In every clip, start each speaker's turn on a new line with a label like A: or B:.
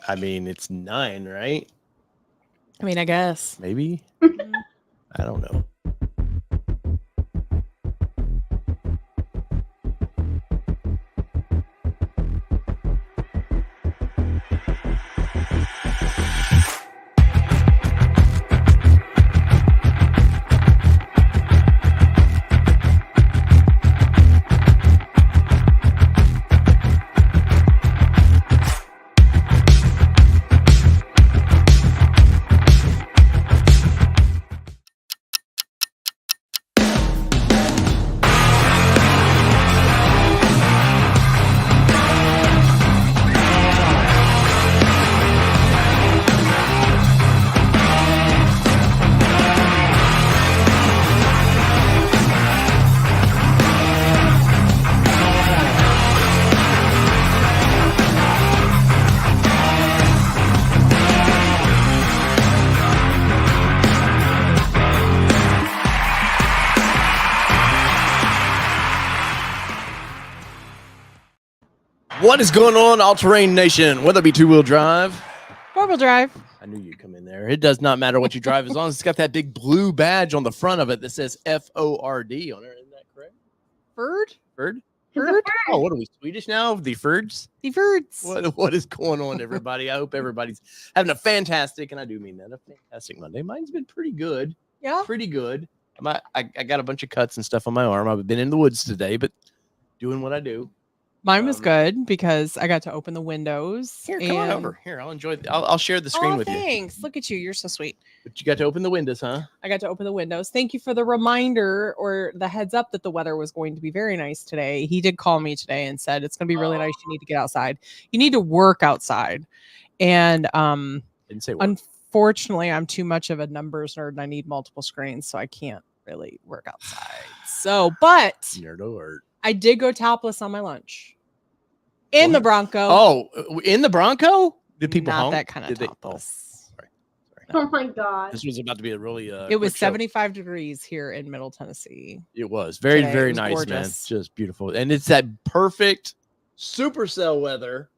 A: I mean, it's 9, right?
B: I mean, I guess.
A: Maybe. I don't know. What is going on, All-Terrain Nation? Whether it be two-wheel drive,
B: four-wheel drive.
A: I knew you'd come in there. It does not matter what you drive as long as it's got that big blue badge on the front of it that says F-O-R-D on it. Isn't that correct?
B: Ferd?
A: Ferd?
B: Ferd?
A: Oh, what are we, Swedish now? The Ferds?
B: The Ferds.
A: What is going on, everybody? I hope everybody's having a fantastic, and I do mean that, a fantastic Monday. Mine's been pretty good.
B: Yeah.
A: Pretty good. I got a bunch of cuts and stuff on my arm. I've been in the woods today, but doing what I do.
B: Mine was good because I got to open the windows.
A: Here, come on over. Here, I'll enjoy it. I'll share the screen with you.
B: Thanks. Look at you. You're so sweet.
A: But you got to open the windows, huh?
B: I got to open the windows. Thank you for the reminder or the heads up that the weather was going to be very nice today. He did call me today and said it's going to be really nice. You need to get outside. You need to work outside. And
A: didn't say work.
B: Unfortunately, I'm too much of a numbers nerd and I need multiple screens, so I can't really work outside. So, but
A: nerd alert.
B: I did go topless on my lunch. In the Bronco.
A: Oh, in the Bronco? Did people
B: not
A: honk?
B: that kind of topless?
A: Sorry.
C: No. Oh my god!
A: This was about to be a really.
B: It was 75 degrees here in Middle Tennessee.
A: It was very,
B: today.
A: very
B: It was
A: nice,
B: gorgeous.
A: man. Just beautiful, and it's that perfect supercell weather,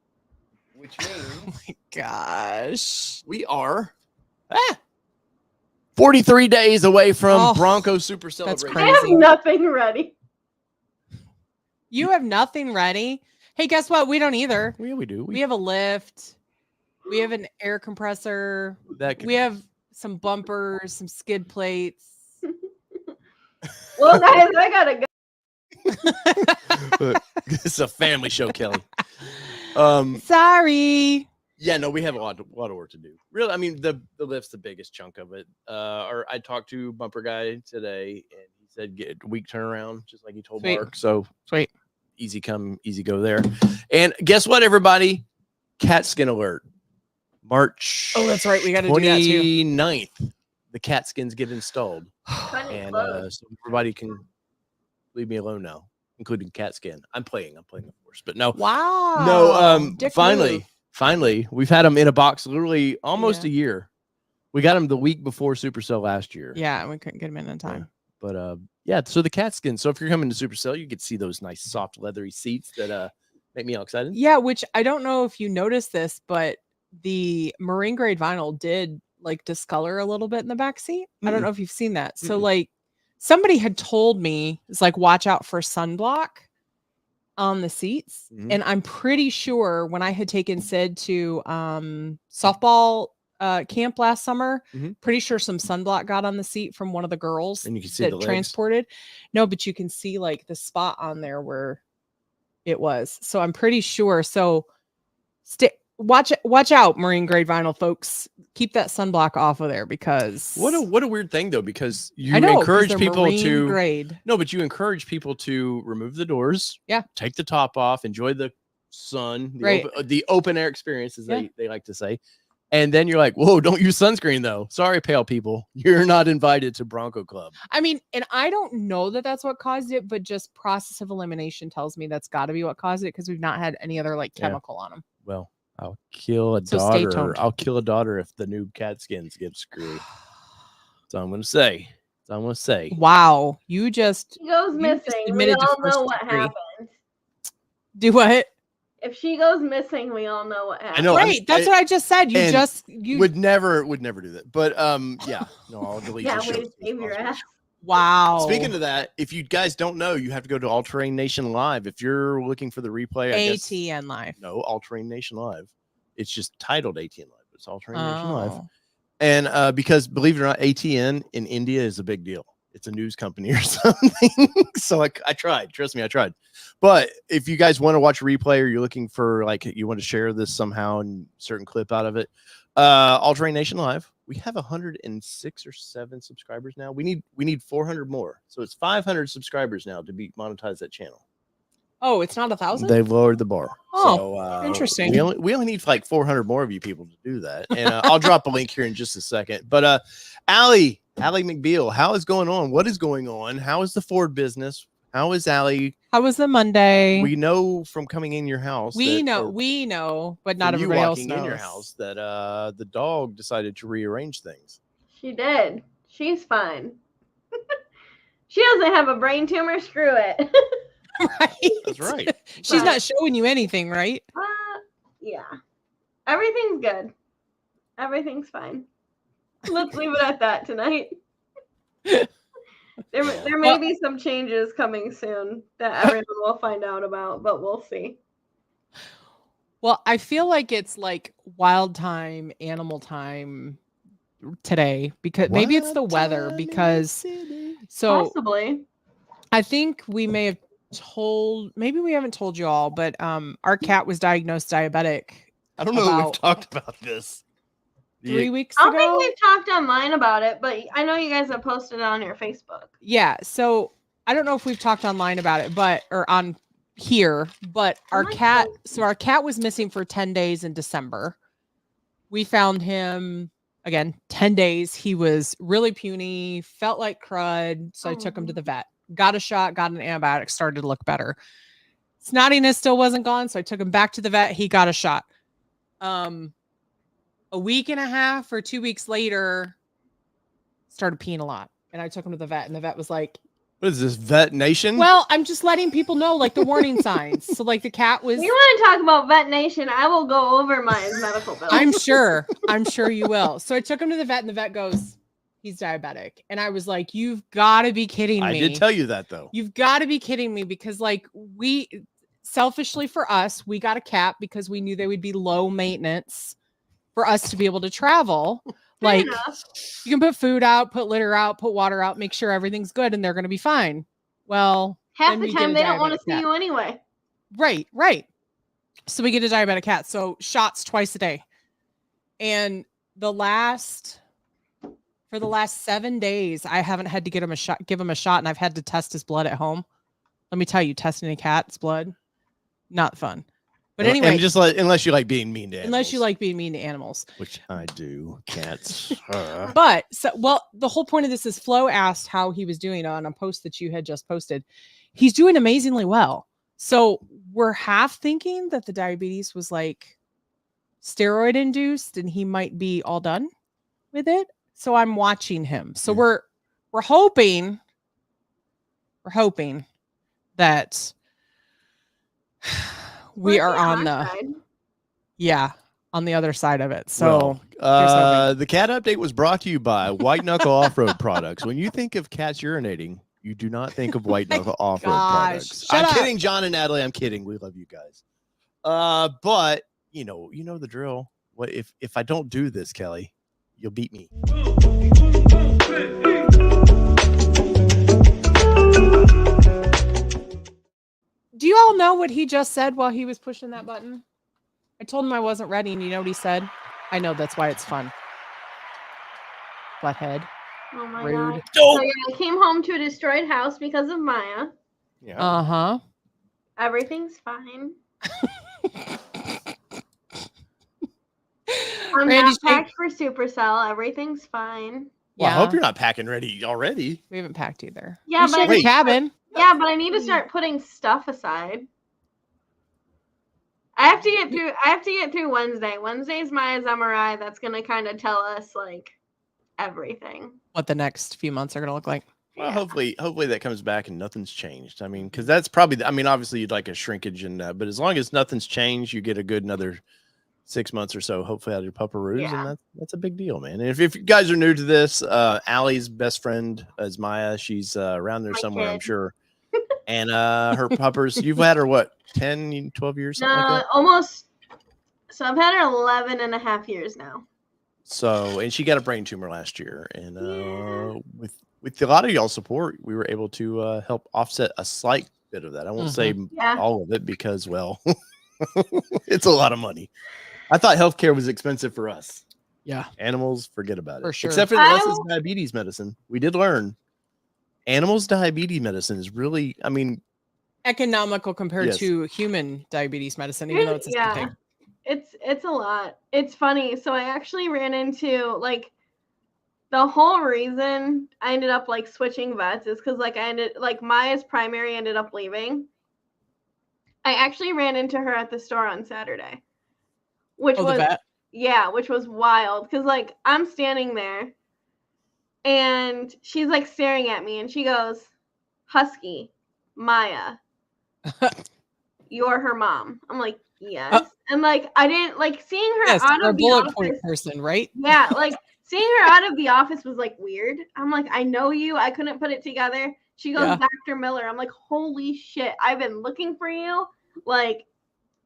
A: which means
B: Oh my gosh,
A: we are 43 days away from Bronco Super
B: that's
A: Celebration.
B: crazy.
C: I have nothing ready.
B: You have nothing ready? Hey, guess what? We don't either.
A: Yeah, we do.
B: We have a lift. We have an air compressor. We have some bumpers, some skid plates.
C: Well, guys, I gotta go.
A: It's a family show, Kelly.
B: Sorry.
A: Yeah, no, we have a lot of work to do. Really, I mean, the lift's the biggest chunk of it. Or I talked to Bumper Guy today, and he said get a week turnaround, just like he told Mark. So
B: sweet.
A: Easy come, easy go there. And guess what, everybody? Cat skin alert. March.
B: Oh, that's right. We got to do that too.
A: 29th. The cat skins get installed. And so everybody can leave me alone now, including cat skin. I'm playing, of course. But no.
B: Wow.
A: No,
B: Dick
A: finally, we've had them in a box literally almost a year. We got them the week before Supercell last year.
B: Yeah, we couldn't get them in time.
A: But yeah, so the cat skin. So if you're coming to Supercell, you get to see those nice soft leathery seats that make me all excited.
B: Yeah, which I don't know if you noticed this, but the marine grade vinyl did like discolor a little bit in the back seat. I don't know if you've seen that. So like somebody had told me it's like watch out for sunblock on the seats. And I'm pretty sure when I had taken Sid to softball camp last summer, pretty sure some sunblock got on the seat from one of the girls
A: and you can see
B: that
A: the
B: transported. No, but you can see like the spot on there where it was. So I'm pretty sure. So watch out, marine grade vinyl folks. Keep that sunblock off of there because
A: what a weird thing though, because you encourage people to
B: grade.
A: No, but you encourage people to remove the doors, take the top off, enjoy the sun, the open air experience, as they like to say. And then you're like, whoa, don't use sunscreen though. Sorry, pale people. You're not invited to Bronco Club.
B: I mean, and I don't know that that's what caused it, but just process of elimination tells me that's got to be what caused it because we've not had any other like chemical on them.
A: Well, I'll kill a daughter. I'll kill a daughter if the new cat skins get screwed. That's all I'm going to say.
B: Wow. You just
C: goes missing. We all know what happened.
B: Do what?
C: If she goes missing, we all know what happened.
A: I know.
B: Right. That's what I just said. You
A: would never do that. But yeah, no, I'll delete
C: Yeah,
A: your
C: way
A: show.
C: to save your ass.
B: Wow.
A: Speaking of that, if you guys don't know, you have to go to All Terrain Nation Live. If you're looking for the replay, I guess.
B: ATN Live.
A: No, All Terrain Nation Live. It's just titled ATN Live. But it's All Terrain Nation Live.
B: Oh.
A: And because believe it or not, ATN in India is a big deal. It's a news company or something. So I tried. Trust me, I tried. But if you guys want to watch a replay or you're looking for like you want to share this somehow and certain clip out of it, All Terrain Nation Live. We have 106 or 7 subscribers now. We need 400 more. So it's 500 subscribers now to be monetize that channel.
B: Oh, it's not 1,000?
A: They've lowered the bar.
B: Oh,
A: so,
B: interesting.
A: We only need like 400 more of you people to do that. And I'll drop a link here in just a second. But Allie McBeal, how is going on? What is going on? How is the Ford business? How is Allie?
B: How was the Monday?
A: We know from coming in your house.
B: We know, but not everybody else knows.
A: In your house that the dog decided to rearrange things.
C: She did. She's fine. She doesn't have a brain tumor. Screw it.
B: Right.
A: That's right.
B: She's not showing you anything, right?
C: Yeah. Everything's good. Everything's fine. Let's leave it at that tonight. There may be some changes coming soon that everyone will find out about, but we'll see.
B: Well, I feel like it's like wild time, animal time today because maybe it's the weather because
C: Possibly.
B: I think we may have maybe we haven't told you all, but our cat was diagnosed diabetic.
A: I don't know if we've talked about this.
B: 3 weeks
C: I
B: ago.
C: don't think we've talked online about it, but I know you guys have posted it on your Facebook.
B: Yeah, so I don't know if we've talked online about it, or on here, but our cat was missing for 10 days in December. We found him again 10 days. He was really puny, felt like crud, so I took him to the vet. Got a shot, got an antibiotic, started to look better. Snottiness still wasn't gone, so I took him back to the vet. He got a shot. A week and a half or 2 weeks later, started peeing a lot. And I took him to the vet, and the vet was like,
A: what is this, Vet Nation?
B: well, I'm just letting people know, like, the warning signs. So, like, the cat was...
C: You want to talk about Vet Nation, I will go over my medical bill.
B: I'm sure you will. So I took him to the vet, and the vet goes, he's diabetic. And I was like, you've got to be kidding me.
A: I did tell you that, though.
B: You've got to be kidding me because, like, selfishly for us, we got a cat because we knew they would be low maintenance for us to be able to travel. Like, you can put food out, put litter out, put water out, make sure everything's good, and they're going to be fine. Well,
C: half the time they don't want to see you anyway.
B: Right. So we get a diabetic cat. So shots twice a day. And for the last 7 days, I haven't had to give him a shot, and I've had to test his blood at home. Let me tell you, testing a cat's blood, not fun. But anyway,
A: and just unless you like being mean to animals.
B: Unless you like being mean to animals.
A: Which I do. Cats.
B: But the whole point of this is Flo asked how he was doing on a post that you had just posted. He's doing amazingly well. So we're half thinking that the diabetes was like steroid induced and he might be all done with it. So I'm watching him. So we're hoping that we are on the other side of it. So
A: the cat update was brought to you by White Knuckle Off-Road Products. When you think of cats urinating, you do not think of White Knuckle Off-Road Products. I'm kidding, John and Natalie. I'm kidding. We love you guys. But you know the drill. What if I don't do this, Kelly? You'll beat me.
B: Do you all know what he just said while he was pushing that button? I told him I wasn't ready, and you know what he said? I know, that's why it's fun. Butthead.
C: Oh my
B: Rude.
C: God. So yeah, I came home to a destroyed house because of Maya.
A: Yeah.
C: Uh-huh. Everything's fine. I'm not packed for Supercell. Everything's fine.
A: Well, I hope you're not packing ready already.
B: We haven't packed either.
C: Yeah, but
B: the cabin.
C: Yeah, but I need to start putting stuff aside. I have to get through Wednesday. Wednesday's Maya's MRI. That's gonna kind of tell us like everything.
B: What the next few months are gonna look like.
A: Well, hopefully that comes back and nothing's changed. I mean, because that's probably, obviously you'd like a shrinkage and but as long as nothing's changed, you get a good another 6 months or so, hopefully out of your pupperoos, and that's a big deal, man. And if you guys are new to this, Allie's best friend is Maya. She's around there somewhere, I'm sure. And her puppers, you've had her what, 10, 12 years, something like that?
C: Almost. So I've had her 11 and a half years now.
A: So, and she got a brain tumor last year, and with a lot of y'all's support, we were able to help offset a slight bit of that. I won't say all of it because, well, it's a lot of money. I thought healthcare was expensive for us.
B: Yeah.
A: Animals, forget about it.
B: For sure.
A: Except for unless it's diabetes medicine. We did learn animals' diabetes medicine is really,
B: economical compared to human diabetes medicine, even though it's the same thing.
C: It's a lot. It's funny. So I actually ran into like the whole reason I ended up like switching vets is because Maya's primary ended up leaving. I actually ran into her at the store on Saturday. Which was wild because like I'm standing there and she's like staring at me and she goes, "Husky, Maya, you're her mom." I'm like, "Yes." And like I didn't like seeing her out of the
B: bullet
C: office.
B: Point person, right?
C: Yeah, like seeing her out of the office was like weird. I'm like, "I know you." I couldn't put it together. She goes, "Dr. Miller." I'm like, "Holy shit. I've been looking for you." Like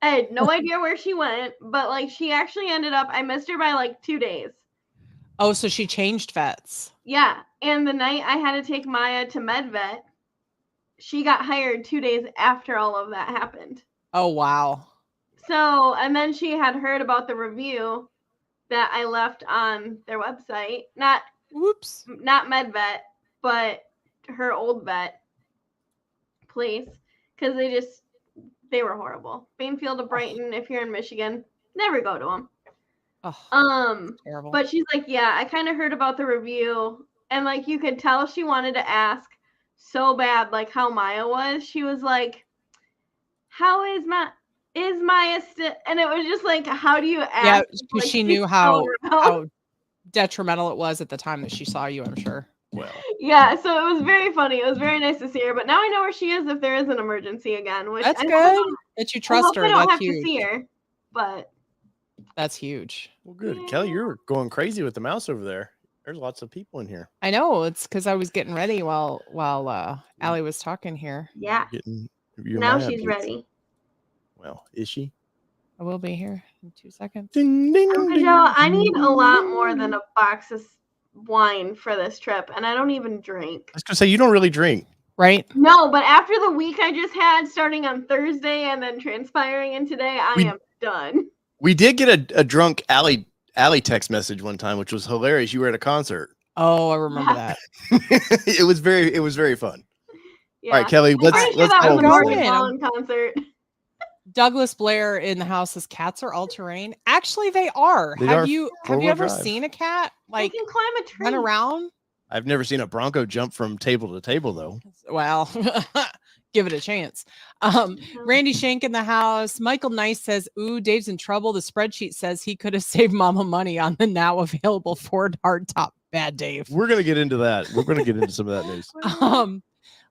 C: I had no idea where she went, but like she actually ended up, I missed her by like 2 days.
B: Oh, so she changed vets.
C: Yeah. And the night I had to take Maya to MedVet, she got hired 2 days after all of that happened.
B: Oh, wow.
C: So, and then she had heard about the review that I left on their website. Not MedVet, but her old vet place. Because they were horrible. Bainfield to Brighton, if you're in Michigan, never go to them.
B: Terrible.
C: But she's like, yeah, I kind of heard about the review, and like you could tell she wanted to ask so bad, like how Maya was. She was like, "How is Maya still?" And it was just like, how do you ask?
B: Yeah,
C: like,
B: she knew how detrimental it was at the time that she saw you, I'm sure.
A: Well,
C: yeah, so it was very funny. It was very nice to see her. But now I know where she is if there is an emergency again. Which
B: that's good that you trust her.
C: I don't have
B: huge.
C: to see her, but
B: that's huge.
A: Well, good. Yeah. Kelly, you're going crazy with the mouse over there. There's lots of people in here.
B: I know. It's because I was getting ready while Allie was talking here.
C: Yeah. Now she's ready.
A: Well, is she?
B: I will be here in 2 seconds.
A: Ding, ding, ding,
C: I need a lot more than a box of wine for this trip, and I don't even drink.
A: I was gonna say you don't really drink,
B: right?
C: No, but after the week I just had, starting on Thursday and then transpiring in today, I am done.
A: We did get a drunk Allie text message one time, which was hilarious. You were at a concert.
B: Oh, I remember that.
A: It was very fun.
C: Yeah.
A: All right, Kelly, let's
C: go. Morgan concert.
B: Douglas Blair in the house says cats are all terrain. Actually, they are. Have you ever seen a cat like
C: they can climb a tree,
B: run around?
A: I've never seen a Bronco jump from table to table though.
B: Well, give it a chance. Randy Shank in the house. Michael Nice says, "Ooh, Dave's in trouble. The spreadsheet says he could have saved Mama money on the now available Ford hardtop." Bad Dave.
A: We're gonna get into that. We're gonna get into some of that news.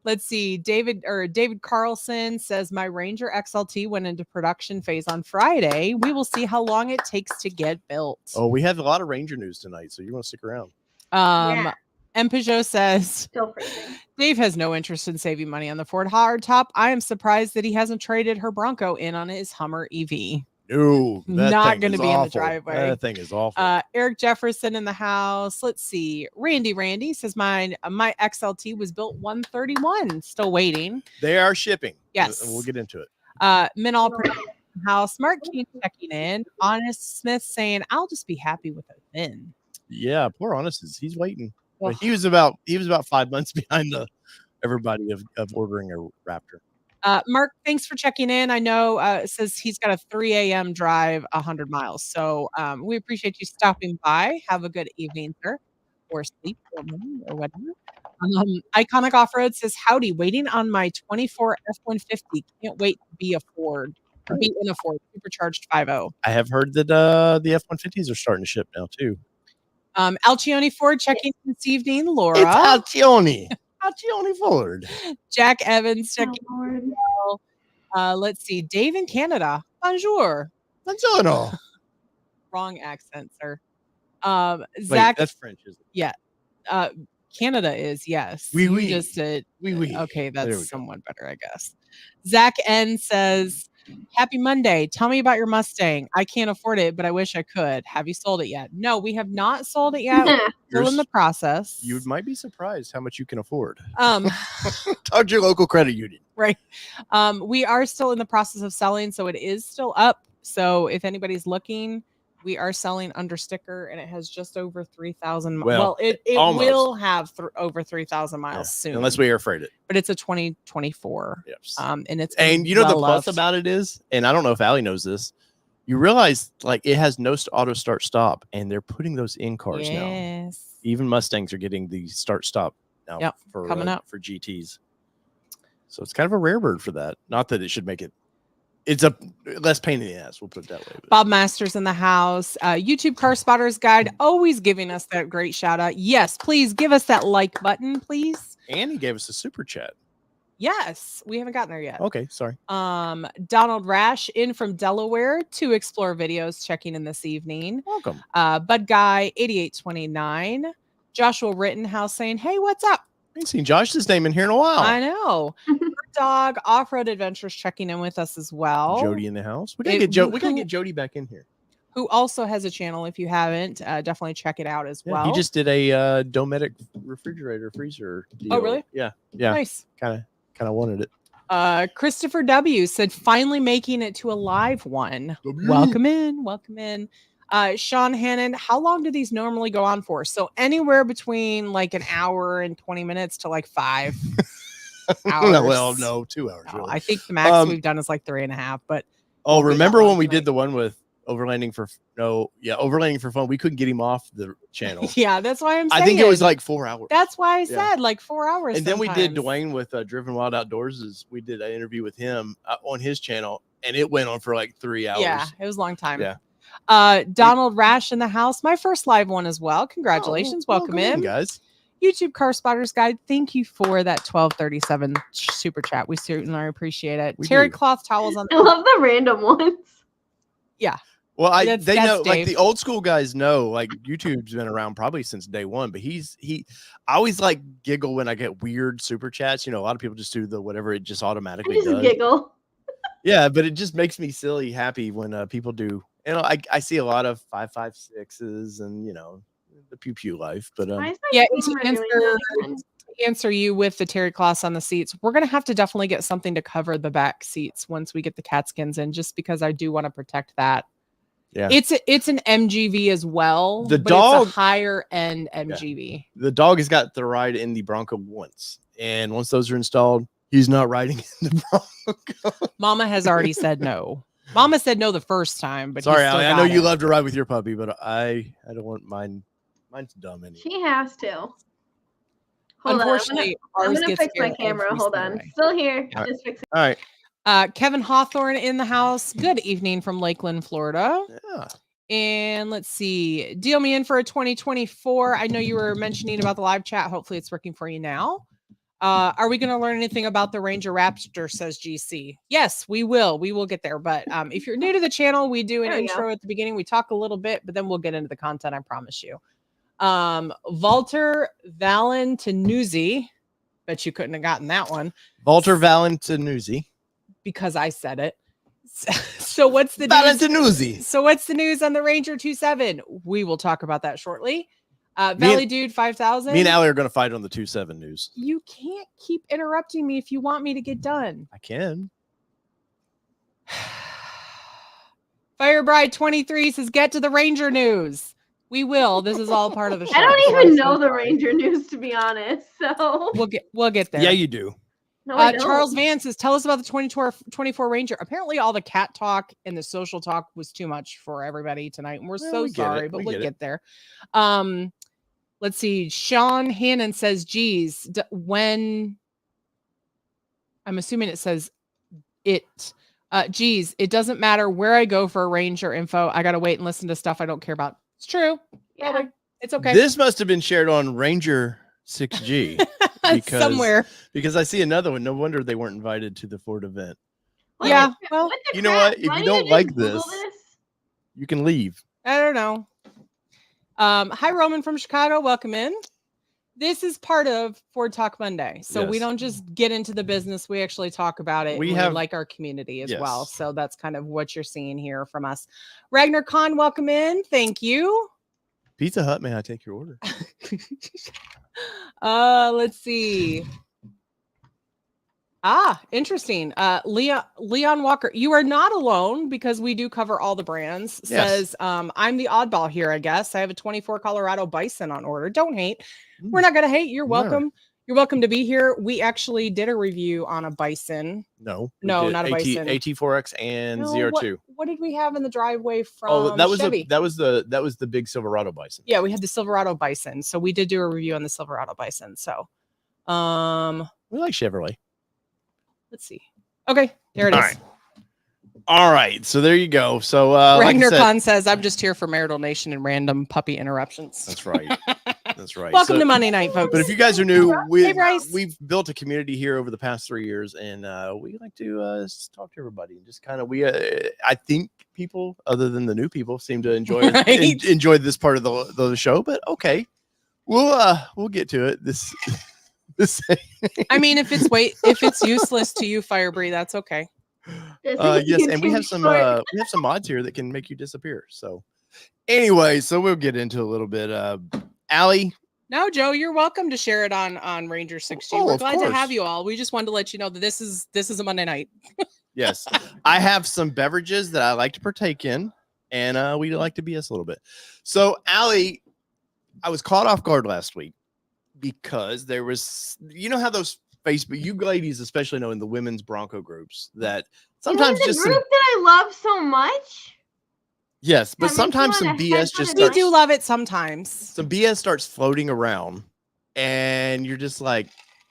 B: Let's see. David Carlson says, "My Ranger XLT went into production phase on Friday. We will see how long it takes to get built."
A: Oh, we have a lot of Ranger news tonight, so you want to stick around.
B: And Peugeot says, "Dave has no interest in saving money on the Ford hardtop. I am surprised that he hasn't traded her Bronco in on his Hummer EV."
A: No,
B: not going to be in the driveway.
A: That thing is awful.
B: Eric Jefferson in the house. Let's see. Randy says my XLT was built 131. Still waiting.
A: They are shipping.
B: Yes,
A: we'll get into it.
B: Minall house. Mark King checking in. Honest Smith saying, "I'll just be happy with a win."
A: Yeah, poor Honest he's waiting. Well, he was about 5 months behind everybody of ordering a Raptor.
B: Mark, thanks for checking in. I know it says he's got a 3 a.m. drive 100 miles. So we appreciate you stopping by. Have a good evening, sir, or sleep or whatever. Iconic Off-Road says, "Howdy, waiting on my 24 F-150. Can't wait to be a Ford. Be in a Ford supercharged 5.0.
A: I have heard that the F-150s are starting to ship now too.
B: Alcione Ford checking in this evening. Laura.
A: It's Alcione. How'd you only forward?
B: Jack Evans.
C: Oh, Lord.
B: Let's see. Dave in Canada. Bonjour.
A: Buongiorno.
B: Wrong accent, sir.
A: Wait,
B: Zach.
A: that's French, isn't it?
B: Yeah. Canada is, yes.
A: Oui,
B: You
A: oui.
B: just said,
A: Oui, oui.
B: okay,
A: There we
B: that's
A: go.
B: somewhat better, I guess. Zach N says, happy Monday. Tell me about your Mustang. I can't afford it, but I wish I could. Have you sold it yet? No, we have not sold it yet. We're still in the process.
A: You might be surprised how much you can afford.
B: Um,
A: Talk to your local credit union.
B: right. We are still in the process of selling, so it is still up. So if anybody's looking, we are selling under sticker, and it has just over 3,000. Well, it will have over 3,000 miles soon,
A: unless we air freight it.
B: But it's a 2024.
A: Yes.
B: And
A: you know the plus about it is, and I don't know if Allie knows this, you realize like it has no auto start stop, and they're putting those in cars now. Even Mustangs are getting the start stop now for coming up for GTs. So it's kind of a rare bird for that. Not that it should make it. It's a less pain in the ass. We'll put it that way.
B: Bob Masters in the house. YouTube Car Spotters Guide, always giving us that great shout out. Yes, please give us that like button, please.
A: And he gave us a super chat.
B: Yes, we haven't gotten there yet.
A: Okay, sorry.
B: Donald Rash in from Delaware to explore videos, checking in this evening.
A: Welcome.
B: Bud Guy 8829. Joshua Rittenhouse saying, hey, what's up?
A: I ain't seen Josh's name in here in a while.
B: I know. Dog Off-Road Adventures checking in with us as well.
A: Jody in the house. We gotta get Jody back in here.
B: Who also has a channel. If you haven't, definitely check it out as well.
A: He just did a Dometic refrigerator freezer deal.
B: Oh, really?
A: Yeah.
B: Nice.
A: Kind of wanted it.
B: Christopher W said finally making it to a live one. Welcome in. Sean Hannon, how long do these normally go on for? So anywhere between like an hour and 20 minutes to like 5 hours.
A: Well, no, 2 hours.
B: No,
A: really.
B: I think the max we've done is like 3.5. But
A: remember when we did the one with overlanding for fun? We couldn't get him off the channel.
B: Yeah, that's why I'm saying.
A: I think it was like 4 hours.
B: That's why I said like 4 hours.
A: And then we did Dwayne with Driven Wild Outdoors. We did an interview with him on his channel, and it went on for like 3 hours.
B: Yeah, it was a long time.
A: Yeah.
B: Donald Rash in the house, my first live one as well. Congratulations. Welcome in,
A: guys.
B: YouTube Car Spotters Guide, thank you for that 1237 super chat. We certainly appreciate it. Terry Cloth Towels on
C: I love the random ones.
B: Yeah.
A: Well, they know, Dave. Like the old school guys know, like YouTube's been around probably since day one, but I always like giggle when I get weird super chats. You know, a lot of people just do the whatever it just automatically does.
C: Giggle.
A: Yeah, but it just makes me silly happy when people do. You know, I see a lot of 556s and the pew pew life, but
B: to answer you with the terry cloths on the seats, we're gonna have to definitely get something to cover the back seats once we get the cat skins in, just because I do want to protect that. Yeah, it's an MGV as well.
A: The dog,
B: it's a higher end MGV.
A: Yeah. The dog has got the ride in the Bronco once, and once those are installed, he's not riding in the Bronco.
B: Mama has already said no. Mama said no the first time, but
A: sorry, Allie, I know you love to ride with your puppy, but I don't want mine. Mine's dumb anyway.
C: She has to.
B: Unfortunately,
C: I'm gonna fix my camera. Hold on. Still here.
A: All right.
C: Just fixing.
A: All right.
B: Kevin Hawthorne in the house. Good evening from Lakeland, Florida.
A: Yeah.
B: And let's see. Deal me in for a 2024. I know you were mentioning about the live chat. Hopefully it's working for you now. Are we going to learn anything about the Ranger Raptor, says GC? Yes, we will. We will get there. But if you're new to the channel, we do an intro at the beginning. We talk a little bit, but then we'll get into the content. I promise you. Walter Valentinuzzi. Bet you couldn't have gotten that one.
A: Walter Valentinuzzi.
B: Because I said it. So what's the
A: news?
B: So what's the news on the Ranger 27? We will talk about that shortly. Valley Dude 5000.
A: Me and Allie are going to fight on the 27 news.
B: You can't keep interrupting me if you want me to get done.
A: I can.
B: Firebride 23 says, get to the Ranger news. We will. This is all part of the show.
C: I don't even know the Ranger news, to be honest. So
B: we'll get there.
A: Yeah, you do.
C: No, I don't.
B: Charles Vance says, tell us about the 24 Ranger. Apparently all the cat talk and the social talk was too much for everybody tonight. And we're so sorry, but we'll get there. Let's see. Sean Hannon says, geez, when I'm assuming it says it, geez, it doesn't matter where I go for a Ranger info. I got to wait and listen to stuff I don't care about. It's true.
C: Yeah.
B: It's okay.
A: This must have been shared on Ranger 6G.
B: somewhere.
A: Because I see another one. No wonder they weren't invited to the Ford event.
B: Yeah. Well,
A: you know what? If you don't like this, you can leave.
B: I don't know. Hi, Roman from Chicago. Welcome in. This is part of Ford Talk Monday. So we don't just get into the business. We actually talk about it. We like our community as well. So that's kind of what you're seeing here from us. Ragnar Khan, welcome in. Thank you.
A: Pizza Hut, may I take your order?
B: Let's see. Interesting. Leon Walker, you are not alone because we do cover all the brands. Says, I'm the oddball here, I guess. I have a 24 Colorado Bison on order. Don't hate. We're not going to hate. You're welcome. You're welcome to be here. We actually did a review on a Bison.
A: No,
B: not a Bison.
A: AT4X and ZR2.
B: What did we have in the driveway from Chevy?
A: that was the big Silverado Bison.
B: Yeah, we had the Silverado Bison. So we did do a review on the Silverado Bison. So,
A: we like Chevrolet.
B: Let's see. Okay, there it is.
A: All right. So there you go. So
B: Ragnar Khan says, I'm just here for Marital Nation and random puppy interruptions.
A: That's right. That's right.
B: Welcome to Monday night, folks.
A: But if you guys are new, we've built a community here over the past 3 years, and we like to talk to everybody and just kind of I think people other than the new people seem to enjoy enjoy this part of the show. But okay, we'll get to it.
B: I mean, if it's useless to you, Firebreathe, that's okay.
A: Yes, and we have some mods here that can make you disappear. So anyway, so we'll get into a little bit. Allie.
B: No, Joe, you're welcome to share it on Ranger 6G. We're glad to have you all. We just wanted to let you know that this is a Monday night.
A: Yes, I have some beverages that I like to partake in, and we like to BS a little bit. So Allie, I was caught off guard last week because there was, how those Facebook, you ladies especially know in the women's Bronco groups that sometimes
C: that I love so much.
A: Yes, but sometimes some BS just
B: we do love it sometimes.
A: Some BS starts floating around and you're just like,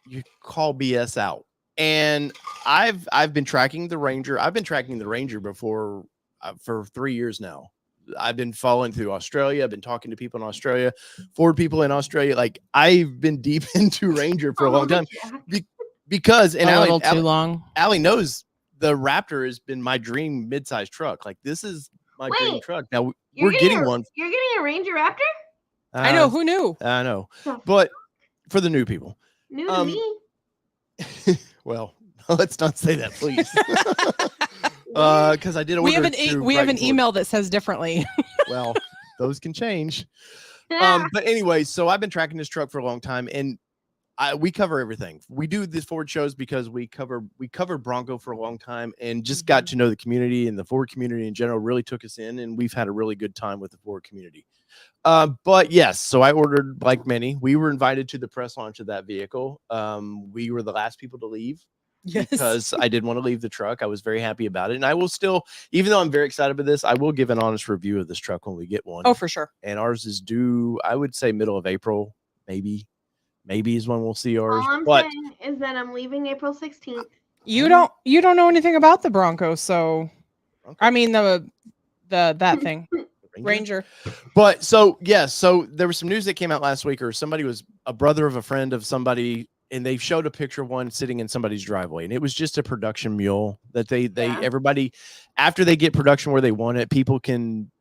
A: you call BS out. And I've been tracking the Ranger. I've been tracking the Ranger before for 3 years now. I've been following through Australia. I've been talking to people in Australia, Ford people in Australia. Like I've been deep into Ranger for a long time because
B: too long.
A: Allie knows the Raptor has been my dream midsize truck. Like this is my dream truck. Now we're getting one.
C: You're getting a Ranger Raptor?
B: I know. Who knew?
A: I know. But for the new people.
C: New to me.
A: Well, let's not say that, please. Because I did.
B: We have an email that says differently.
A: Well, those can change. But anyway, so I've been tracking this truck for a long time, and we cover everything. We do these Ford shows because we covered Bronco for a long time, and just got to know the community, and the Ford community in general really took us in, and we've had a really good time with the Ford community. But yes, so I ordered, like many. We were invited to the press launch of that vehicle. We were the last people to leave. Yes. Because I didn't want to leave the truck. I was very happy about it. And I will still, even though I'm very excited about this, I will give an honest review of this truck when we get one.
B: Oh, for sure.
A: And ours is due, I would say middle of April, maybe is when we'll see ours.
C: All I'm saying is that I'm leaving April 16th.
B: You don't know anything about the Bronco, so I mean that thing. Ranger.
A: But so there was some news that came out last week, or somebody was a brother of a friend of somebody, and they showed a picture of one sitting in somebody's driveway, and it was just a production mule that everybody, after they get production where they want it, you can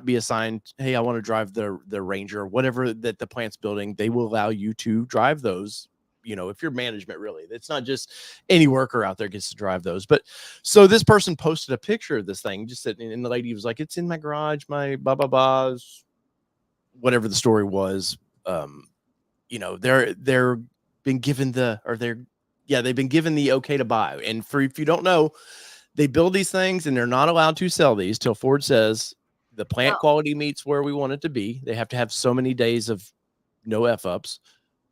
A: be assigned, hey, I want to drive the Ranger, whatever that the plant's building. They will allow you to drive those, if you're management, really. It's not just any worker out there gets to drive those. But so this person posted a picture of this thing just sitting, and the lady was like, it's in my garage, my blah, blah, blahs, whatever the story was. They're been given they've been given the okay to buy. And if you don't know, they build these things and they're not allowed to sell these till Ford says the plant quality meets where we want it to be. They have to have so many days of no F-ups.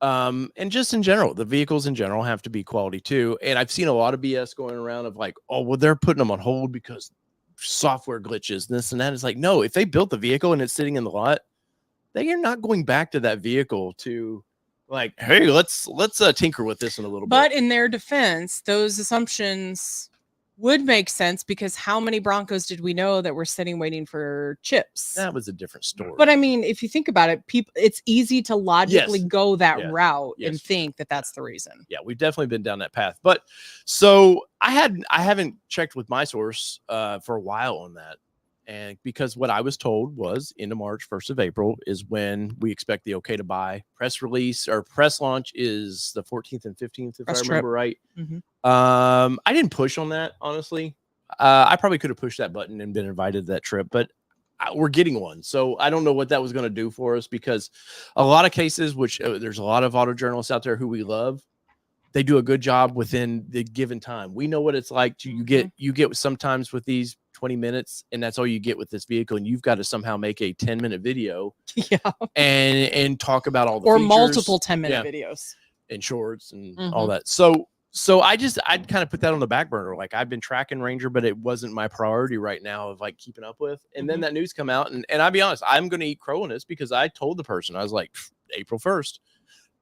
A: And just in general, the vehicles in general have to be quality too. And I've seen a lot of BS going around of like, oh, well, they're putting them on hold because software glitches, this and that. It's like, no, if they built the vehicle and it's sitting in the lot, they are not going back to that vehicle to like, hey, let's tinker with this in a little bit.
B: But in their defense, those assumptions would make sense because how many Broncos did we know that were sitting waiting for chips?
A: That was a different story.
B: But I mean, if you think about it, it's easy to logically go that route and think that that's the reason.
A: Yeah, we've definitely been down that path. But so I haven't checked with my source for a while on that. And because what I was told was end of March, 1st of April is when we expect the okay to buy. Press release or press launch is the 14th and 15th, if I remember right. I didn't push on that, honestly. I probably could have pushed that button and been invited to that trip, but we're getting one. So I don't know what that was going to do for us, because a lot of cases, which there's a lot of auto journalists out there who we love, they do a good job within the given time. We know what it's like to you get sometimes with these 20 minutes, and that's all you get with this vehicle, and you've got to somehow make a 10-minute video and talk about all the features.
B: Multiple 10-minute videos
A: and shorts and all that. So I'd kind of put that on the back burner. Like, I've been tracking Ranger, but it wasn't my priority right now of like keeping up with. And then that news come out, and I'll be honest, I'm going to eat crow on this because I told the person, I was like, April 1st.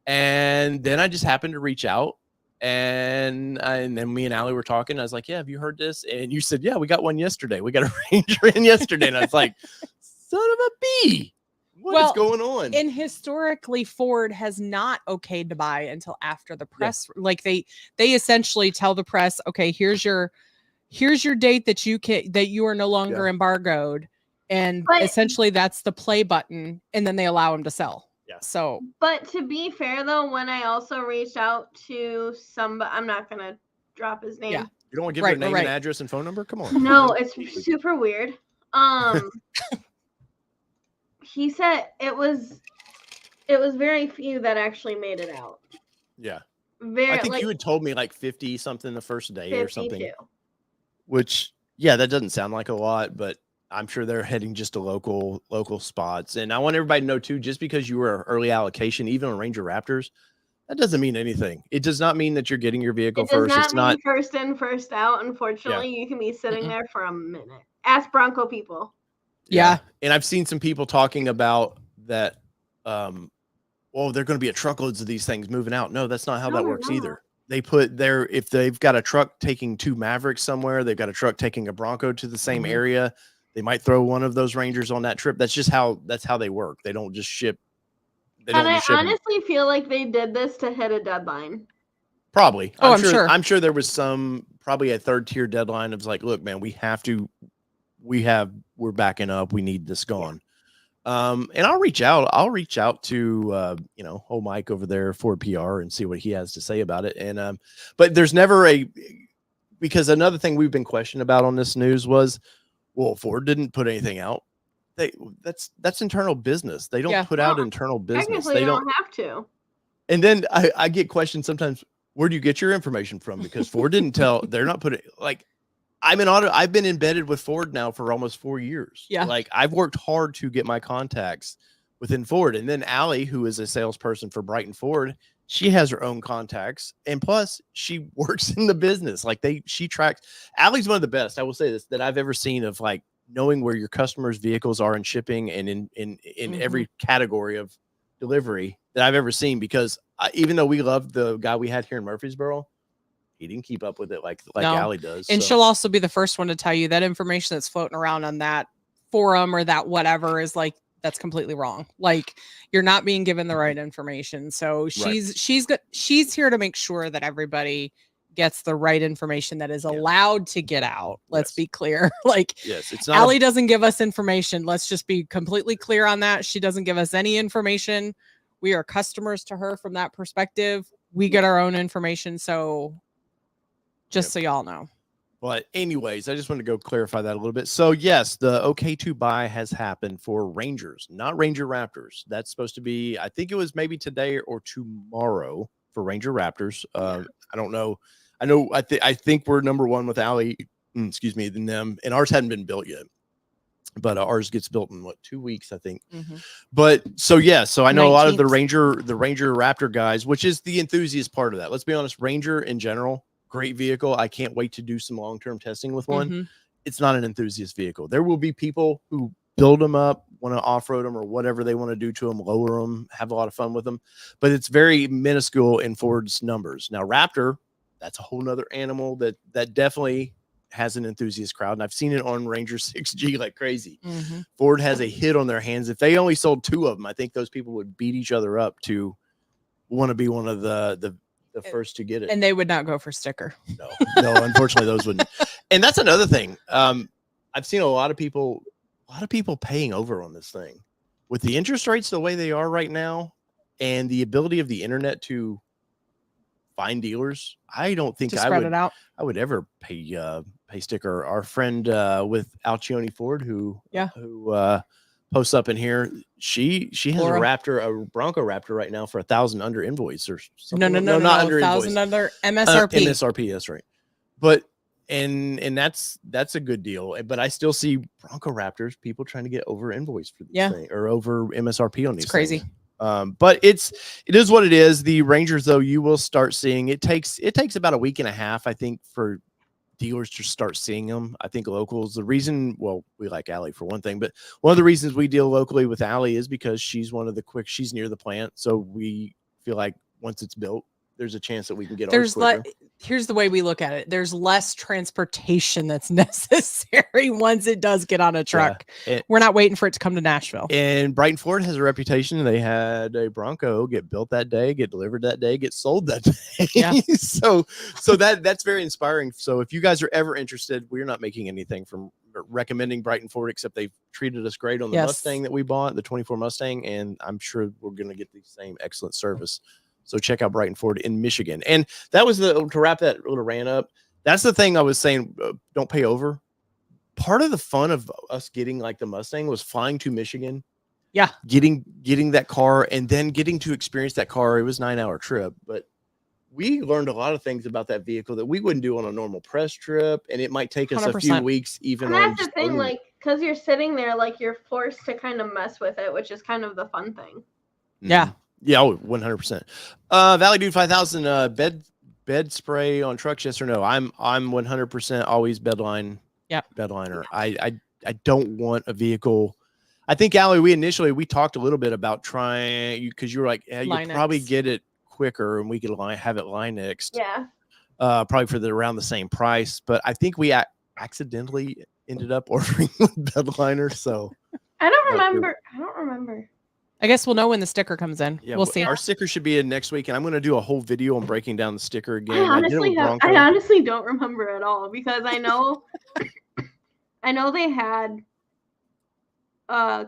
A: And then I just happened to reach out, and then me and Allie were talking. I was like, yeah, have you heard this? And you said, yeah, we got one yesterday. We got a Ranger in yesterday. And I was like, son of a bee. What is going on?
B: And historically, Ford has not okayed to buy until after the press. Like they essentially tell the press, okay, here's your date that you are no longer embargoed. And essentially that's the play button. And then they allow them to sell.
A: Yeah.
B: So,
C: but to be fair though, when I also reached out to somebody, I'm not gonna drop his name.
A: Yeah. You don't want to give your name and address and phone number? Come on.
C: No, it's super weird. He said it was very few that actually made it out.
A: Yeah.
C: I
A: think you had told me like 50 something the first day 52. Or something. Which, that doesn't sound like a lot, but I'm sure they're heading just to local spots. And I want everybody to know too, just because you were early allocation, even on Ranger Raptors, that doesn't mean anything. It does not mean that you're getting your vehicle first.
C: It's not first in, first out. Unfortunately, you can be sitting there for a minute. Ask Bronco people.
B: Yeah.
A: And I've seen some people talking about that. Well, they're going to be a truckloads of these things moving out. No, that's not how that works either. They put if they've got a truck taking 2 Mavericks somewhere, they've got a truck taking a Bronco to the same area. They might throw one of those Rangers on that trip. That's just how they work. They don't just ship.
C: I honestly feel like they did this to hit a deadline.
A: Probably.
B: I'm sure.
A: I'm sure there was probably a 3rd-tier deadline of like, look, man, we're backing up. We need this gone. And I'll reach out to, old Mike over there, Ford PR, and see what he has to say about it. And, but there's never because another thing we've been questioned about on this news was, well, Ford didn't put anything out. That's internal business. They don't put out internal business. They don't have
C: to.
A: And then I get questioned sometimes, where do you get your information from? Because Ford didn't tell, they're not putting I've been embedded with Ford now for almost 4 years.
B: Yeah.
A: Like, I've worked hard to get my contacts within Ford. And then Allie, who is a salesperson for Brighton Ford, she has her own contacts. And plus she works in the business. Like she tracks. Allie's one of the best, I will say this, that I've ever seen of like knowing where your customers' vehicles are in shipping and in every category of delivery that I've ever seen. Because even though we loved the guy we had here in Murfreesboro, he didn't keep up with it like Allie does.
B: And she'll also be the first one to tell you that information that's floating around on that forum or that whatever is like, that's completely wrong. Like, you're not being given the right information. So she's here to make sure that everybody gets the right information that is allowed to get out. Let's be clear. Like,
A: it's not
B: Allie doesn't give us information. Let's just be completely clear on that. She doesn't give us any information. We are customers to her from that perspective. We get our own information. So just so y'all know.
A: But anyways, I just want to go clarify that a little bit. So yes, the okay to buy has happened for Rangers, not Ranger Raptors. That's supposed to be, I think it was maybe today or tomorrow for Ranger Raptors. I don't know. I think we're number 1 with Allie, than them, and ours hadn't been built yet. But ours gets built in 2 weeks, I think. But so I know 19th. A lot of the Ranger Raptor guys, which is the enthusiast part of that. Let's be honest, Ranger in general, great vehicle. I can't wait to do some long-term testing with one. It's not an enthusiast vehicle. There will be people who build them up, want to off-road them or whatever they want to do to them, lower them, have a lot of fun with them. But it's very minuscule in Ford's numbers. Now, Raptor, that's a whole nother animal that definitely has an enthusiast crowd, and I've seen it on Ranger 6G like crazy. Ford has a hit on their hands. If they only sold 2 of them, I think those people would beat each other up to want to be one of the first to get it.
B: And they would not go for sticker.
A: No, unfortunately those wouldn't. And that's another thing. I've seen a lot of people paying over on this thing with the interest rates the way they are right now and the ability of the internet to find dealers. I don't think I would ever pay sticker. Our friend with Alcione Ford who posts up in here, she has a Bronco Raptor right now for $1,000 under invoice or something. No, not under invoice.
B: $1,000 under MSRP.
A: MSRP, that's right. But and that's a good deal. But I still see Bronco Raptors people trying to get over invoice for this thing or over MSRP on these.
B: It's crazy.
A: But it is what it is. The Rangers, though, you will start seeing it takes about a week and a half, I think, for dealers to start seeing them. I think locals, the reason, well, we like Allie for one thing, but one of the reasons we deal locally with Allie is because she's she's near the plant. So we feel like once it's built, there's a chance that we can get ours quicker.
B: Here's the way we look at it. There's less transportation that's necessary once it does get on a truck. We're not waiting for it to come to Nashville.
A: And Brighton Ford has a reputation. They had a Bronco get built that day, get delivered that day, get sold that day. Yeah. so that's very inspiring. So if you guys are ever interested, we're not making anything from recommending Brighton Ford, except they've treated us great on the Mustang that we bought, the 24 Mustang. And I'm sure we're going to get the same excellent service. So check out Brighton Ford in Michigan. And that was to wrap that little rant up. That's the thing I was saying. Don't pay over. Part of the fun of us getting like the Mustang was flying to Michigan.
B: Yeah.
A: Getting that car and then getting to experience that car. It was a 9-hour trip, but we learned a lot of things about that vehicle that we wouldn't do on a normal press trip. And it might take us 100%. A few weeks even.
C: And that's the thing, like, because you're sitting there, like you're forced to kind of mess with it, which is kind of the fun thing.
B: Yeah.
A: Yeah, 100%. Valley Dude 5000 bed spray on trucks, yes or no? I'm 100% always bedliner. I don't want a vehicle. I think Allie, we talked a little bit about trying because you were like, you probably get it quicker and we could have it Linexed.
C: Yeah.
A: Probably for around the same price, but I think we accidentally ended up ordering bedliner. So
C: I don't remember.
B: I guess we'll know when the sticker comes in. Yeah, we'll see.
A: Our sticker should be in next week, and I'm going to do a whole video on breaking down the sticker again.
C: I honestly don't remember at all because I know they had a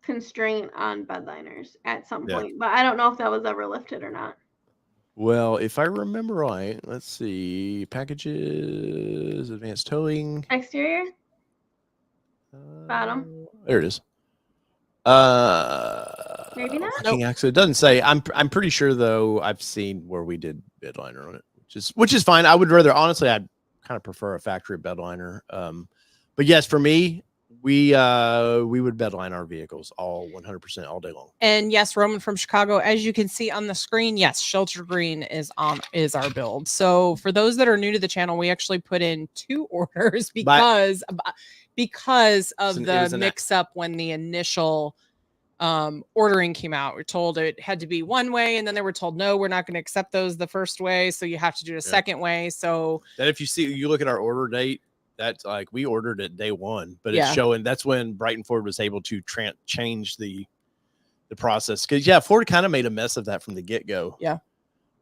C: constraint on bedliners at some point, but I don't know if that was ever lifted or not.
A: Well, if I remember right, let's see. Packages, advanced towing.
C: Exterior? Bottom.
A: There it is.
C: Maybe not.
A: It doesn't say. I'm pretty sure though. I've seen where we did bedliner on it, which is fine. I would rather, honestly, I'd kind of prefer a factory bedliner. But yes, for me, we would bedline our vehicles all 100% all day long.
B: And yes, Roman from Chicago, as you can see on the screen, yes, Shelter Green is our build. So for those that are new to the channel, we actually put in 2 orders because of the mix up when the initial ordering came out. We're told it had to be one way, and then they were told, no, we're not going to accept those the first way. So you have to do it a second way. So
A: that if you look at our order date, that's like we ordered it day 1, but it's showing that's when Brighton Ford was able to change the process. Because Ford kind of made a mess of that from the get-go.
B: Yeah.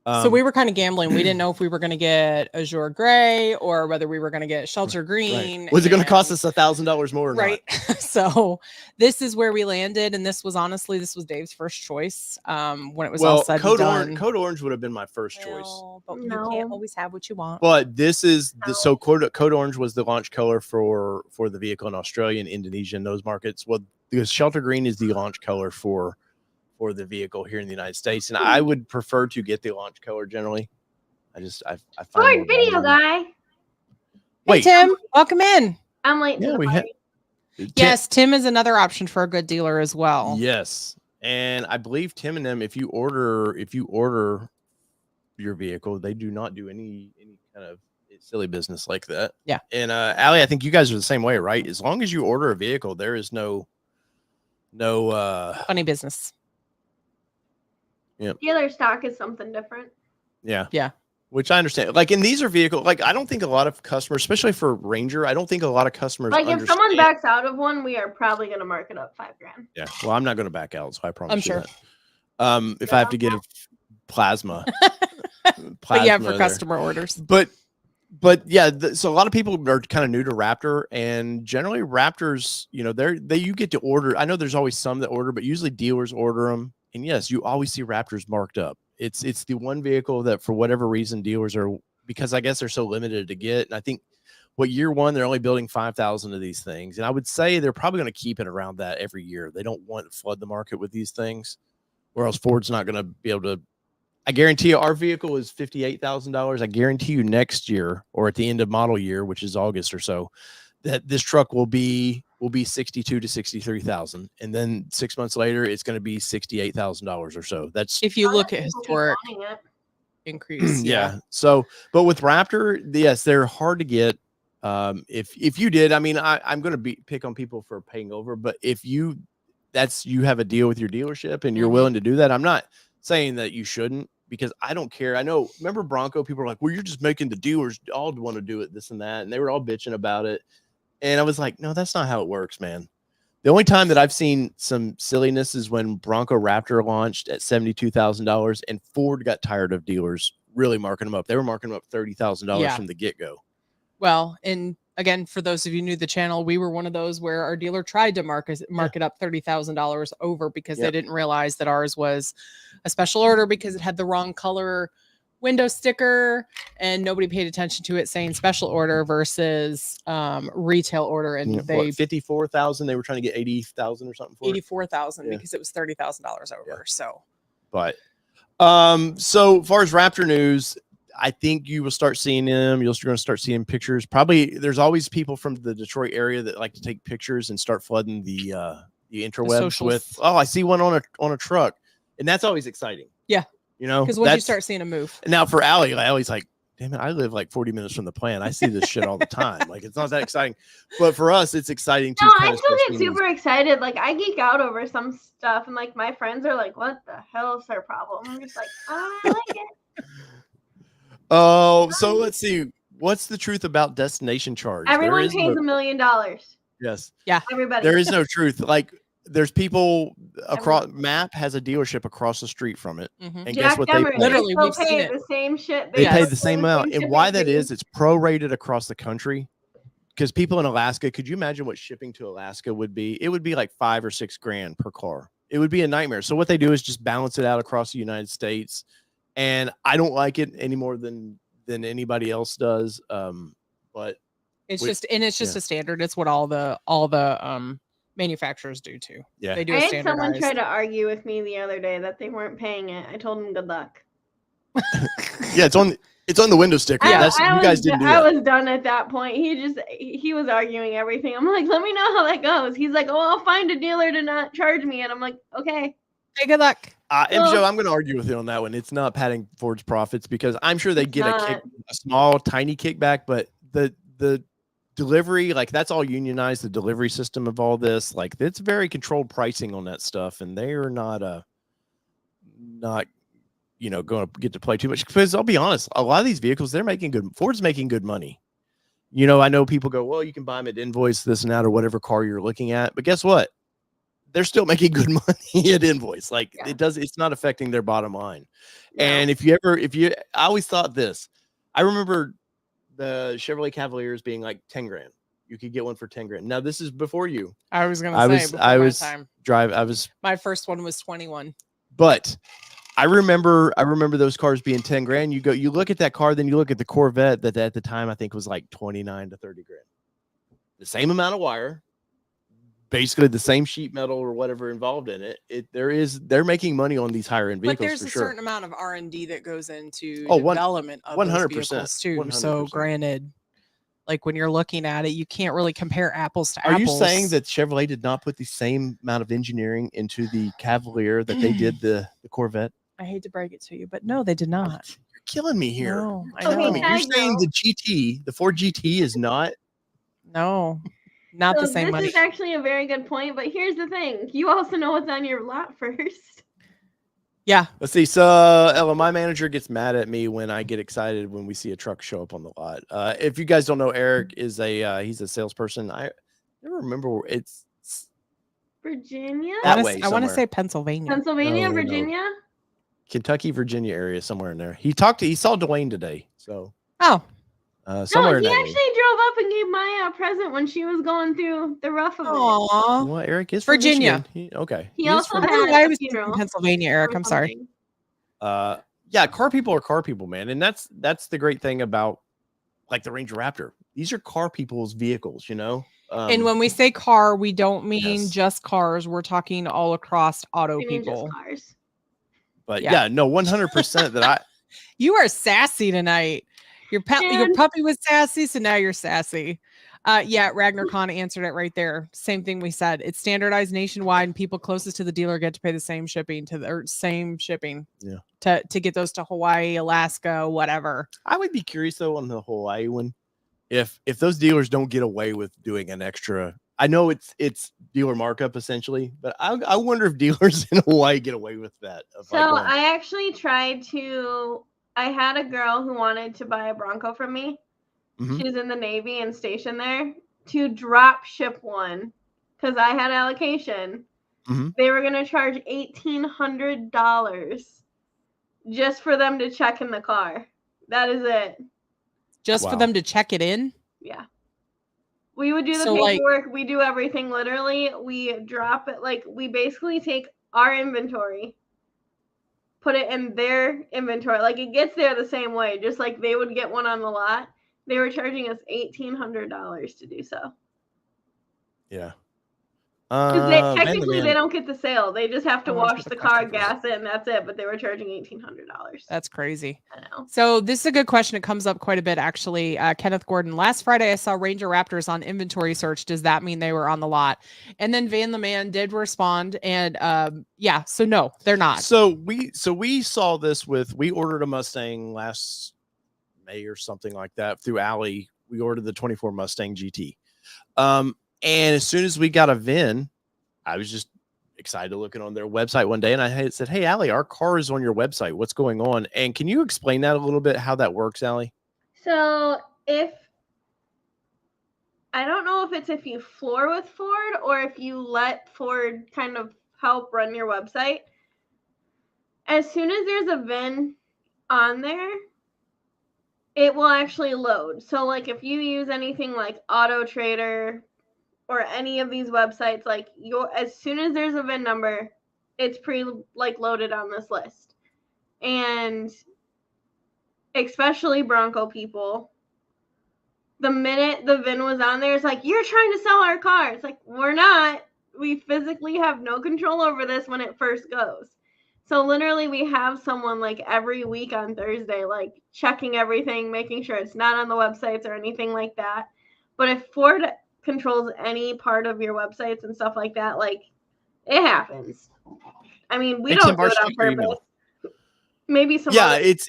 B: So we were kind of gambling. We didn't know if we were going to get Azure Gray or whether we were going to get Shelter Green.
A: Right. Was it going to cost us $1,000 more? Or
B: right. So this is where we landed. And this was Dave's first choice. When it was all said and done.
A: Code Orange would have been my first choice.
B: But you can't always have what you want.
A: But this is so Code Orange was the launch color for the vehicle in Australia and Indonesia and those markets. Well, because Shelter Green is the launch color for the vehicle here in the United States, and I would prefer to get the launch color generally. I find
C: video guy.
B: Hey, Tim, welcome in.
C: I'm late.
A: Yeah,
B: yes, Tim is another option for a good dealer as well.
A: Yes, and I believe Tim and them, if you order your vehicle, they do not do any kind of silly business like that.
B: Yeah,
A: and Allie, I think you guys are the same way, right? As long as you order a vehicle, there is no
B: funny business.
C: Yeah. Dealer stock is something different.
A: Yeah.
B: Yeah.
A: Which I understand. Like, and these are vehicles, like, I don't think a lot of customers, especially for Ranger, I don't think a lot of customers
C: Like, if
A: understand.
C: someone backs out of one, we are probably going to mark it up $5,000.
A: Yeah. Well, I'm not going to back out, so I promise
B: I'm
A: you
B: sure.
A: that. If I have to give plasma.
B: But yeah, for customer orders.
A: But yeah, so a lot of people are kind of new to Raptor, and generally Raptors, you know, you get to order. I know there's always some that order, but usually dealers order them. And yes, you always see Raptors marked up. It's the one vehicle that for whatever reason dealers are, because I guess they're so limited to get. And I think year one, they're only building 5,000 of these things. And I would say they're probably going to keep it around that every year. They don't want to flood the market with these things, or else Ford's not going to be able to. I guarantee you our vehicle is $58,000. I guarantee you next year, or at the end of model year, which is August or so, that this truck will be 62 to 63,000, and then 6 months later it's going to be $68,000 or so. That's
B: if you look at historic increase.
A: Yeah. So, but with Raptor, yes, they're hard to get. If you did, I mean, I'm going to pick on people for paying over, but if you have a deal with your dealership and you're willing to do that, I'm not saying that you shouldn't, because I don't care. I know, remember Bronco, people were like, well, you're just making the dealers all want to do it, this and that. And they were all bitching about it. And I was like, no, that's not how it works, man. The only time that I've seen some silliness is when Bronco Raptor launched at $72,000 and Ford got tired of dealers really marking them up. They were marking them up $30,000 from the get-go.
B: Well, and again, for those of you new to the channel, we were one of those where our dealer tried to mark it up $30,000 over because they didn't realize that ours was a special order because it had the wrong color window sticker and nobody paid attention to it saying special order versus retail order. And they
A: 54,000, they were trying to get 80,000 or something for
B: 84,000 because it was $30,000 over.
A: Yeah.
B: So,
A: but so far as Raptor news, I think you will start seeing them. You're going to start seeing pictures. Probably there's always people from the Detroit area that like to take pictures and start flooding the interwebs with, oh, I see one on a truck. And that's always exciting. Yeah. You know,
B: because once you start seeing a move.
A: Now for Allie's like, damn it, I live like 40 minutes from the plant. I see this shit all the time. Like, it's not that exciting. But for us, it's exciting too.
C: No, I still get super excited. Like, I geek out over some stuff, and like my friends are like, what the hell is their problem? I'm just like, oh, I like it.
A: Oh, so let's see. What's the truth about destination charge?
C: Everyone pays $1 million.
A: Yes.
B: Yeah.
C: Everybody.
A: There is no truth. Like, there's people across. MAP has a dealership across the street from it, and
C: Jack
A: guess what?
C: Demmer,
A: they
B: literally
C: we've seen the same shit.
A: They pay the same amount, and why that is, it's prorated across the country. Because people in Alaska, could you imagine what shipping to Alaska would be? It would be like $5 or $6 grand per car. It would be a nightmare. So what they do is just balance it out across the United States, and I don't like it any more than anybody else does. But
B: it's just a standard. It's what all the manufacturers do too.
A: Yeah,
B: they do.
C: I had someone try to argue with me the other day that they weren't paying it. I told them good luck.
A: Yeah, it's on the window sticker. You guys didn't do that.
C: I was done at that point. He was arguing everything. I'm like, let me know how that goes. He's like, oh, I'll find a dealer to not charge me, and I'm like, okay.
B: Hey, good luck.
A: And Joe, I'm going to argue with you on that one. It's not padding Ford's profits, because I'm sure they get a small, tiny kickback, but the delivery, like, that's all unionized. The delivery system of all this, like, it's very controlled pricing on that stuff, and they are not going to get to play too much. Because I'll be honest, a lot of these vehicles, Ford's making good money. You know, I know people go, well, you can buy them at invoice, this and that, or whatever car you're looking at, but guess what? They're still making good money at invoice. Like, it's not affecting their bottom line. Yeah. And I always thought this. I remember the Chevrolet Cavaliers being like 10 grand. You could get one for 10 grand. Now, this is before you.
B: I was going to say, my first one was 21.
A: But I remember those cars being 10 grand. You look at that car, then you look at the Corvette that at the time I think was like 29 to 30 grand. The same amount of wire, basically the same sheet metal or whatever involved in it. They're making money on these higher end vehicles.
B: But there's
A: a
B: certain amount of R&D that goes into development of 100% those vehicles too. 100%. So granted, like, when you're looking at it, you can't really compare apples to apples.
A: Are you saying that Chevrolet did not put the same amount of engineering into the Cavalier that they did the Corvette?
B: I hate to break it to you, but no, they did not.
A: You're killing me here.
B: No, I know.
A: You're saying the Ford GT is not?
B: No. Not the same money.
C: This is actually a very good point, but here's the thing. You also know what's on your lot first.
B: Yeah.
A: Let's see. So, Ella, my manager gets mad at me when I get excited when we see a truck show up on the lot. If you guys don't know, Erich is he's a salesperson. I never remember where it's
C: Virginia.
B: I want to say Pennsylvania.
C: Pennsylvania, Virginia.
A: Kentucky, Virginia area, somewhere in there. He saw Dwayne today. So
C: Somewhere he actually drove up and gave Maya a present when she was going through the rough of it.
A: Well, Erich is from
B: Virginia.
A: Okay.
C: He also had a funeral.
B: Pennsylvania, Erich. I'm sorry.
A: Yeah, car people are car people, man, and that's the great thing about like the Ranger Raptor. These are car people's vehicles, you know.
B: And when we say car, we don't mean just cars. We're talking all across auto people.
C: Just cars.
A: But yeah, no, 100% that I.
B: You are sassy tonight. Your puppy was sassy, so now you're sassy. Ragnar Khan answered it right there. Same thing we said. It's standardized nationwide, and people closest to the dealer get to pay the same shipping to get those to Hawaii, Alaska, whatever.
A: I would be curious though on the Hawaii one, if those dealers don't get away with doing an extra. I know it's dealer markup essentially, but I wonder if dealers in Hawaii get away with that.
C: I actually tried to. I had a girl who wanted to buy a Bronco from me. Mm-hmm. She's in the Navy and stationed there to drop ship one because I had allocation. Mm-hmm. They were going to charge $1,800 just for them to check in the car. That is it.
B: Just for them to check it in?
C: Yeah. We would do the paperwork. We do everything literally. We drop it. Like, we basically take our inventory, put it in their inventory. Like, it gets there the same way, just like they would get one on the lot. They were charging us $1,800 to do so.
A: Yeah.
C: Technically, they don't get the sale. They just have to wash the car, gas it, and that's it. But they were charging $1,800.
B: That's crazy.
C: I know.
B: So this is a good question. It comes up quite a bit, actually. Kenneth Gordon, last Friday, I saw Ranger Raptors on inventory search. Does that mean they were on the lot? And then Van the Man did respond. And so no, they're not.
A: So we saw this we ordered a Mustang last May or something like that through Alley. We ordered the 24 Mustang GT. And as soon as we got a VIN, I was just excited looking on their website one day, and I said, "Hey, Allie, our car is on your website. What's going on?" And can you explain that a little bit, how that works, Allie?
C: So I don't know if you floor with Ford or if you let Ford kind of help run your website. As soon as there's a VIN on there, it will actually load. So like if you use anything like Auto Trader or any of these websites, like as soon as there's a VIN number, it's loaded on this list. And especially Bronco people, the minute the VIN was on there, it's like, you're trying to sell our car. It's like, we're not. We physically have no control over this when it first goes. So literally we have someone like every week on Thursday, like checking everything, making sure it's not on the websites or anything like that. But if Ford controls any part of your websites and stuff like that, like it happens. I mean, we don't do it on purpose. Maybe some.
A: Yeah, it's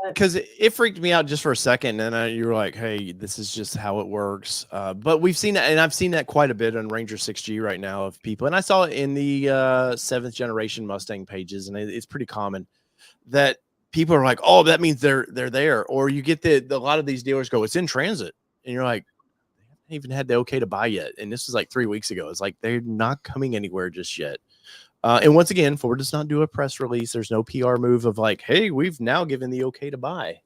A: because it freaked me out just for a second, and you were like, "Hey, this is just how it works." But we've seen that, and I've seen that quite a bit on Ranger 6G right now of people, and I saw it in the 7th generation Mustang pages, and it's pretty common that people are like, "Oh, that means they're there," or you get a lot of these dealers go, "It's in transit," and you're like, "They haven't even had the okay to buy yet," and this was like 3 weeks ago. It's like they're not coming anywhere just yet. And once again, Ford does not do a press release. There's no PR move of like, "Hey, we've now given the okay to buy."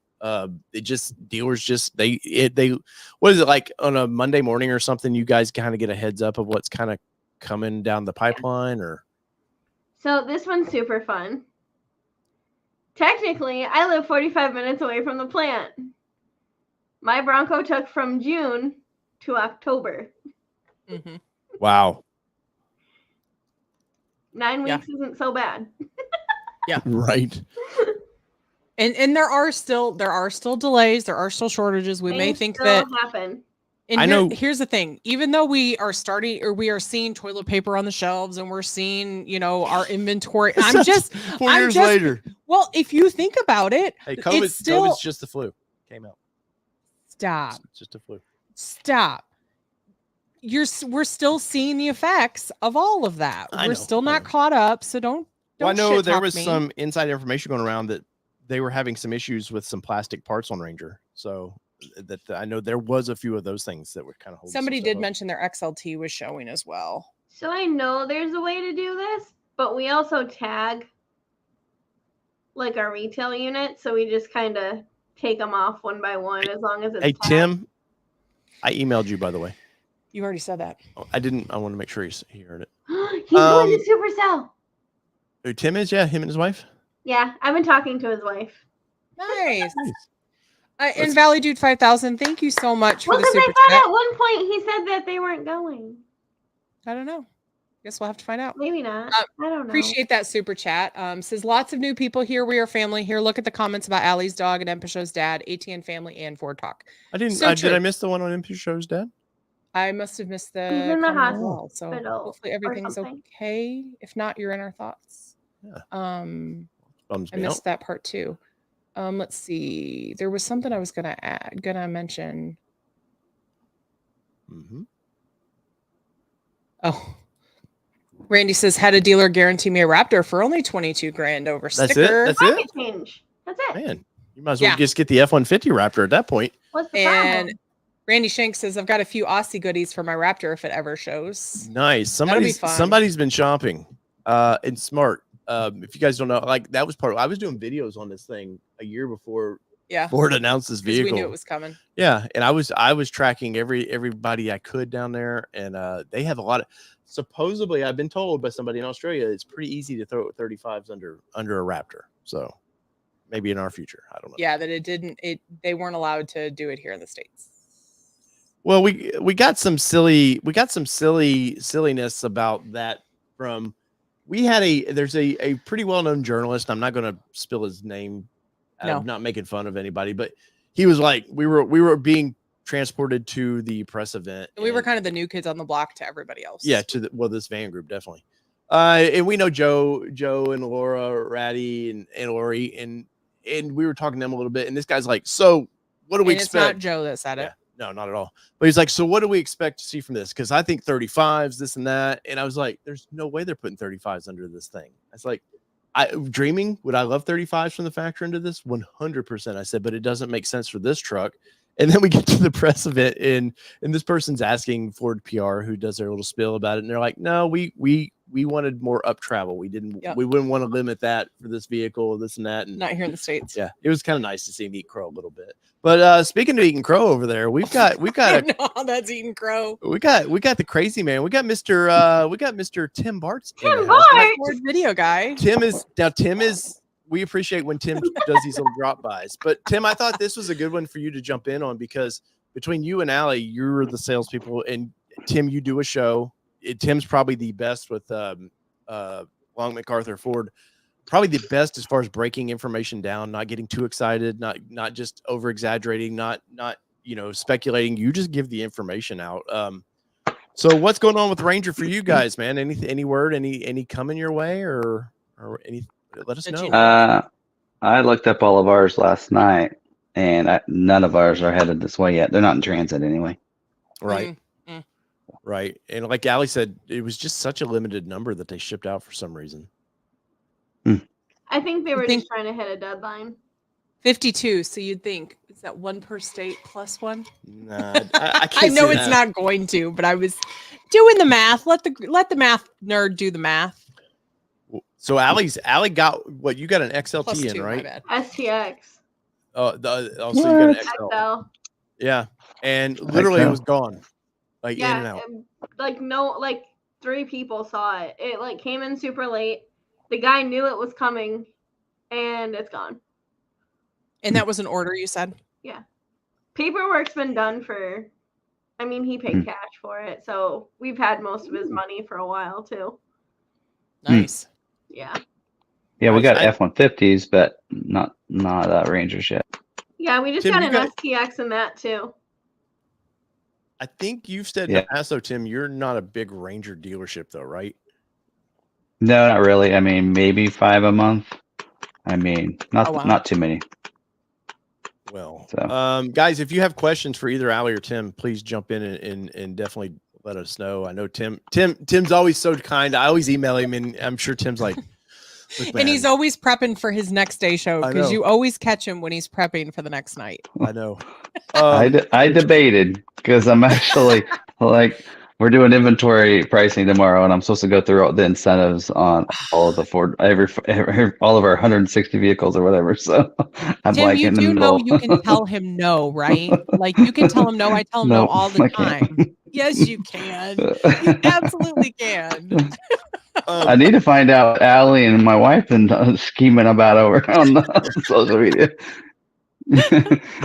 A: Dealers they what is it like on a Monday morning or something? You guys kind of get a heads up of what's kind of coming down the pipeline, or?
C: So this one's super fun. Technically, I live 45 minutes away from the plant. My Bronco took from June to October.
B: Mm-hmm.
A: Wow.
C: 9 weeks isn't so bad.
B: Yeah.
A: Right.
B: And there are still delays. There are still shortages. We may think that
C: happen.
B: And I know. Here's the thing. Even though we are seeing toilet paper on the shelves and we're seeing, our inventory. I'm just
A: 4 years later.
B: Well, if you think about it,
A: hey, COVID's just the flu. Came out.
B: Stop.
A: It's just a flu.
B: Stop. We're still seeing the effects of all of that. We're still not caught up, so don't
A: Well, I know there was some inside information going around that they were having some issues with some plastic parts on Ranger. So that I know there was a few of those things that were kind of holding.
B: Somebody did mention their XLT was showing as well.
C: So I know there's a way to do this, but we also tag like our retail unit, so we just kind of take them off one by one as long as it's tagged.
A: Tim, I emailed you, by the way.
B: You already said that.
A: Oh, I didn't. I want to make sure he heard it.
C: He's going to Supercell.
A: Who Tim is? Yeah, him and his wife.
C: Yeah, I've been talking to his wife.
B: Nice. And Valley Dude 5000, thank you so much for the super
C: chat.
B: At
C: one point he said that they weren't going.
B: I don't know. Guess we'll have to find out.
C: Maybe not. I don't know.
B: Appreciate that super chat. Says lots of new people here. We are family here. Look at the comments about Allie's dog and Empa Show's dad, ATN family, and Ford Talk.
A: I didn't. Did I miss the one on Empa Show's dad?
B: I must have missed the.
C: He's in the hospital.
B: So hopefully everything's okay. If not, you're in our thoughts.
A: Yeah.
B: I missed that part too. Let's see. There was something I was gonna mention.
A: Mm-hmm.
B: Oh. Randy says, had a dealer guarantee me a Raptor for only 22 grand over sticker.
A: That's it.
C: That's it.
A: Man, you might as well just get the F-150 Raptor at that point.
C: What's the problem?
B: Randy Shank says, I've got a few Aussie goodies for my Raptor if it ever shows.
A: Nice. Somebody's been shopping. And smart. If you guys don't know, like that was I was doing videos on this thing a year before.
B: Yeah.
A: Ford announced this vehicle.
B: We knew it was coming.
A: Yeah, and I was tracking everybody I could down there, and they have a lot of. Supposedly, I've been told by somebody in Australia it's pretty easy to throw 35s under a Raptor. So maybe in our future, I don't know.
B: Yeah, that they weren't allowed to do it here in the States.
A: Well, we got some silliness about that from. There's a pretty well-known journalist. I'm not going to spill his name.
B: No.
A: I'm not making fun of anybody, but he was like, we were being transported to the press event.
B: We were kind of the new kids on the block to everybody else.
A: Yeah, this van group definitely. And we know Joe and Laura, Ratty and Lori, and we were talking to them a little bit. And this guy's like, so what do we expect?
B: It's not Joe that said it.
A: No, not at all. But he's like, so what do we expect to see from this? Because I think 35s, this and that. And I was like, there's no way they're putting 35s under this thing. It's like, would I love 35s from the factory into this? 100%. I said, but it doesn't make sense for this truck. And then we get to the press event, and this person's asking Ford PR, who does their little spiel about it, and they're like, "No, we wanted more up travel. We wouldn't want to limit that for this vehicle, this and that." And
B: not here in the States.
A: Yeah, it was kind of nice to see him eat crow a little bit. But speaking of eating crow over there, we've got
B: no, that's eating crow.
A: We got the crazy man. We got Mr. Tim Bartz.
C: Tim Bartz,
B: Ford video guy.
A: Tim is. We appreciate when Tim does these little drop bys. But Tim, I thought this was a good one for you to jump in on because between you and Allie, you're the salespeople, and Tim, you do a show. Tim's probably the best with Long MacArthur Ford. Probably the best as far as breaking information down, not getting too excited, not just over exaggerating, not speculating. You just give the information out. So what's going on with Ranger for you guys, man? Any word, any coming your way or any? Let us know.
D: I looked up all of ours last night, and none of ours are headed this way yet. They're not in transit anyway.
A: Right. Right. And like Allie said, it was just such a limited number that they shipped out for some reason.
C: I think they were just trying to hit a deadline.
B: 52. So you'd think, is that one per state plus one?
A: Nah, I can't
B: I know it's not going to, but I was doing the math. Let the math nerd do the math.
A: So Allie got what? You got an XLT
B: Plus
A: in,
B: 2,
A: right?
C: STX.
A: Oh, you got an XL. Yeah, and literally it was gone, in and out.
C: Like 3 people saw it. It came in super late. The guy knew it was coming, and it's gone.
B: And that was an order, you said?
C: Yeah. Paperwork's been done for. I mean, he paid cash for it, so we've had most of his money for a while too.
B: Nice.
C: Yeah.
D: Yeah, we got F-150s, but not Rangers yet.
C: Yeah, we just got an STX in that too.
A: I think you've said in the past, though, Tim, you're not a big Ranger dealership, though, right?
D: No, not really. I mean, maybe 5 a month. I mean, not too many.
A: Well, guys, if you have questions for either Allie or Tim, please jump in and definitely let us know. I know Tim's always so kind. I always email him, and I'm sure Tim's like,
B: And he's always prepping for his next day show because you always catch him when he's prepping for the next night.
A: I know.
D: I debated because I'm actually like, we're doing inventory pricing tomorrow, and I'm supposed to go through all the incentives on all of the Ford, all of our 160 vehicles or whatever. So I'm
B: Tim,
D: like,
B: you
D: in the
B: do know
D: middle.
B: you can tell him no, right? Like you can tell him no. I tell him no all the
D: I can't.
B: time. Yes, you can. You absolutely can.
D: I need to find out Allie and my wife and scheming about over on the social media.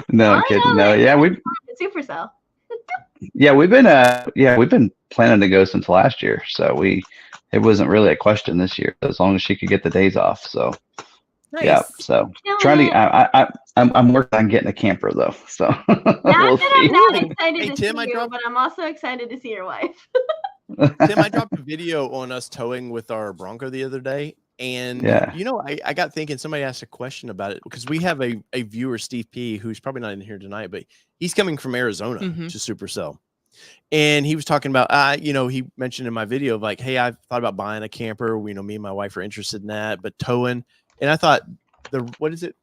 D: No, kidding. No, yeah,
C: Supercell.
D: we've been planning to go since last year. So it wasn't really a question this year, as long as she could get the days off. So
B: Nice.
D: yeah, so I'm working on getting a camper though. So
C: I'm not excited to
A: Tim,
C: see you, but I'm also excited to see your wife.
A: Tim, I dropped a video on us towing with our Bronco the other day. And, I got thinking, somebody asked a question about it because we have a viewer, Steve P., who's probably not in here tonight, but he's coming from Arizona to Supercell. And he was talking about, he mentioned in my video, like, hey, I thought about buying a camper. Me and my wife are interested in that, but towing. And I thought, what is it?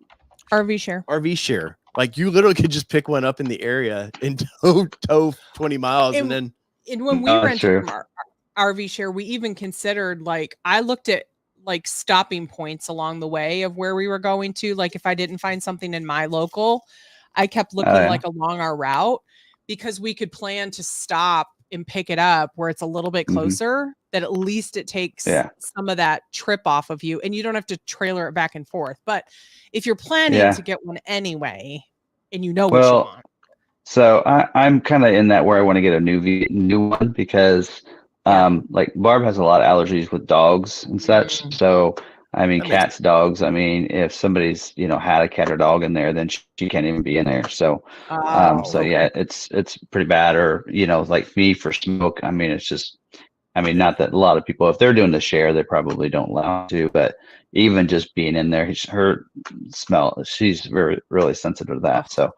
B: RV share.
A: RV share. Like, you literally could just pick one up in the area and tow 20 miles and then.
B: And when we rented from our RV share, we even considered, like, I looked at like stopping points along the way of where we were going to. Like if I didn't find something in my local, I kept looking like along our route because we could plan to stop and pick it up where it's a little bit closer, that at least it takes some of that trip off of you and you don't have to trailer it back and forth. But if you're planning to get one anyway, and what you want.
D: So I'm kind of in that where I want to get a new one because like Barb has a lot of allergies with dogs and such. So, I mean, cats, dogs. I mean, if somebody's, had a cat or dog in there, then she can't even be in there. So, yeah, it's pretty bad. Or, like me for smoke. I mean, it's just, not that a lot of people, if they're doing the share, they probably don't allow to, but even just being in there, her smell, she's really sensitive to that. So,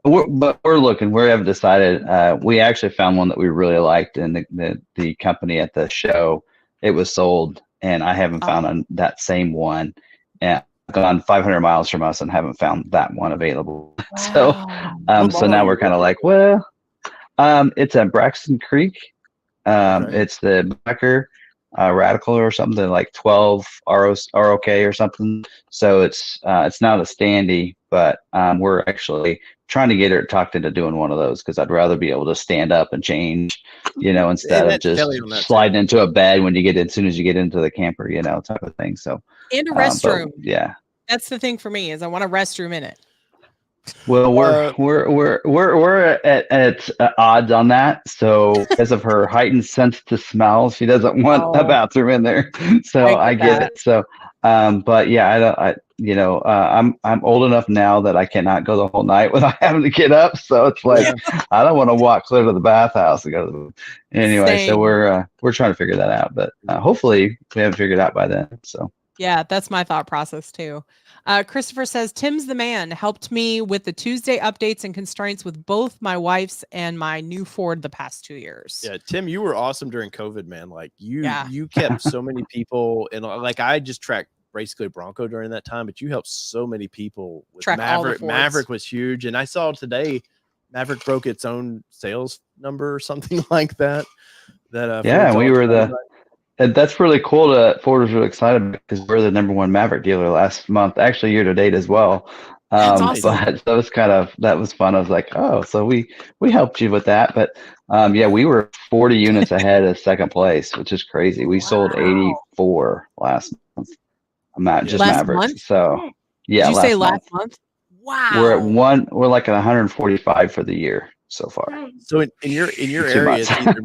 D: we haven't decided. We actually found one that we really liked, and the company at the show, it was sold, and I haven't found that same one. And I've gone 500 miles from us and haven't found that one available. Wow. So now we're kind of like, well, it's at Braxton Creek. It's the Becker Radical or something, like 12 ROK or something. So it's not a standy, but we're actually trying to get her talked into doing one of those because I'd rather be able to stand up and change, instead of just sliding into a bed when as soon as you get into the camper, type of thing. So
B: and a restroom.
D: Yeah,
B: that's the thing for me is I want a restroom in it.
D: Well, we're at odds on that. So because of her heightened sense to smell, she doesn't want a bathroom in there. So I get it. So, but yeah, I'm old enough now that I cannot go the whole night without having to get up. So it's like I don't want to walk clear to the bathhouse to go to anyway. Same. So we're trying to figure that out, but hopefully we haven't figured it out by then. So.
B: Yeah, that's my thought process too. Christopher says, Tim's the man, helped me with the Tuesday updates and constraints with both my wife's and my new Ford the past 2 years.
A: Yeah, Tim, you were awesome during COVID, man. Like you kept so many people, and like I just tracked basically Bronco during that time, but you helped so many people with Maverick. Maverick was huge. And I saw today Maverick broke its own sales number or something like that.
D: We were and that's really cool. Ford was really excited because we're the #1 Maverick dealer last month, actually year to date as well.
B: That's awesome.
D: But that was fun. I was like, oh, so we helped you with that. But we were 40 units ahead of second place, which is crazy. We sold 84 last month. Just Mavericks.
B: Month?
D: So yeah.
B: Did you say last month? Wow.
D: We're like at 145 for the year so far.
A: So in your area, it's either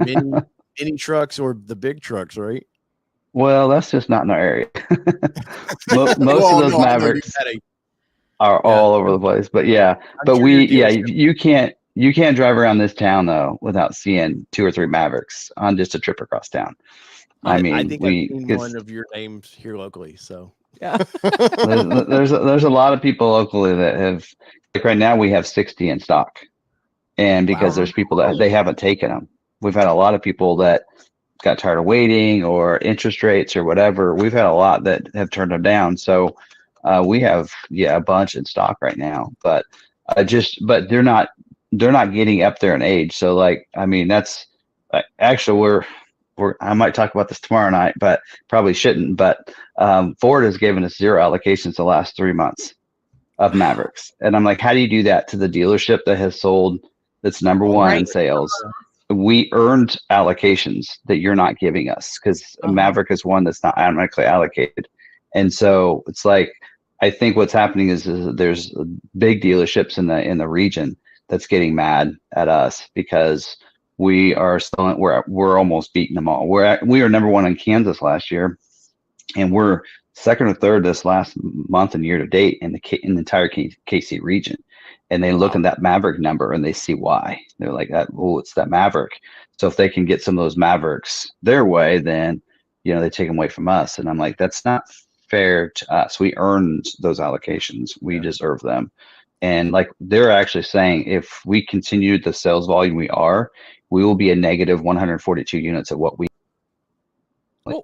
A: mini trucks or the big trucks, right?
D: Well, that's just not in our area. Most of those Mavericks are all over the place. But you can't drive around this town though without seeing 2 or 3 Mavericks on just a trip across town. I think I've seen
A: one of your names here locally. So
B: yeah,
D: there's a lot of people locally that have. Like right now, we have 60 in stock, and because there's people that they haven't taken them. We've had a lot of people that got tired of waiting, or interest rates or whatever. We've had a lot that have turned them down. So we have a bunch in stock right now, but they're not getting up there in age. So like, I mean, that's actually I might talk about this tomorrow night, but probably shouldn't. But Ford has given us 0 allocations the last 3 months of Mavericks, and I'm like, how do you do that to the dealership that has sold, that's number one in sales? We earned allocations that you're not giving us, because Maverick is one that's not automatically allocated. And so it's like, I think what's happening is there's big dealerships in the region that's getting mad at us because we are still, we're almost beating them all. We were number one in Kansas last year, and we're second or third this last month and year to date in the entire KC region. And they look at that Maverick number and they see why. They're like, oh, it's that Maverick. So if they can get some of those Mavericks their way, then, you know, they take them away from us. And I'm like, that's not fair to us. We earned those allocations. We deserve them. And like, they're actually saying, if we continue the sales volume we will be a negative 142 units at what we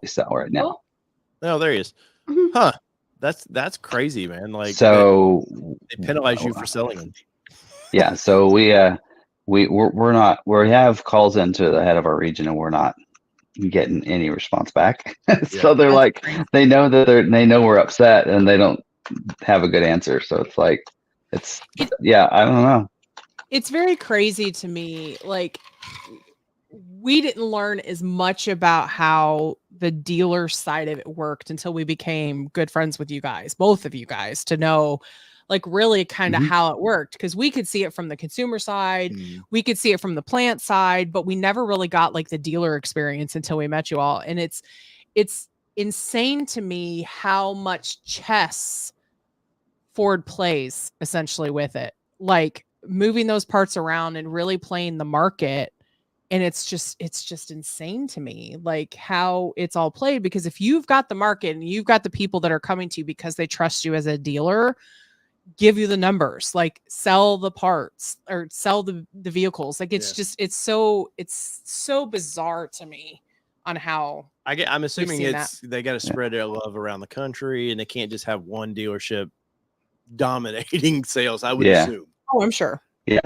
D: sell right now.
A: Oh, there he is. Huh. That's crazy, man. Like,
D: so
A: they penalize you for selling them.
D: Yeah. So we have calls into the head of our region, and we're not getting any response back. So they're like, they know we're upset, and they don't have a good answer. So it's like, I don't know.
B: It's very crazy to me. Like, we didn't learn as much about how the dealer side of it worked until we became good friends with you guys, both of you guys, to know like really kind of how it worked. Because we could see it from the consumer side, we could see it from the plant side, but we never really got like the dealer experience until we met you all. And it's insane to me how much chess Ford plays essentially with it, like moving those parts around and really playing the market. And it's just insane to me, like how it's all played, because if you've got the market and you've got the people that are coming to you because they trust you as a dealer, give you the numbers, like sell the parts or sell the vehicles. Like it's it's so bizarre to me on how
A: I'm assuming they got to spread their love around the country, and they can't just have one dealership dominating sales, I would assume.
B: Oh, I'm sure.
D: Yeah.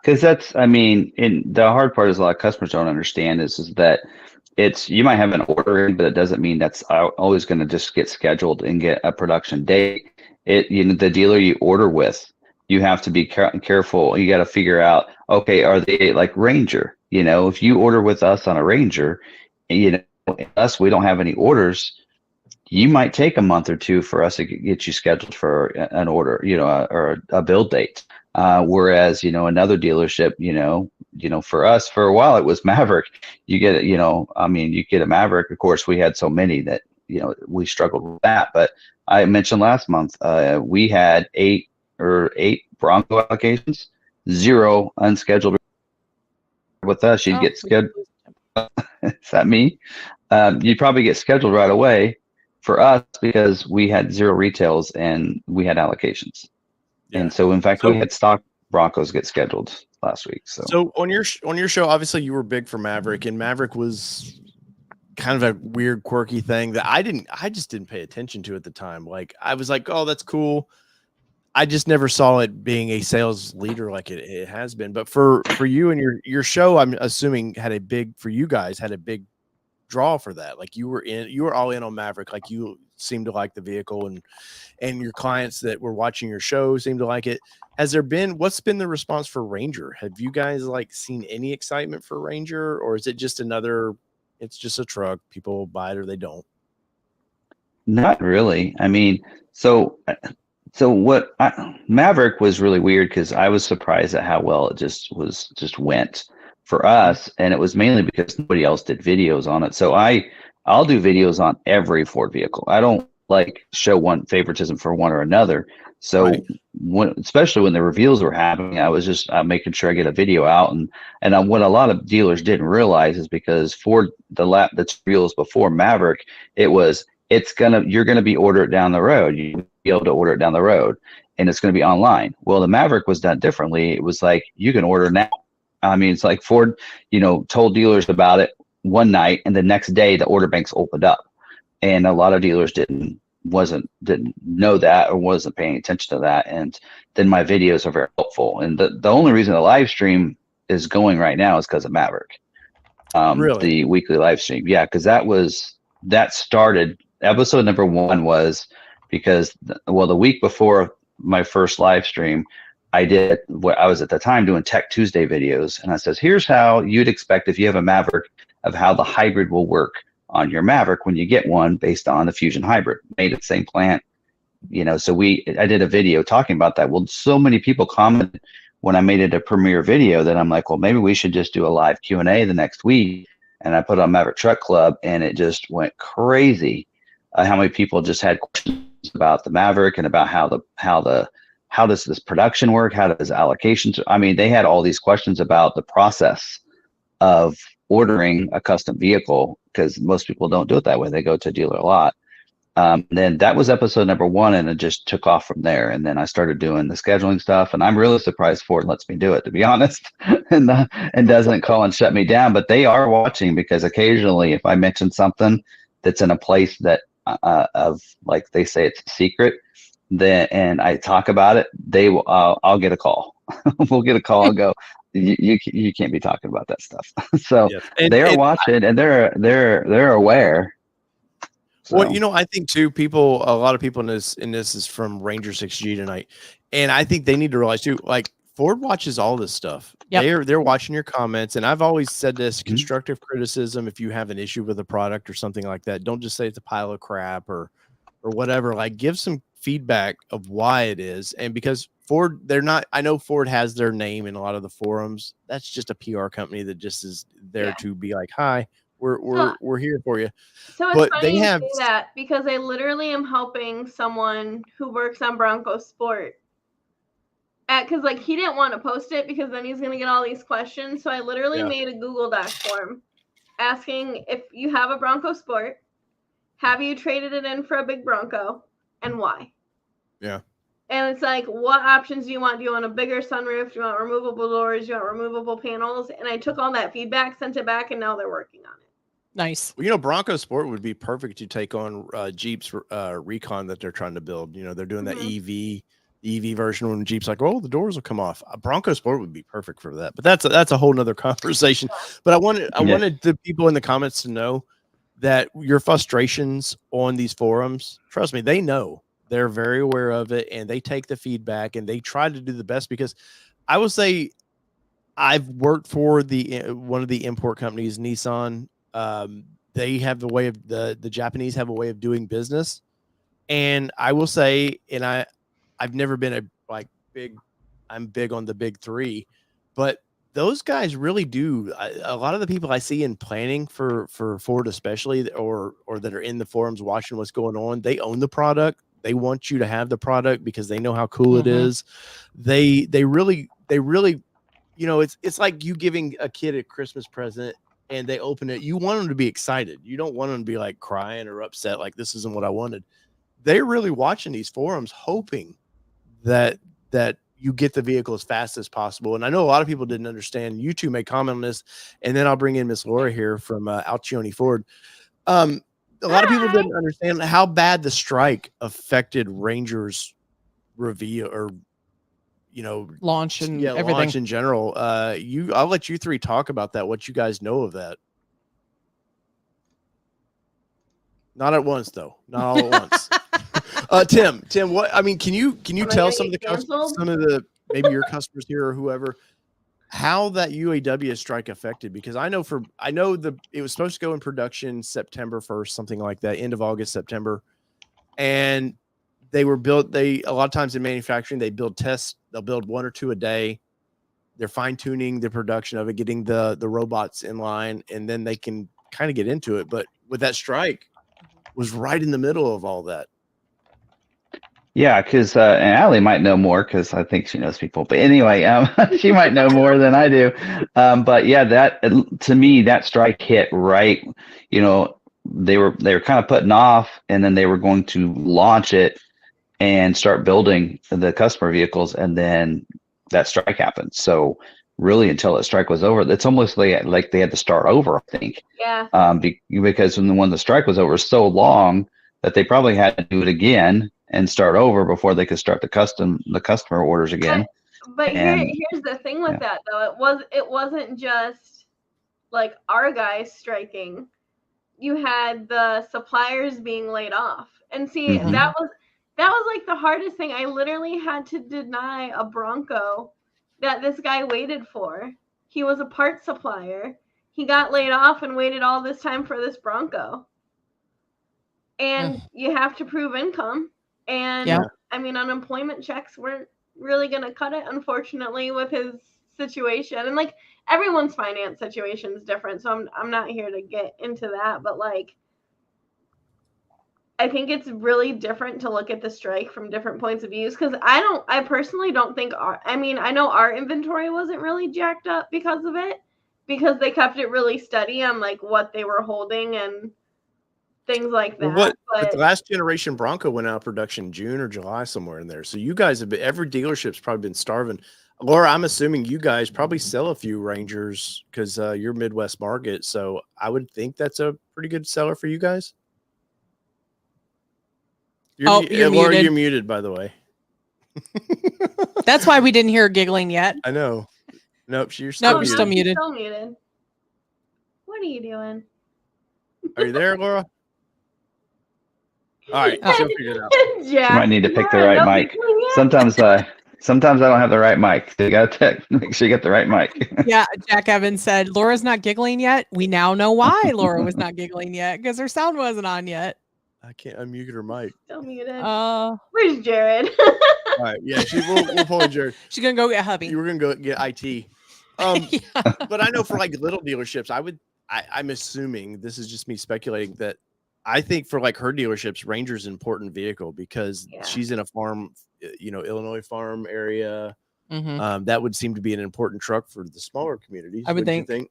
D: Because that's, I mean, the hard part is a lot of customers don't understand is that you might have an order in, but it doesn't mean that's always going to just get scheduled and get a production date. The dealer you order with, you have to be careful. You got to figure out, okay, are they like Ranger? You know, if you order with us on a Ranger, you know, we don't have any orders, you might take a month or two for us to get you scheduled for an order, you know, or a build date. Whereas, you know, another dealership, you know, for us, for a while, it was Maverick. You get it, you know, I mean, you get a Maverick. Of course, we had so many that, you know, we struggled with that. But I mentioned last month, we had eight Bronco allocations, 0 unscheduled with us. You'd get scheduled. Is that me? You'd probably get scheduled right away for us because we had 0 retails and we had allocations. And so, in fact, we had stock Broncos get scheduled last week. So
A: on your show, obviously, you were big for Maverick, and Maverick was kind of a weird, quirky thing that I just didn't pay attention to at the time. Like, I was like, oh, that's cool. I just never saw it being a sales leader like it has been. But for you and your show, I'm assuming had a big draw for that. Like you were all in on Maverick. Like you seemed to like the vehicle, and your clients that were watching your show seemed to like it. What's been the response for Ranger? Have you guys like seen any excitement for Ranger, or is it just it's just a truck, people buy it or they don't?
D: Not really. I mean, Maverick was really weird because I was surprised at how well it just went for us, and it was mainly because nobody else did videos on it. So I'll do videos on every Ford vehicle. I don't like show one favoritism for one or another. So especially when the reveals were happening, I was just making sure I get a video out. And what a lot of dealers didn't realize is because Ford, the reveals before Maverick, you're gonna be ordered down the road. You'll be able to order it down the road, and it's gonna be online. Well, the Maverick was done differently. It was like you can order now. I mean, it's like Ford, told dealers about it one night, and the next day the order banks opened up, and a lot of dealers didn't know that or wasn't paying attention to that. And then my videos are very helpful. And the only reason the live stream is going right now is because of Maverick.
A: Really?
D: The weekly live stream. Yeah, because that started, episode number 1 was because, the week before my first live stream, I was at the time doing Tech Tuesday videos, and I says, here's how you'd expect if you have a Maverick of how the hybrid will work on your Maverick when you get one based on the Fusion hybrid made at the same plant. So I did a video talking about that. Well, so many people commented when I made it a premiere video that I'm like, well, maybe we should just do a live Q&A the next week. And I put on Maverick Truck Club, and it just went crazy. How many people just had questions about the Maverick and about how does this production work? How does allocation? I mean, they had all these questions about the process of ordering a custom vehicle, because most people don't do it that way. They go to a dealer lot. Then that was episode number 1, and it just took off from there. And then I started doing the scheduling stuff, and I'm really surprised Ford lets me do it, to be honest, and doesn't call and shut me down. But they are watching, because occasionally if I mention something that's in a place that of, like, they say it's secret, and I talk about it, I'll get a call. We'll get a call and go, you can't be talking about that stuff. So yes. They're watching, and they're aware. So.
A: Well, I think too, a lot of people in this is from Ranger 6G tonight, and I think they need to realize too, like, Ford watches all this stuff. Yep. They're watching your comments, and I've always said this: constructive criticism. If you have an issue with a product or something like that, don't just say it's a pile of crap or whatever. Like, give some feedback of why it is. And because Ford, I know Ford has their name in a lot of the forums. That's just a PR company that just is there to be like, hi. We're here for you.
C: So it's funny you say that, because I literally am helping someone who works on Bronco Sport. Because like, he didn't want to post it because then he's gonna get all these questions. So I literally made a Google Doc form asking, if you have a Bronco Sport, have you traded it in for a big Bronco, and why? Yeah. And it's like, what options do you want? Do you want a bigger sunroof? Do you want removable doors? Do you want removable panels? And I took all that feedback, sent it back, and now they're working on it.
B: Nice.
A: Well, Bronco Sport would be perfect to take on Jeep's Recon that they're trying to build. They're doing that EV version when Jeep's like, oh, the doors will come off. Bronco Sport would be perfect for that. But that's a whole nother conversation. But I wanted the people in the comments to know that your frustrations on these forums, trust me, they know. They're very aware of it, and they take the feedback, and they try to do the best, because I will say I've worked for one of the import companies, Nissan. They have the way of the Japanese have a way of doing business. And I will say, and I've never been I'm big on the big 3, but those guys really do. A lot of the people I see in planning for Ford, especially, or that are in the forums watching what's going on, they own the product. They want you to have the product because they know how cool it is. They really, it's like you giving a kid a Christmas present and they open it. You want them to be excited. You don't want them to be like crying or upset, like this isn't what I wanted. They're really watching these forums, hoping that you get the vehicle as fast as possible. And I know a lot of people didn't understand. You two may comment on this, and then I'll bring in Miss Laura here from Alcione Ford. A lot of people didn't understand how bad the strike affected Ranger's reveal, or
B: launch and everything.
A: Launch in general. I'll let you 3 talk about that. What you guys know of that? Not at once, though. Not all at once. Tim, can you tell some of the maybe your customers here or whoever how that UAW strike affected? Because I know it was supposed to go in production September 1st, something like that, end of August, September. And they were built, a lot of times in manufacturing, they build tests, they'll build 1 or 2 a day. They're fine tuning the production of it, getting the robots in line, and then they can kind of get into it. But with that strike, was right in the middle of all that.
D: Yeah, because and Allie might know more because I think she knows people. But anyway, she might know more than I do. But yeah, to me, that strike hit right. They were kind of putting off, and then they were going to launch it and start building the customer vehicles, and then that strike happened. So really until that strike was over. It's almost like they had to start over, I think.
C: Yeah.
D: Because when the strike was over so long that they probably had to do it again and start over before they could start the customer orders again.
C: But here's the thing with that though. It wasn't just like our guys striking. You had the suppliers being laid off. And see, that was like the hardest thing. I literally had to deny a Bronco that this guy waited for. He was a part supplier. He got laid off and waited all this time for this Bronco. And you have to prove income. And I mean, unemployment checks weren't really going to cut it, unfortunately, with his situation. And like everyone's finance situation is different. So I'm not here to get into that. But like, I think it's really different to look at the strike from different points of views. Cause I personally don't think I know our inventory wasn't really jacked up because of it, because they kept it really steady on like what they were holding and things like that.
A: But the last generation Bronco went out of production June or July, somewhere in there. So you guys have been, every dealership's probably been starving. Laura, I'm assuming you guys probably sell a few Rangers because you're Midwest market. So I would think that's a pretty good seller for you guys. You're
B: Laura,
A: muted. You're muted, by the way.
B: That's why we didn't hear her giggling yet.
A: I know. Nope, you're still muted.
B: Still muted.
C: Still muted. What are you doing?
A: Are you there, Laura? All right, she'll figure it out.
D: You might need to pick the right mic. Sometimes I don't have the right mic. So you gotta make sure you get the right mic.
B: Yeah, Jack Evans said Laura's not giggling yet. We now know why Laura was not giggling yet, because her sound wasn't on yet.
A: I can't unmute her mic.
C: Still muted.
B: Where's
C: Jared?
A: All right, yeah, we'll pull in Jared.
B: She's gonna go get hubby.
A: You were gonna go get IT. But I know for like little dealerships, I'm assuming, this is just me speculating, that I think for like her dealerships, Ranger's an important vehicle because she's in a farm, Illinois farm area. That would seem to be an important truck for the smaller communities.
B: I would think.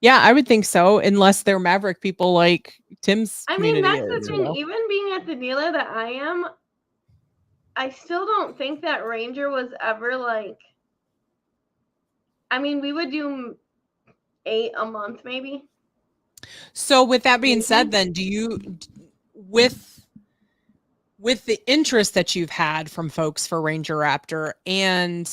C: Yeah,
B: I would think so, unless they're Maverick people like Tim's.
C: I mean, that's the thing. Even being at the dealer that I am, I still don't think that Ranger was ever like. I mean, we would do 8 a month, maybe.
B: So with that being said, then do you, with the interest that you've had from folks for Ranger Raptor and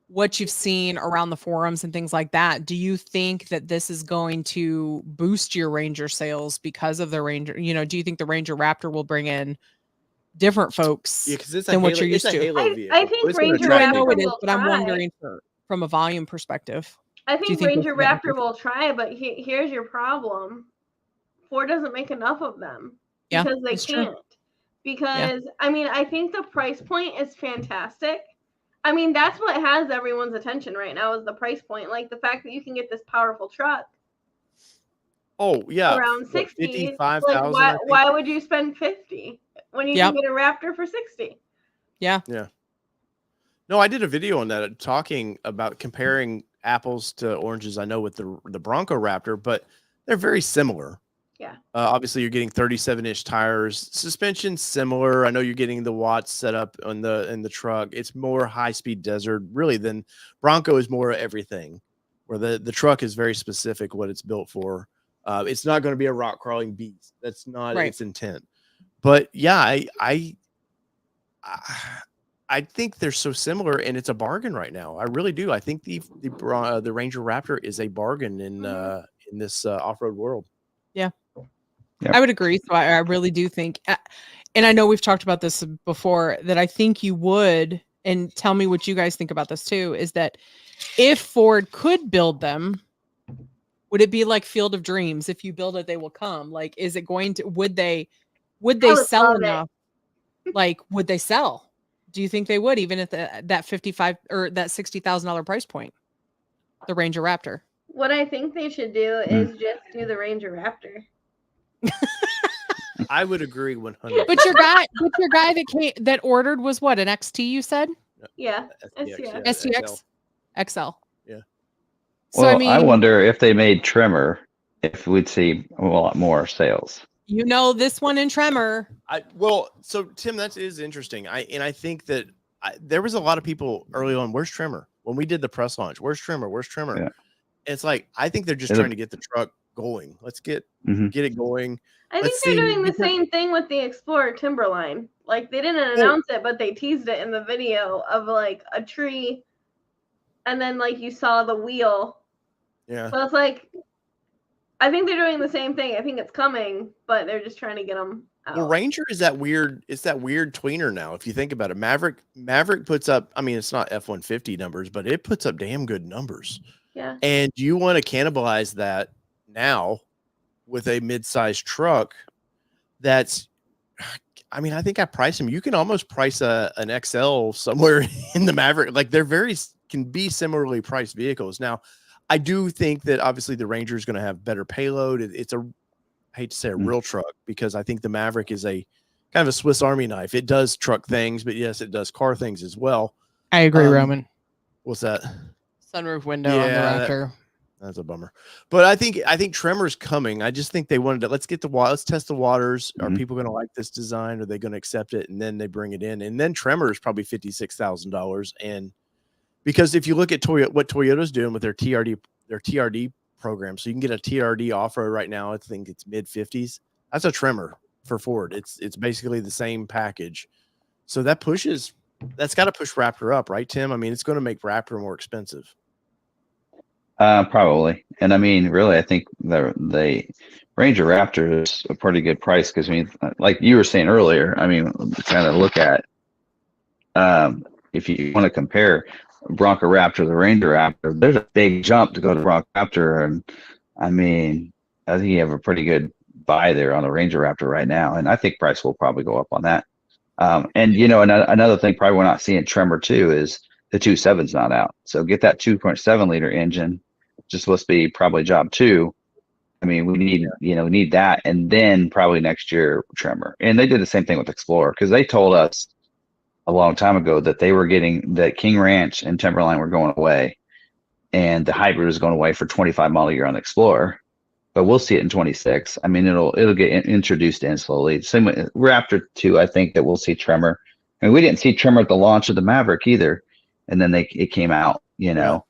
B: what you've seen around the forums and things like that, do you think that this is going to boost your Ranger sales because of the Ranger? Do you think the Ranger Raptor will bring in different folks than what you're used to?
C: I think Ranger Raptor,
B: I know it is, but I'm wondering from a volume perspective.
C: I think Ranger Raptor will try, but here's your problem. Ford doesn't make enough of them because they can't. True. Because, I mean, I think the price point is fantastic. I mean, that's what has everyone's attention right now is the price point. Like the fact that you can get this powerful truck.
A: Oh, yeah.
C: Around 60.
A: 55,000.
C: Like, why would you spend 50 when you can get a Raptor for 60?
B: Yeah.
A: Yeah. No, I did a video on that talking about comparing apples to oranges. I know with the Bronco Raptor, but they're very similar.
C: Yeah.
A: Obviously, you're getting 37-inch tires, suspension similar. I know you're getting the watts set up in the truck. It's more high-speed desert, really, than Bronco is more everything. Where the truck is very specific what it's built for. It's not going to be a rock crawling beast. That's not its intent. But yeah, I think they're so similar, and it's a bargain right now. I really do. I think the Ranger Raptor is a bargain in this off-road world.
B: Yeah, I would agree. So I really do think, and I know we've talked about this before, that I think you would, and tell me what you guys think about this too, is that if Ford could build them, would it be like Field of Dreams? If you build it, they will come. Like, is it going to, would they sell enough? Like, would they sell? Do you think they would, even at that $55,000 or that $60,000 price point? The Ranger Raptor.
C: What I think they should do is just do the Ranger Raptor.
A: I would agree 100%.
B: But your guy that ordered was what, an XT? You said?
C: Yeah,
B: STX XL.
A: Yeah.
B: So
D: well, I wonder if they made Tremor, if we'd see a lot more sales.
B: This one in Tremor.
A: So Tim, that is interesting. I think that there was a lot of people early on. Where's Tremor? when we did the press launch. Where's Trimmer? Where's Trimmer?
D: Yeah.
A: It's like I think they're just trying to get the truck going. Let's get it going.
C: I think they're doing the same thing with the Explorer Timberline. Like they didn't announce it, but they teased it in the video of like a tree, and then like you saw the wheel.
A: Yeah.
C: So it's like, I think they're doing the same thing. I think it's coming, but they're just trying to get them out.
A: Well, Ranger is that weird. It's that weird tweener now. If you think about it, Maverick puts up. I mean, it's not F-150 numbers, but it puts up damn good numbers.
C: Yeah.
A: And you want to cannibalize that now with a mid-sized truck that's, I mean, I think I priced them. You can almost price an XL somewhere in the Maverick. Like can be similarly priced vehicles. Now, I do think that obviously the Ranger is going to have better payload. It's I hate to say a real truck, because I think the Maverick is a kind of a Swiss Army knife. It does truck things, but yes, it does car things as well.
B: I agree, Roman.
A: What's that?
B: Sunroof window on the Raptor.
A: That's a bummer. But I think Tremor's coming. I just think they wanted to let's test the waters. Are people going to like this design? Are they going to accept it? And then they bring it in. And then Tremor is probably $56,000. And because if you look at what Toyota's doing with their TRD program, so you can get a TRD off-road right now. I think it's mid-50s. That's a Tremor for Ford. It's basically the same package. So that's got to push Raptor up, right, Tim? I mean, it's going to make Raptor more expensive.
D: Probably. And I mean, really, I think the Ranger Raptor is a pretty good price, because I mean, like you were saying earlier, I mean, kind of look at if you want to compare Bronco Raptor to the Ranger Raptor, there's a big jump to go to Bronco Raptor, and I mean, I think you have a pretty good buy there on the Ranger Raptor right now, and I think price will probably go up on that. And you know, another thing probably we're not seeing Tremor too is the 2.7's not out. So get that 2.7 liter engine, just supposed to be probably job 2. I mean, we need that, and then probably next year Tremor. And they did the same thing with Explorer, because they told us a long time ago that they were getting that King Ranch and Timberline were going away, and the hybrid was going away for 25 model year on the Explorer. But we'll see it in 26. I mean, it'll get introduced in slowly. Same with Raptor 2. I think that we'll see Tremor. I mean, we didn't see Tremor at the launch of the Maverick either, and then it came out, you know.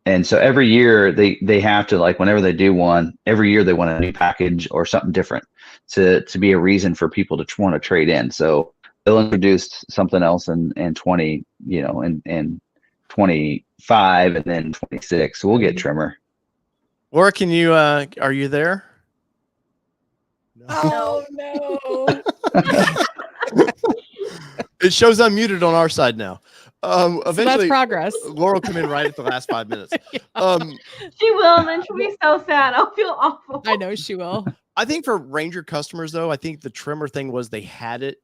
D: And so every year they have to, like, whenever they do one, every year they want a new package or something different to be a reason for people to want to trade in. So they'll introduce something else in 20, you know, in 25 and then 26. So we'll get Tremor.
A: Or can you are you there?
B: No. Oh no.
A: It shows unmuted on our side now. Eventually,
B: so that's progress.
A: Laurel come in right at the last 5 minutes.
C: She will, and then she'll be so sad. I'll feel awful.
B: I know she will.
A: I think for Ranger customers, though, I think the Tremor thing was they had it,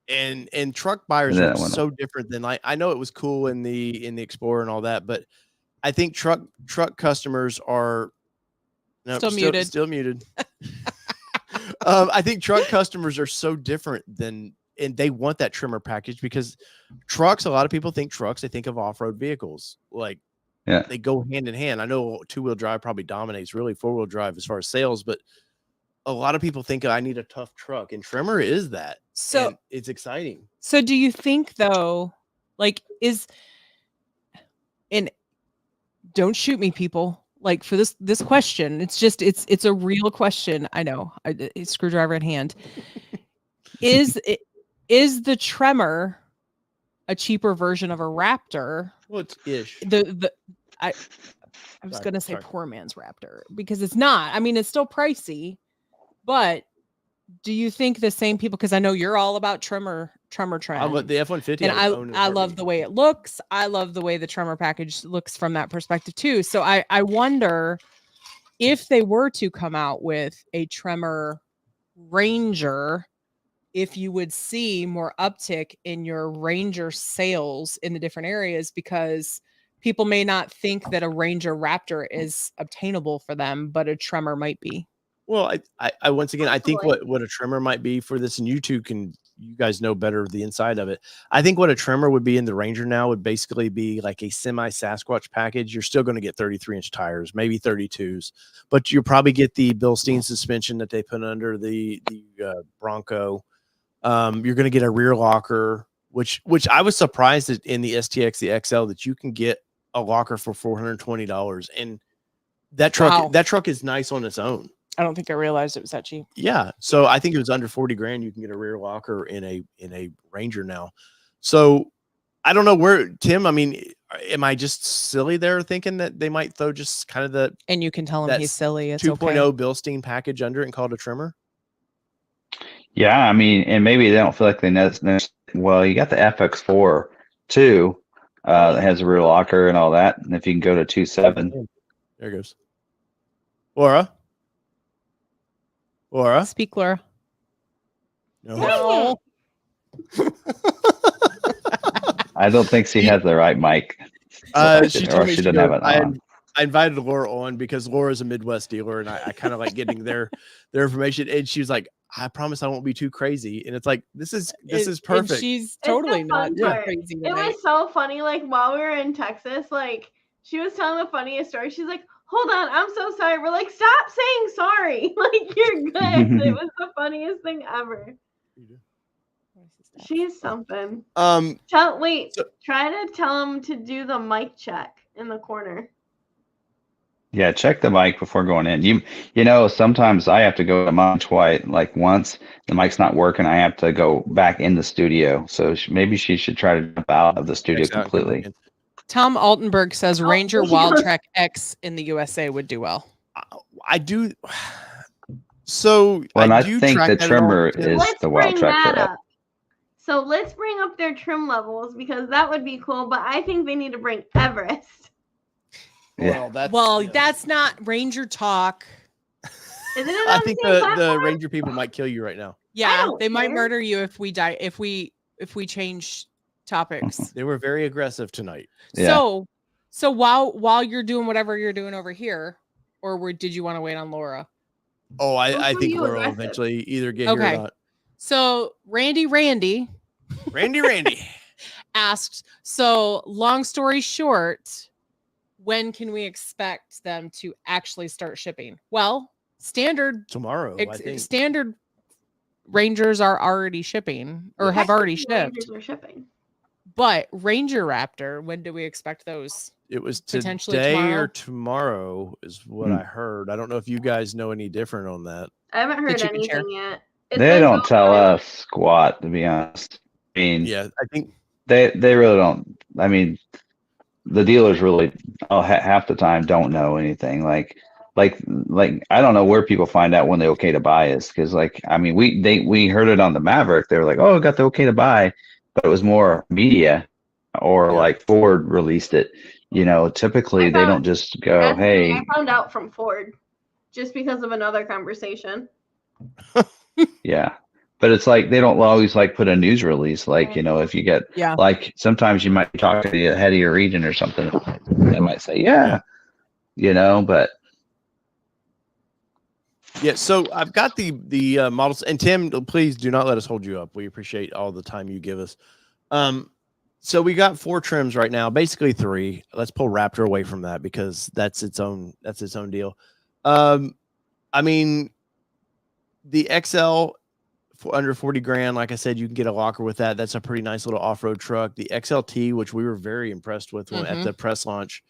A: and truck buyers are so different than I know it was cool in the Explorer and all that, but I think truck customers are
B: still muted.
A: Still muted. I think truck customers are so different and they want that Tremor package, because trucks, a lot of people think trucks, they think of off-road vehicles. Like, they go hand in hand. I know two-wheel drive probably dominates really four-wheel drive as far as sales, but a lot of people think I need a tough truck, and Tremor is that. So it's exciting.
B: So do you think, though, like, don't shoot me, people, like, for this question, it's a real question. I know, it's screwdriver in hand. Is the Tremor a cheaper version of a Raptor?
A: Well, it's ish.
B: I was going to say poor man's Raptor, because it's not. I mean, it's still pricey, but do you think the same people, because I know you're all about Tremor trend.
A: I love the F-150.
B: And I love the way it looks. I love the way the Tremor package looks from that perspective too. So I wonder if they were to come out with a Tremor Ranger, if you would see more uptick in your Ranger sales in the different areas, because people may not think that a Ranger Raptor is obtainable for them, but a Tremor might be.
A: Well, I once again, I think what a Tremor might be for this, and you guys know better the inside of it. I think what a Tremor would be in the Ranger now would basically be like a semi Sasquatch package. You're still going to get 33-inch tires, maybe 32s, but you'll probably get the Bilstein suspension that they put under the Bronco. You're going to get a rear locker. which I was surprised that in the STX, the XL, that you can get a locker for $420, and that truck is nice on its own.
B: I don't think I realized it was that cheap.
A: Yeah, so I think it was under 40 grand. You can get a rear locker in a Ranger now. So I don't know where, Tim. I mean, am I just silly there thinking that they might throw just kind of the,
B: and you can tell him he's silly. It's
A: 2.0
B: okay.
A: Bilstein package under it and call it a trimmer?
D: Yeah, I mean, and maybe they don't feel like they know. Well, you got the FX4 too, that has a rear locker and all that. And if you can go to 2.7,
A: there goes. Laura,
B: speak, Laura.
A: No.
D: I don't think she has the right mic.
A: She told me she doesn't have it on. I invited Laura on because Laura's a Midwest dealer, and I kind of like getting their information. And she was like, "I promise I won't be too crazy." And it's like, this is perfect.
B: And she's totally not crazy.
C: It was so funny. Like while we were in Texas, like she was telling the funniest story. She's like, "Hold on, I'm so sorry." We're like, "Stop saying sorry. Like you're good." It was the funniest thing ever. She's something. Try to tell him to do the mic check in the corner.
D: Yeah, check the mic before going in. You know, sometimes I have to go to mine twice. Like once the mic's not working, I have to go back in the studio. So maybe she should try to jump out of the studio completely.
B: Tom Altenberg says Ranger Wildtrak X in the USA would do well.
A: I do. So
D: I think the trimmer is the Wildtrak for it.
C: So let's bring up their trim levels because that would be cool. But I think they need to bring Everest.
D: Yeah.
B: That's not Ranger talk.
C: Isn't it?
A: I think the Ranger people might kill you right now.
B: Yeah, they might murder you if we die. If we change topics.
A: They were very aggressive tonight.
B: Yeah. So while you're doing whatever you're doing over here, or did you want to wait on Laura?
A: Oh, I think Laura will eventually either get here or not.
B: So Randy asked, so long story short, when can we expect them to actually start shipping? Well, standard
A: tomorrow. I think.
B: Standard Rangers are already shipping or have already shipped.
C: Rangers are shipping.
B: But Ranger Raptor, when do we expect those?
A: It was
B: potentially
A: today or tomorrow is what I heard. I don't know if you guys know any different on that.
C: I haven't heard anything yet.
D: They don't tell us squat, to be honest. I mean,
A: yeah, I think
D: they really don't. I mean, the dealers really half the time don't know anything. Like I don't know where people find out when the okay to buy is, because I mean we heard it on the Maverick. They were like, "Oh, I got the okay to buy," but it was more media or like Ford released it. You know, typically they don't just go, "Hey."
C: I found out from Ford just because of another conversation.
D: Yeah, but it's like they don't always put a news release. Like, you know, if you get like sometimes you might talk to the head of your region or something, they might say, you know, but
A: yeah. So I've got the models, and Tim, please do not let us hold you up. We appreciate all the time you give us. So we got 4 trims right now, basically 3. Let's pull Raptor away from that because that's its own deal. I mean, the XL for under 40 grand, like I said, you can get a locker with that. That's a pretty nice little off-road truck. The XLT, which we were very impressed with at the press launch,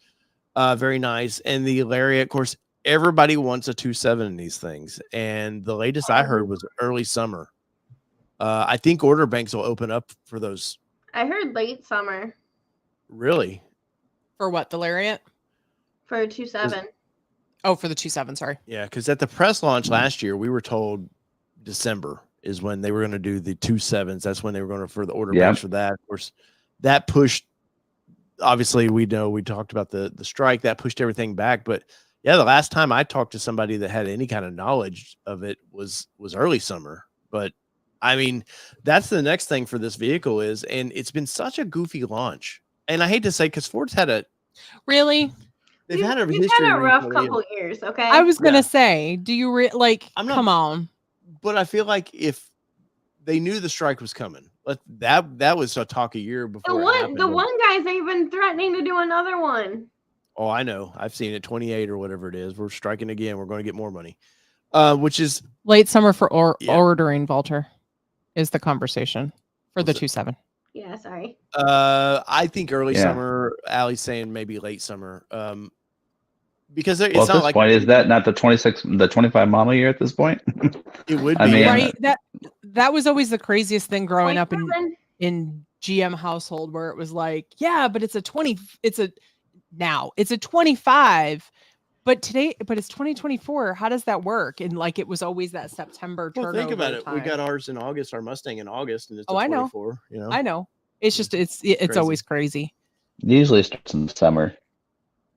A: very nice. And the Lariat, of course, everybody wants a 2.7 in these things. And the latest I heard was early summer. I think order banks will open up for those.
C: I heard late summer.
A: Really?
B: For what, the Lariat?
C: For a 2.7.
B: Oh, for the 2.7, sorry.
A: Yeah, because at the press launch last year, we were told December is when they were going to do the 2.7s. That's when they were going to for the order banks for that. Of course, that pushed. Obviously, we know we talked about the strike that pushed everything back. But yeah, the last time I talked to somebody that had any kind of knowledge of it was early summer. But I mean, that's the next thing for this vehicle is, and it's been such a goofy launch. And I hate to say, because Ford's had a
B: really.
A: They've had a
C: rough couple years, okay?
B: I was gonna say, do you come on?
A: But I feel like if they knew the strike was coming, that was a talk a year before.
C: The one guy's even threatening to do another one.
A: Oh, I know. I've seen it. 28 or whatever it is. We're striking again. We're going to get more money, which is
B: late summer for ordering. Walter is the conversation for the 2.7.
C: Yeah, sorry.
A: I think early
D: Yeah.
A: summer. Allie's saying maybe late summer. Because it's
D: Well, at
A: not
D: this
A: like
D: point, is that not the 25 model year at this point?
A: it would
D: I
A: be.
D: mean,
B: right. That was always the craziest thing growing up
C: Seven?
B: in GM household, where it was like, yeah, but it's a 25, but it's 2024. How does that work? And like, it was always that September turnover.
A: Well, think about it.
B: time.
A: We got ours in August, our Mustang in August, and it's
B: I know.
A: 24. You know,
B: I know. It's just it's
A: crazy.
B: always crazy.
D: it usually starts in the summer.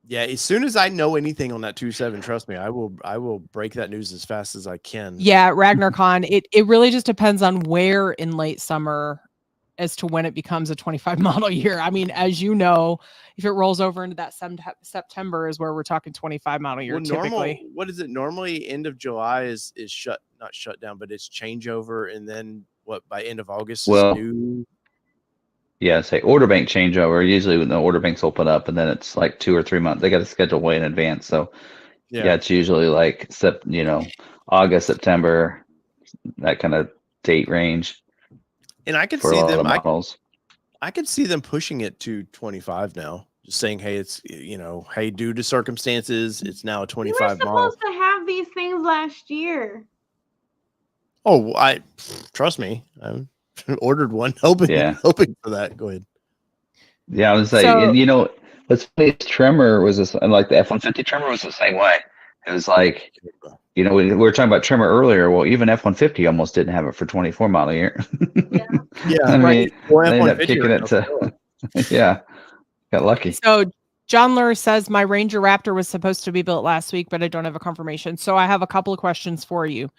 A: Yeah, as soon as I know anything on that 2.7, trust me, I will break that news as fast as I can.
B: Yeah, RagnarCon. It really just depends on where in late summer as to when it becomes a 25 model year. I mean, as you know, if it rolls over into that September is where we're talking 25 model year. Typically,
A: what is it? Normally, end of July is not shut down, but it's changeover, and then what by end of August is new.
D: Yeah, say order bank changeover. Usually when the order banks open up, and then it's like 2 or 3 months. They got to schedule way in advance. So yeah, it's usually like August, September, that kind of date range.
A: And I could see them. I could see them pushing it to 25 now. Just saying, hey, it's hey, due to circumstances, it's now a 25 model.
C: We were supposed to have these things last year.
A: Oh, trust me. I ordered one, hoping for that. Go ahead.
D: Yeah, I was like, let's say trimmer was like the F-150 trimmer was the same way. It was like, we were talking about trimmer earlier. Well, even F-150 almost didn't have it for 24 model year.
C: Yeah,
D: I mean,
A: well,
D: they ended up kicking it to, yeah, got lucky.
B: So John Lur says my Ranger Raptor was supposed to be built last week, but I don't have a confirmation. So I have a couple of questions for you.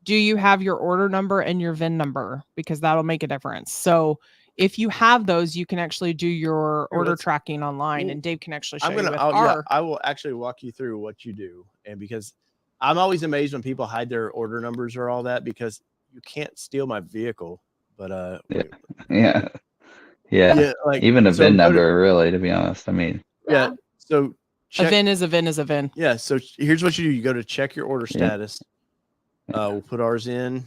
B: Do you have your order number and your VIN number? Because that'll make a difference. So if you have those, you can actually do your order tracking online, and Dave can actually show you.
A: I will actually walk you through what you do, and because I'm always amazed when people hide their order numbers or all that, because you can't steal my vehicle. But
D: yeah, like even a VIN number, really, to be honest. I mean,
A: yeah. So
B: a VIN is a VIN is a VIN.
A: Yeah. So here's what you do: you go to check your order status. We'll put ours in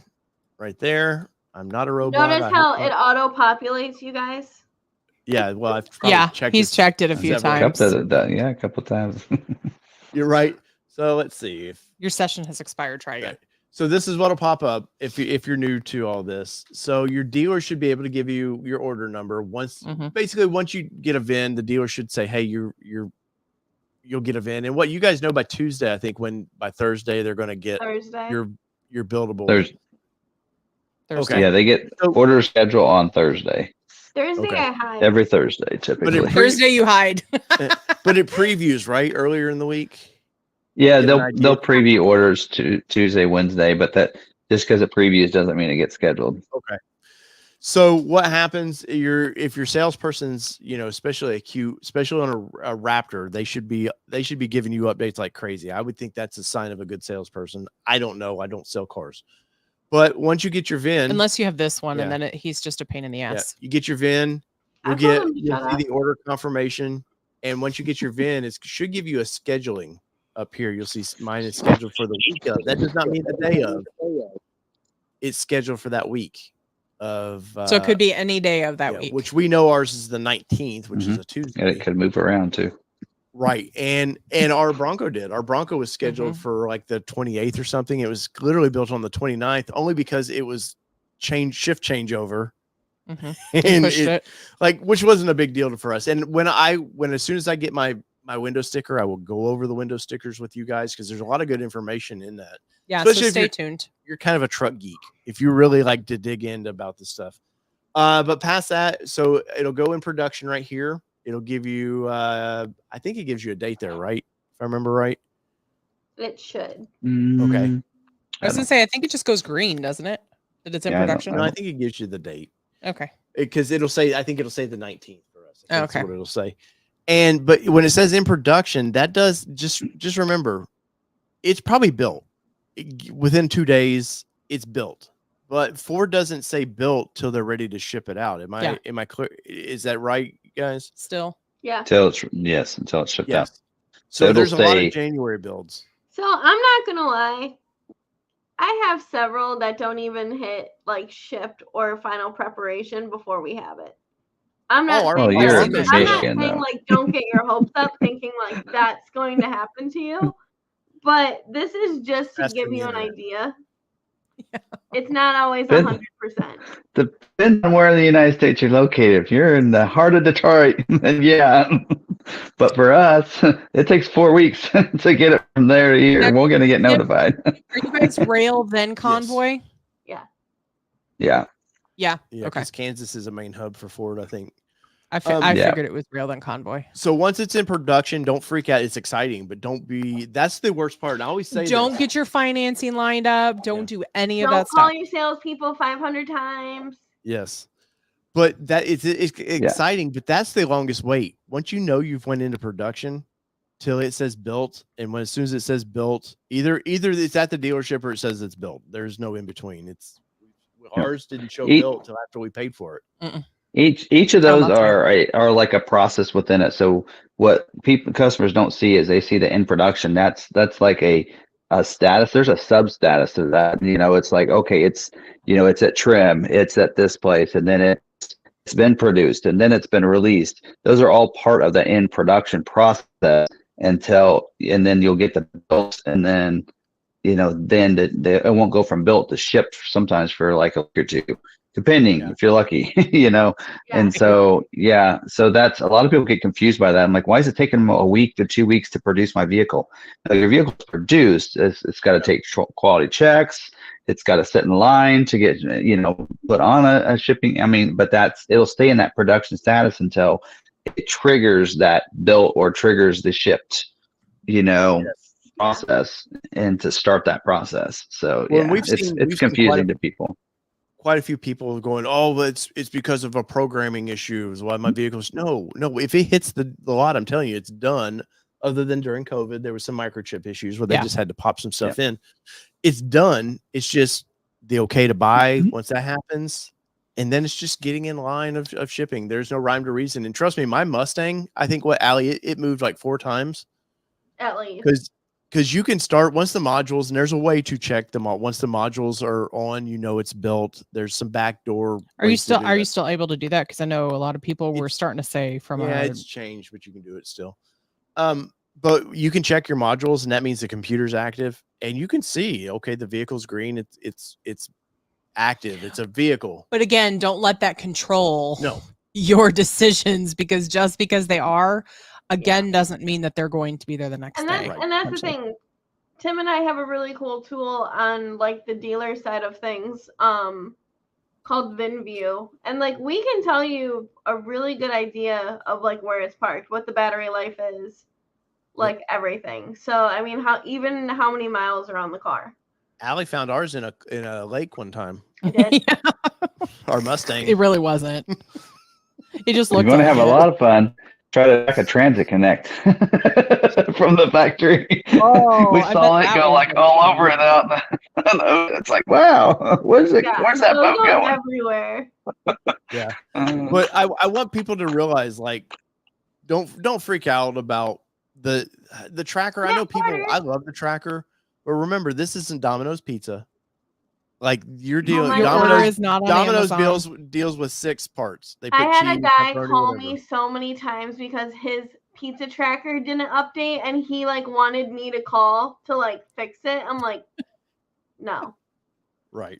A: right there. I'm not a robot.
C: Notice how it auto populates, you guys.
A: Yeah, well, I've checked.
B: He's checked it a few times.
D: A couple times.
A: You're right. So let's see if
B: your session has expired. Try again.
A: So this is what'll pop up if you're new to all this. So your dealer should be able to give you your order number once. Basically, once you get a VIN, the dealer should say, "Hey, you'll get a VIN." And what you guys know by Tuesday, I think by Thursday they're going to get your buildable.
D: Thursday. Okay. Yeah, they get order schedule on Thursday.
C: Thursday I hide.
D: Every Thursday, typically.
B: But Thursday you hide.
A: But it previews, right? Earlier in the week.
D: Yeah, they'll preview orders to Tuesday, Wednesday, but that just because it previews doesn't mean it gets scheduled.
A: Okay. So what happens if your salesperson's, especially especially on a Raptor, they should be giving you updates like crazy. I would think that's a sign of a good salesperson. I don't know. I don't sell cars. But once you get your VIN,
B: unless you have this one, and then he's just a pain in the ass.
A: Yeah, you get your VIN, you'll see the order confirmation, and once you get your VIN, it should give you a scheduling up here. You'll see mine is scheduled for the week of. That does not mean the day of. It's scheduled for that week of.
B: So it could be any day of that week.
A: Which we know ours is the 19th, which is a Tuesday.
D: And it could move around too.
A: Right. And our Bronco did. Our Bronco was scheduled for like the 28th or something. It was literally built on the 29th only because it was shift changeover. And it, which wasn't a big deal for us. And when as soon as I get my window sticker, I will go over the window stickers with you guys because there's a lot of good information in that.
B: Yeah, especially so stay tuned.
A: You're kind of a truck geek if you really like to dig into about this stuff. But past that, so it'll go in production right here. It'll give you, I think it gives you a date there, right? If I remember right.
C: It should.
A: Okay.
B: I was going to say, I think it just goes green, doesn't it? That it's in production?
A: No, I think it gives you the date.
B: Okay.
A: Because I think it'll say the 19th for us.
B: That's
A: what it'll say. But when it says in production, that does just remember, it's probably built. Within 2 days, it's built. But Ford doesn't say built till they're ready to ship it out. Am I clear? Is that right, guys?
B: Still.
C: Yeah.
D: Until it's shipped out.
A: So there's a lot of January builds.
C: So I'm not gonna lie. I have several that don't even hit like shipped or final preparation before we have it. I'm not
D: well,
C: saying
D: you're
C: I'm not
D: Michigan,
C: saying
D: though.
C: like don't get your hopes up thinking like that's going to happen to you. But this is just to give you an idea. Yeah. It's not always 100%.
D: Depends on where in the United States you're located. If you're in the heart of Detroit, then yeah. But for us, it takes 4 weeks to get it from there to here. We're going to get notified.
B: Are you guys rail then convoy?
C: Yes.
D: Yeah.
B: Yeah.
A: Yeah.
B: Okay.
A: Because Kansas is a main hub for Ford, I think.
B: I figured it was rail then convoy.
A: So once it's in production, don't freak out. It's exciting, but don't be. That's the worst part. And I always say,
B: don't get your financing lined up. Don't do any of that stuff.
C: Don't call your salespeople 500 times.
A: Yes, but it's exciting. But that's the longest wait. Once you know you've went into production, till it says built, and as soon as it says built, either it's at the dealership or it says it's built. There's no in between. Ours didn't show built till after we paid for it.
B: Mm-mm.
D: Each of those are like a process within it. So what customers don't see is they see the in production. That's like a status. There's a sub status to that. It's like, okay, it's at trim, it's at this place, and then it's been produced, and then it's been released. Those are all part of the in production process and then you'll get the built, and then then it won't go from built to shipped sometimes for like a week or two. Depending if you're lucky, and so that's a lot of people get confused by that. I'm like, why is it taking them a week to 2 weeks to produce my vehicle? Your vehicle's produced, it's got to take quality checks, it's got to sit in line to get put on a shipping. I mean, but it'll stay in that production status until it triggers that built or triggers the shipped, process, and to start that process. So it's confusing to people.
A: Quite a few people going, oh, it's because of a programming issue. Why my vehicles? No. If it hits the lot, I'm telling you, it's done. Other than during COVID, there was some microchip issues where they just had to pop some stuff in. It's done. It's just the okay to buy once that happens, and then it's just getting in line of shipping. There's no rhyme to reason. And trust me, my Mustang, I think it moved like 4 times
C: at least.
A: Because you can start once the modules, and there's a way to check them out. Once the modules are on, it's built. There's some backdoor.
B: Are you still able to do that? Because I know a lot of people were starting to say
A: it's changed, but you can do it still. But you can check your modules, and that means the computer's active, and you can see, okay, the vehicle's green. It's active. It's a vehicle.
B: But again, don't let that control your decisions, because just because they are. Again, doesn't mean that they're going to be there the next day.
C: And that's the thing. Tim and I have a really cool tool on like the dealer side of things, called VinView, and like we can tell you a really good idea of like where it's parked, what the battery life is, like everything. So I mean, how many miles are on the car.
A: Allie found ours in a lake one time.
C: I did.
A: Our Mustang.
B: It really wasn't. It just looked.
D: You're going to have a lot of fun. Try to back a Transit Connect from the factory.
B: Oh,
D: we saw it go like all over it out. It's like, wow, where's it?
C: Yeah,
D: where's that boat going?
C: Everywhere.
A: Yeah, but I want people to realize, like, don't freak out about the tracker. I know people. I love the tracker, but remember, this isn't Domino's Pizza. Like you're dealing, Domino's deals with 6 parts.
C: I had a guy call me so many times because his pizza tracker didn't update, and he like wanted me to call to like fix it. I'm like, no,
A: right,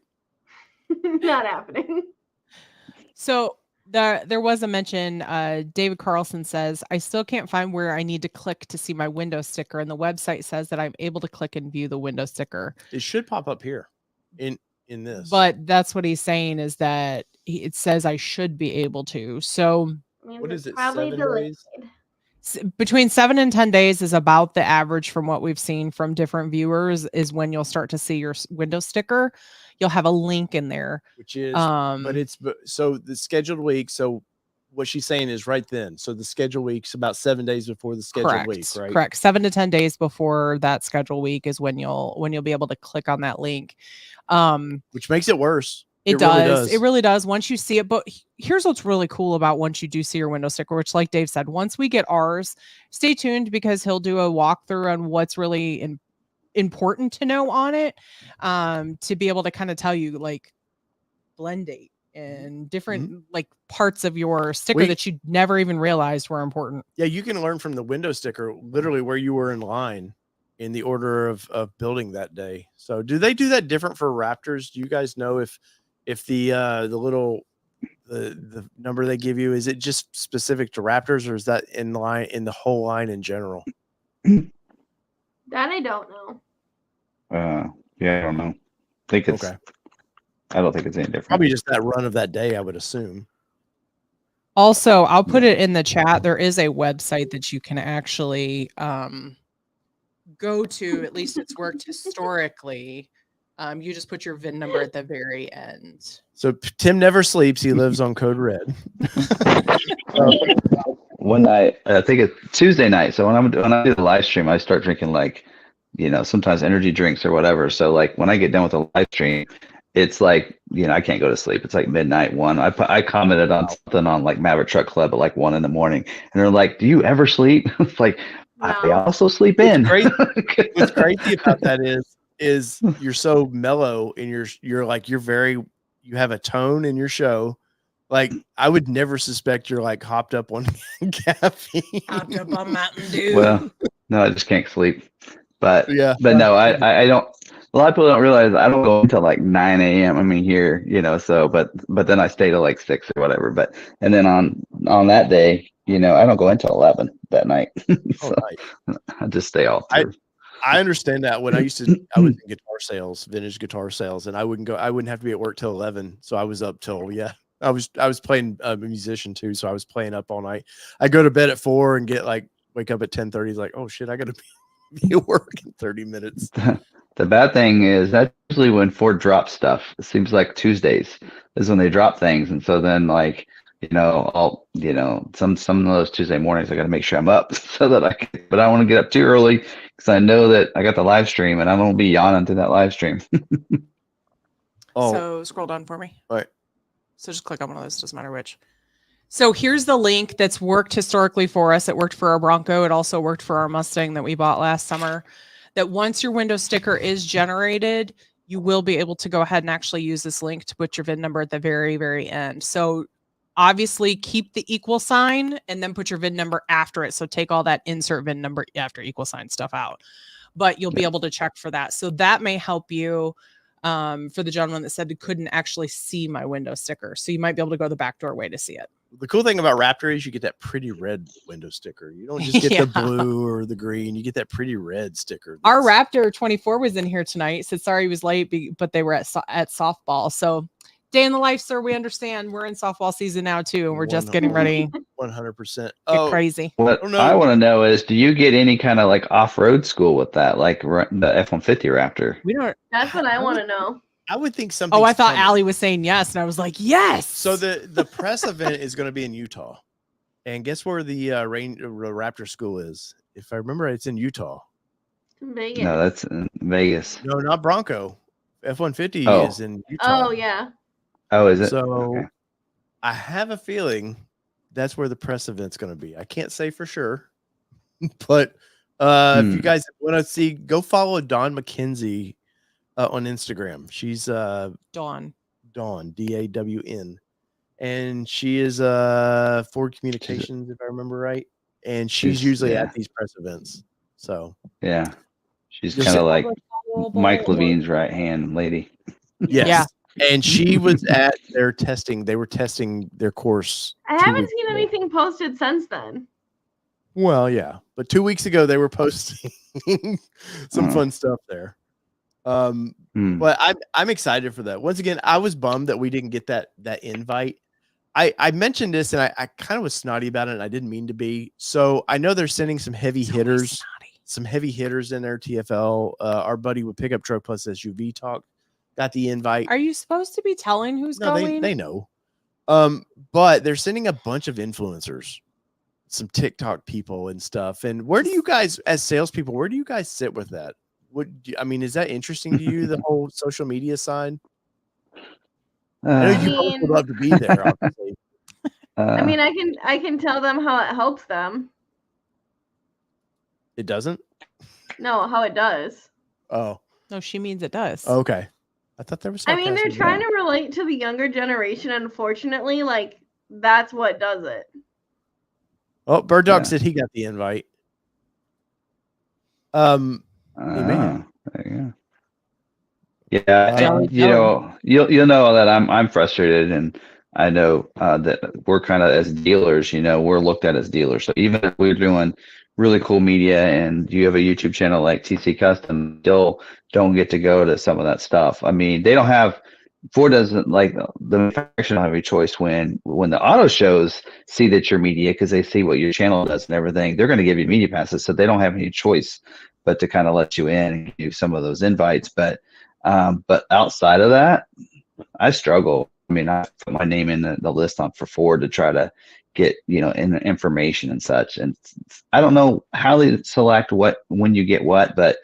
C: not happening.
B: So there was a mention. David Carlson says, I still can't find where I need to click to see my window sticker, and the website says that I'm able to click and view the window sticker.
A: It should pop up here in this,
B: but that's what he's saying, is that it says I should be able to. So
A: what is it?
C: Probably
A: 7 days?
B: Between 7 and 10 days is about the average from what we've seen from different viewers, is when you'll start to see your window sticker. You'll have a link in there,
A: which is, so the scheduled week. So what she's saying is right then. So the scheduled week's about 7 days before the scheduled week, right?
B: Correct. 7 to 10 days before that scheduled week is when you'll be able to click on that link.
A: Which makes it worse.
B: It does. It really does. Once you see it. But here's what's really cool about once you do see your window sticker, which, like Dave said, once we get ours, stay tuned, because he'll do a walkthrough on what's really important to know on it, to be able to kind of tell you, like, blend date, and different like parts of your sticker that you never even realized were important.
A: Yeah, you can learn from the window sticker literally where you were in line in the order of building that day. So do they do that different for Raptors? Do you guys know if the little the number they give you, is it just specific to Raptors, or is that in line in the whole line in general?
C: That I don't know.
D: Yeah, I don't know. I don't think it's any different.
A: Probably just that run of that day, I would assume.
B: Also, I'll put it in the chat. There is a website that you can actually go to. At least it's worked historically. You just put your VIN number at the very end.
A: So Tim never sleeps. He lives on Code Red.
D: One night, I think it's Tuesday night. So when I do the live stream, I start drinking like, sometimes energy drinks or whatever. So like when I get done with the live stream, it's like, I can't go to sleep. It's like midnight, 1. I commented on something on like Maverick Truck Club at like 1 in the morning, and they're like, "Do you ever sleep?" It's like, no. I also sleep in.
A: What's crazy about that is you're so mellow and you have a tone in your show. Like I would never suspect you're like hopped up on caffeine.
B: Hopped up on Mountain Dew.
D: Well, no, I just can't sleep. But
A: yeah,
D: no, I don't. A lot of people don't realize I don't go until like 9 a.m. I mean here, so but then I stay till like 6 or whatever. But and then on that day, I don't go until 11 that night. So I just stay all through.
A: I understand that. When I was in guitar sales, vintage guitar sales, and I wouldn't have to be at work till 11. So I was up till I was playing a musician too, so I was playing up all night. I go to bed at 4 and wake up at 10:30. Like, oh shit, I gotta be at work in 30 minutes.
D: The bad thing is that's usually when Ford drops stuff. It seems like Tuesdays is when they drop things, and so then like some of those Tuesday mornings I got to make sure I'm up so that but I don't want to get up too early because I know that I got the live stream and I don't want to be yawning through that live stream.
B: So scroll down for me.
A: All right.
B: So just click on one of those. Doesn't matter which. So here's the link that's worked historically for us. It worked for our Bronco. It also worked for our Mustang that we bought last summer. That once your window sticker is generated, you will be able to go ahead and actually use this link to put your VIN number at the very, very end. So obviously keep the equal sign and then put your VIN number after it. So take all that insert VIN number after equal sign stuff out, but you'll be able to check for that. So that may help you. For the gentleman that said they couldn't actually see my window sticker. So you might be able to go the back door way to see it.
A: The cool thing about Raptor is you get that pretty red window sticker. You don't just get the blue or the green. You get that pretty red sticker.
B: Our Raptor 24 was in here tonight. Said sorry he was late, but they were at softball. So day in the life, sir. We understand. We're in softball season now too, and we're just getting ready.
A: 100%.
B: Get crazy.
D: What I want to know is, do you get any kind of like off-road school with that, like the F-150 Raptor?
B: We don't.
C: That's what I want to know.
A: I would think something.
B: Oh, I thought Allie was saying yes, and I was like, yes.
A: So the press event is going to be in Utah, and guess where the Raptor school is? If I remember, it's in Utah.
C: Vegas.
D: No, that's in Vegas.
A: No, not Bronco. F-150 is in Utah.
C: Oh yeah.
D: Oh, is it?
A: So
D: okay.
A: I have a feeling that's where the press event's going to be. I can't say for sure, but if you guys want to see, go follow Dawn McKenzie on Instagram. She's
B: Dawn
A: DAWN, and she is Ford Communications, if I remember right. And she's usually at these press events. So
D: yeah, she's kind of like Mike Levine's right hand lady.
A: Yes. Yeah. And she was at their testing. They were testing their course.
C: I haven't seen anything posted since then.
A: Well, yeah, but 2 weeks ago they were posting some fun stuff there. But I'm excited for that. Once again, I was bummed that we didn't get that invite. I mentioned this and I kind of was snotty about it, and I didn't mean to be. So I know they're sending some heavy hitters, in their TFL. Our buddy with Pickup Truck Plus SUV Talk got the invite.
B: Are you supposed to be telling who's going?
A: They know. But they're sending a bunch of influencers, some TikTok people and stuff. And where do you guys, as salespeople, where do you guys sit with that? Is that interesting to you, the whole social media side? I know you both would love to be there, obviously.
C: I can tell them how it helps them.
A: It doesn't?
C: No, how it does.
A: Oh.
B: No, she means it does.
A: Okay. I thought there was.
C: I mean, they're trying to relate to the younger generation. Unfortunately, like that's what does it.
A: Oh, Bird Dog said he got the invite.
D: There you go. Yeah, you'll know that I'm frustrated, and I know that we're kind of as dealers, we're looked at as dealers. So even if we're doing really cool media and you have a YouTube channel like TC Custom, still don't get to go to some of that stuff. I mean, they don't have Ford doesn't like the manufacturer don't have a choice when the auto shows see that you're media because they see what your channel does and everything. They're going to give you media passes, so they don't have any choice but to kind of let you in and give you some of those invites. But outside of that, I struggle. I mean, I put my name in the list for Ford to try to get information and such, and I don't know how they select when you get what, but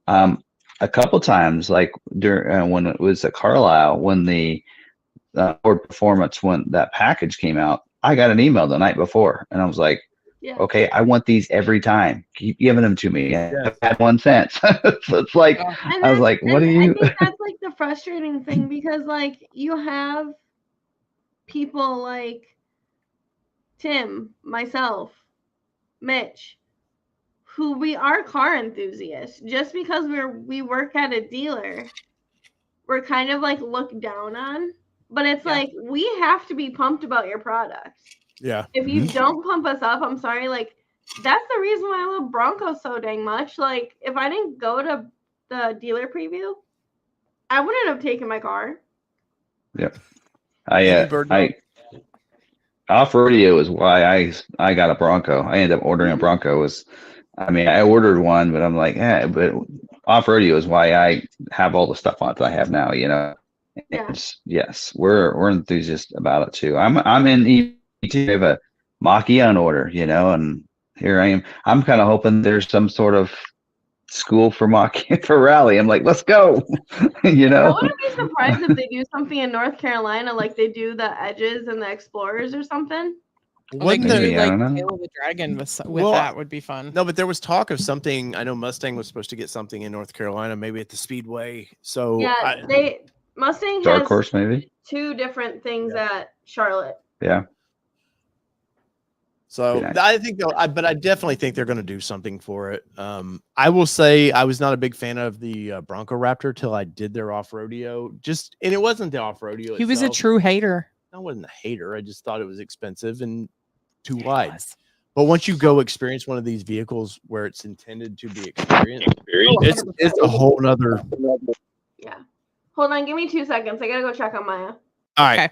D: a couple times, like during when it was at Carlisle, when the Ford Performance, when that package came out, I got an email the night before, and I was like, okay, I want these every time. Keep giving them to me. I've had 1 cent. So it's like, I was like, what are you?
C: I think that's like the frustrating thing, because like you have people like Tim, myself, Mitch, who we are car enthusiasts. Just because we work at a dealer, we're kind of like looked down on. But it's like we have to be pumped about your product.
A: Yeah.
C: If you don't pump us up, I'm sorry. Like that's the reason why I love Bronco so dang much. Like if I didn't go to the dealer preview, I wouldn't have taken my car.
D: Yep. Off-roadeo is why I got a Bronco. I ended up ordering a Bronco. I ordered one, but I'm like, but off-roadeo is why I have all the stuff on it that I have now, Yes, we're enthusiasts about it too. I'm in ET. I have a Mach-E on order, and here I am. I'm kind of hoping there's some sort of school for Mach-E for rally. I'm like, let's go. I
C: wouldn't be surprised if they do something in North Carolina, like they do the Edges and the Explorers or something.
B: Wouldn't they like Tail of the Dragon with that would be fun.
A: No, but there was talk of something. I know Mustang was supposed to get something in North Carolina, maybe at the Speedway. So
C: Mustang
D: Dark
C: has
D: Horse maybe
C: 2 different things at Charlotte.
D: Yeah.
A: So I think, but I definitely think they're going to do something for it. I will say I was not a big fan of the Bronco Raptor till I did their off-rodeo. And it wasn't the off-rodeo.
B: He was a true hater.
A: I wasn't a hater. I just thought it was expensive and too wide. But once you go experience one of these vehicles where it's intended to be experienced, it's a whole nother.
C: Yeah. Hold on, give me 2 seconds. I gotta go check on Maya.
A: All right. Okay.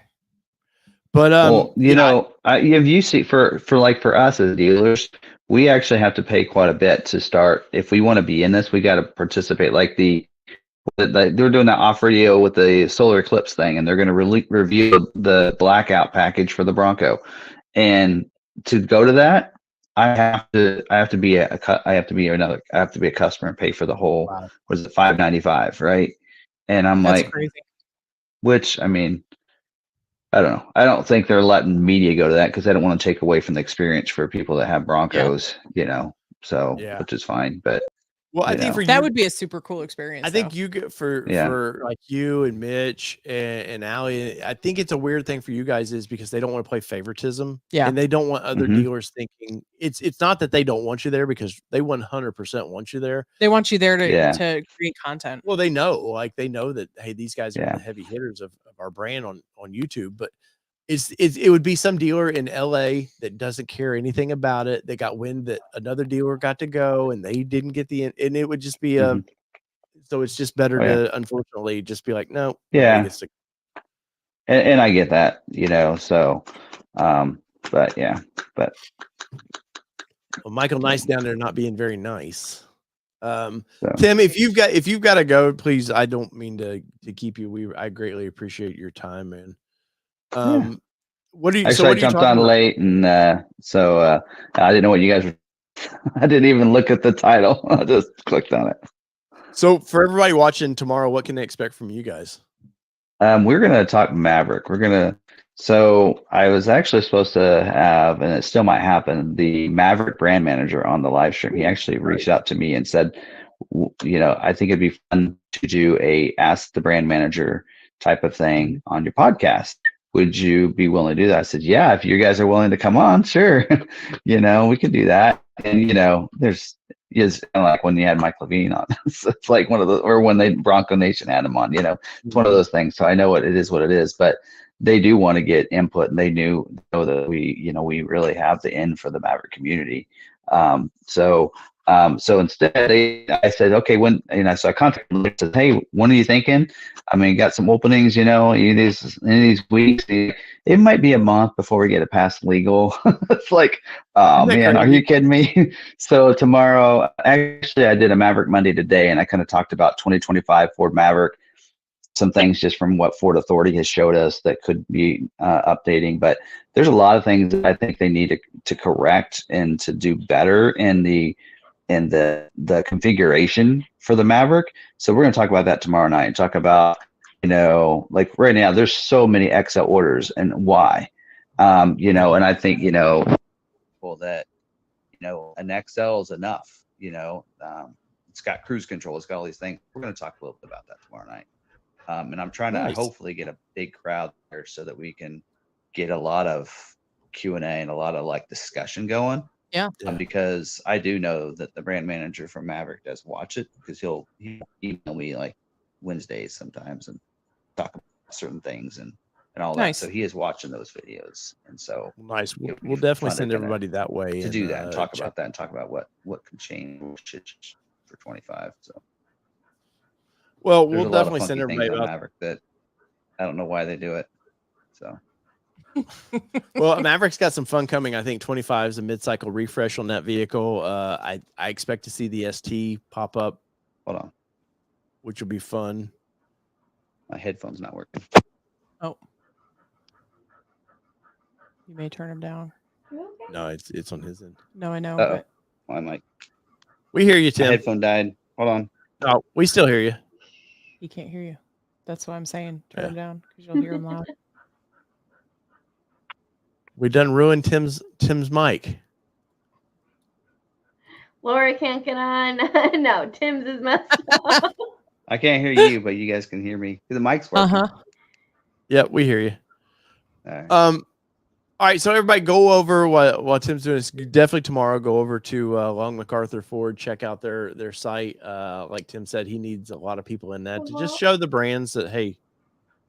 A: But
D: if you see for us as dealers, we actually have to pay quite a bit to start. If we want to be in this, we got to participate. Like they're doing that off radio with the solar eclipse thing, and they're going to review the blackout package for the Bronco. And to go to that, I have to be a customer and pay for the whole. Wow. Was it $595, right? And I'm That's like, crazy. Which I mean. I don't know. I don't think they're letting media go to that because they don't want to take away from the experience for people that have Broncos, so which is fine. But
A: I think for
B: that would be a super cool experience.
A: I think you get for like you and Mitch and Allie, I think it's a weird thing for you guys is because they don't want to play favoritism. Yeah. And they don't want other dealers thinking it's not that they don't want you there because they 100% want you there.
B: They want you there to create content.
A: Well, they know that, hey, these guys are the heavy hitters of our brand on YouTube, but it would be some dealer in LA that doesn't care anything about it. They got wind that another dealer got to go and they didn't get and it would just be so it's just better to unfortunately just be like, no.
D: Yeah. And I get that, so, but
A: well, Michael Nice down there not being very nice. Tim, if you've got to go, please. I don't mean to keep you. I greatly appreciate your time, man. What do you?
D: Actually, I jumped on late, and so I didn't know what you guys were. I didn't even look at the title. I just clicked on it.
A: So, for everybody watching tomorrow, what can they expect from you guys?
D: We're gonna talk Maverick. So I was actually supposed to have, and it still might happen, the Maverick brand manager on the live stream. He actually reached out to me and said, I think it'd be fun to do a ask the brand manager type of thing on your podcast. Would you be willing to do that? I said, yeah, if you guys are willing to come on, sure. We could do that. And, there's like when you had Mike Levine on, it's like one of the, or when they Bronco Nation had him on, it's one of those things. So I know what it is, but they do want to get input, and they know that we really have the end for the Maverick community. So instead I said, okay, so I contacted them and said, hey, when are you thinking? I mean, got some openings, any of these weeks. It might be a month before we get it past legal. It's like, oh man, are you kidding me? So tomorrow, actually, I did a Maverick Monday today, and I kind of talked about 2025 Ford Maverick, some things just from what Ford Authority has showed us that could be updating. But there's a lot of things that I think they need to correct and to do better in the configuration for the Maverick. So we're going to talk about that tomorrow night and talk about, like right now, there's so many XL orders and why, and I think, well, that, an XL is enough, it's got cruise control, it's got all these things. We're going to talk a little bit about that tomorrow night. And I'm trying to hopefully get a big crowd there so that we can get a lot of Q&A and a lot of like discussion going.
B: Yeah.
D: Because I do know that the brand manager from Maverick does watch it, because he'll email me like Wednesdays sometimes and talk about certain things and all that. So he is watching those videos. And so
A: nice. We'll definitely send everybody that way
D: to do that and talk about that and talk about what can change for 25. So
A: well, we'll definitely send everybody
D: about Maverick that I don't know why they do it. So
A: well, Maverick's got some fun coming. I think 25 is a mid-cycle refresh on that vehicle. I expect to see the ST pop up.
D: Hold on.
A: Which will be fun.
D: My headphone's not working.
B: Oh. You may turn him down.
A: No, it's on his end.
B: No, I know.
D: But my mic.
A: We hear you, Tim.
D: My headphone died. Hold on.
A: Oh, we still hear you.
B: He can't hear you. That's why I'm saying turn him down, because you'll hear him loud.
A: We done ruined Tim's mic.
C: Laura can't get on. No, Tim's is messed up.
D: I can't hear you, but you guys can hear me. The mic's working.
A: Yeah, we hear you.
D: All right.
A: All right, so everybody go over while Tim's doing this. Definitely tomorrow, go over to Long MacArthur Ford, check out their site. Like Tim said, he needs a lot of people in that to just show the brands that, hey,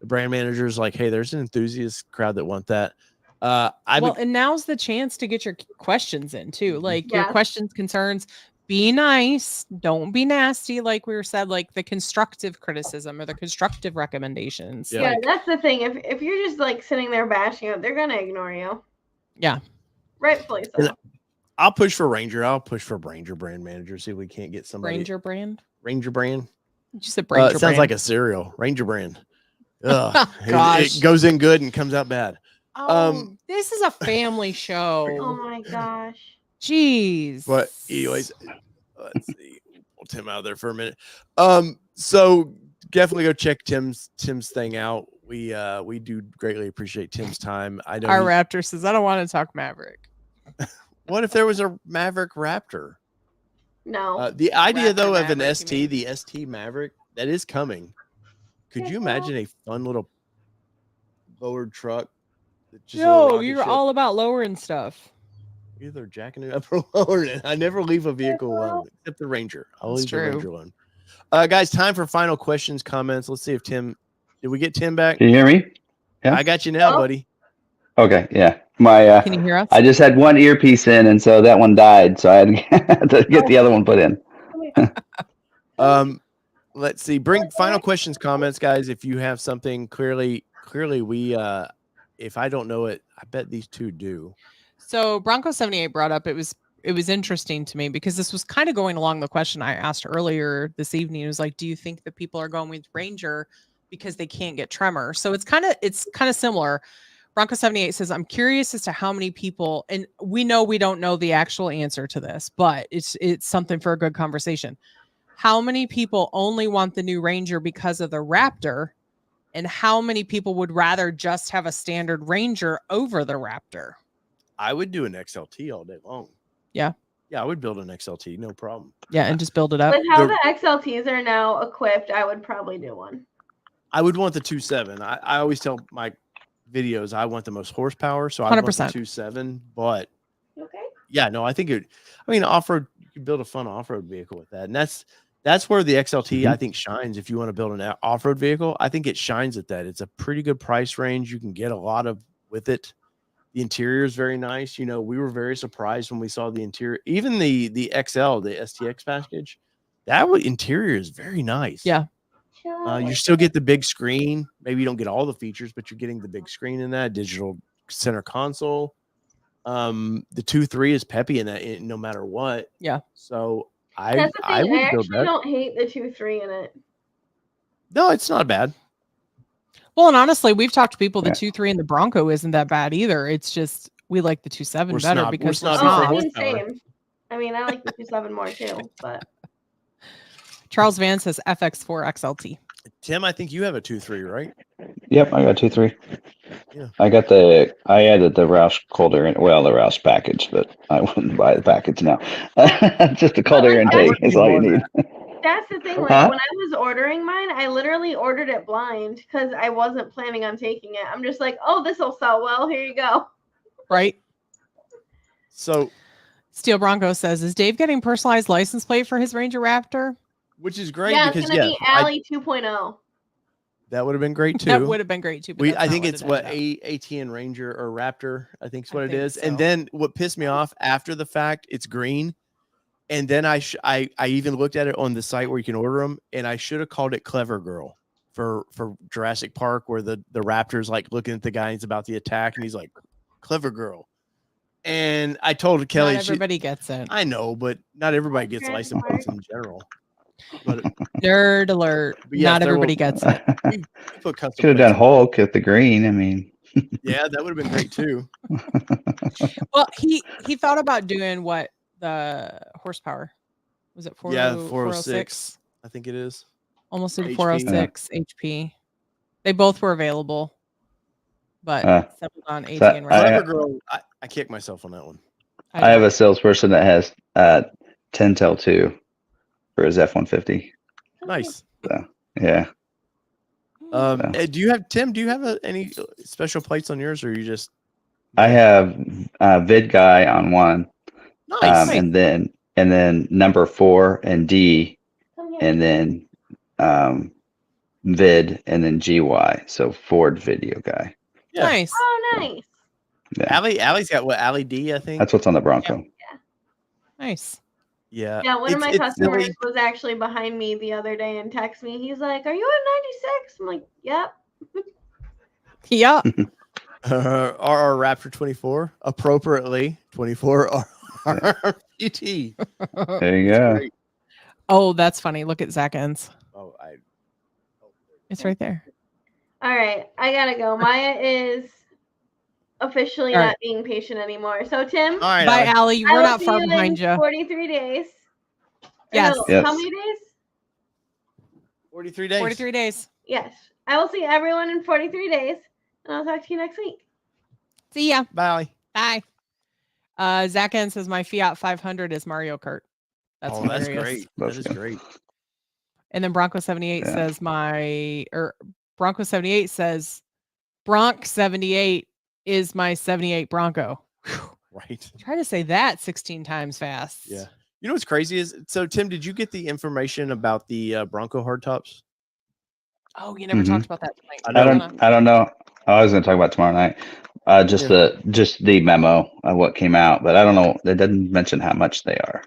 A: the brand managers like, hey, there's an enthusiast crowd that want that.
B: And now's the chance to get your questions in too, like your questions, concerns. Be nice, don't be nasty, like we were said, like the constructive criticism or the constructive recommendations.
C: Yeah, that's the thing. If you're just like sitting there bashing it, they're gonna ignore you.
B: Yeah,
C: rightfully so.
A: I'll push for Ranger. I'll push for Ranger brand manager. See if we can't get somebody.
B: Ranger brand.
A: You
B: said Ranger.
A: It sounds like a cereal. Ranger brand.
B: Ugh, gosh.
A: It goes in good and comes out bad.
B: Oh, this is a family show.
C: Oh my gosh.
B: Jeez.
A: But anyways, let's see. Pull Tim out of there for a minute. So definitely go check Tim's thing out. We do greatly appreciate Tim's time. I know
B: our Raptor says, I don't want to talk Maverick.
A: What if there was a Maverick Raptor?
C: No.
A: The idea
B: Raptor
A: though
B: Maverick,
A: of an ST, the ST Maverick, that is coming. Could you imagine a fun little lowered truck?
B: No, you're all about lowering stuff.
A: Either jacking it up or lowering it. I never leave a vehicle alone, except the Ranger. I'll leave the Ranger alone. Guys, time for final questions, comments. Let's see if Tim, did we get Tim back?
D: Can you hear me?
A: Yeah. I got you now, buddy.
D: Okay, yeah. My
B: can you hear us?
D: I just had one earpiece in, and so that one died, so I had to get the other one put in.
A: Let's see. Bring final questions, comments, guys. If you have something, clearly we if I don't know it, I bet these two do.
B: So Bronco 78 brought up, it was interesting to me because this was kind of going along the question I asked earlier this evening. It was like, do you think that people are going with Ranger because they can't get Tremor? So it's kind of similar. Bronco 78 says, I'm curious as to how many people, and we don't know the actual answer to this, but it's something for a good conversation. How many people only want the new Ranger because of the Raptor? And how many people would rather just have a standard Ranger over the Raptor?
A: I would do an XLT all day long.
B: Yeah.
A: Yeah, I would build an XLT, no problem.
B: Yeah, and just build it up.
C: With how the XLTs are now equipped, I would probably do one.
A: I would want the 2.7. I always tell my videos I want the most horsepower, so I want the 2.7. But
C: okay,
A: yeah, no, I think it. I mean, off-road, you can build a fun off-road vehicle with that, and that's where the XLT I think shines. If you want to build an off-road vehicle, I think it shines at that. It's a pretty good price range. You can get a lot of with it. The interior is very nice. You know, we were very surprised when we saw the interior, even the XL, the STX package. That interior is very nice.
B: Yeah.
A: You still get the big screen. Maybe you don't get all the features, but you're getting the big screen in that digital center console. The 2.3 is peppy in that, no matter what.
B: Yeah.
A: So
C: I would build that. I don't hate the 2.3 in it.
A: No, it's not bad.
B: Well, and honestly, we've talked to people. The 2.3 and the Bronco isn't that bad either. It's just we like the 2.7 better because
C: we're I mean, same. I mean, I like the 2.7 more too, but.
B: Charles Van says FX4 XLT.
A: Tim, I think you have a 2.3, right?
D: Yep, I got 2.3.
A: Yeah.
D: I added the Roush cold air, the Roush package, but I wouldn't buy the package now. Just the cold air intake is all you need.
C: That's the thing. Like when I was ordering mine, I literally ordered it blind because I wasn't planning on taking it. I'm just like, oh, this will sell well. Here you go.
B: Right.
A: So,
B: Steel Bronco says, is Dave getting personalized license plate for his Ranger Raptor?
A: Which is great because
C: it's gonna be Alley 2.0.
A: That would have been great too.
B: That would have been great too.
A: I think it's what ATN Ranger or Raptor. I think is what it is. So. And then what pissed me off after the fact, it's green. And then I even looked at it on the site where you can order them, and I should have called it Clever Girl for Jurassic Park, where the Raptor's like looking at the guy, and he's about the attack, and he's like, Clever Girl. And I told Kelly,
B: not everybody gets it.
A: I know, but not everybody gets license plates in general. But
B: nerd alert! Yes, not everybody gets it.
D: Could have done Hulk at the green. I mean,
A: yeah, that would have been great too.
B: Well, he thought about doing what the horsepower was it?
A: 406. I think it is.
B: Almost did 406 HP. They both were available, but settled on AT and
A: Girl. I kicked myself on that one.
D: I have a salesperson that has 10 2 for his F-150.
A: Nice.
D: So, yeah.
A: Do you have Tim? Do you have any special plates on yours, or are you just?
D: I have Vid Guy on one.
A: Nice.
D: And then number 4 and D, and then Vid, and then GY. So Ford Video Guy.
B: Yeah. Nice.
C: Oh, nice.
D: Yeah.
A: Allie's got what? Allie D, I think.
D: That's what's on the Bronco.
C: Yeah.
B: Nice.
A: Yeah.
C: Yeah. One of my customers was actually behind me the other day and texted me. He's like, "Are you at 96?" I'm like, "Yep."
B: Yep.
A: RR Raptor 24, appropriately 24 RRPT.
D: There you go.
B: Oh, that's funny. Look at Zach Ends.
A: Oh,
B: it's right there.
C: All right, I gotta go. Maya is officially not being patient anymore. So Tim,
A: all right,
B: bye, Allie. We're not far behind you.
C: 43 days.
B: Yes.
C: No, yes. How many days?
A: 43 days.
B: 43 days.
C: Yes, I will see everyone in 43 days, and I'll talk to you next week.
B: See ya.
A: Bye.
B: Bye. Zach N says my Fiat 500 is Mario Kart. That's
A: great. That is great.
B: And then Bronco 78 says Bronco 78 says Bronc 78 is my 78 Bronco.
A: Right.
B: Try to say that 16 times fast.
A: Yeah. You know what's crazy is, so Tim, did you get the information about the Bronco hardtops?
B: Oh, you never talked about that tonight.
D: I don't know. I was going to talk about tomorrow night. Just the memo of what came out, but I don't know. They didn't mention how much they are.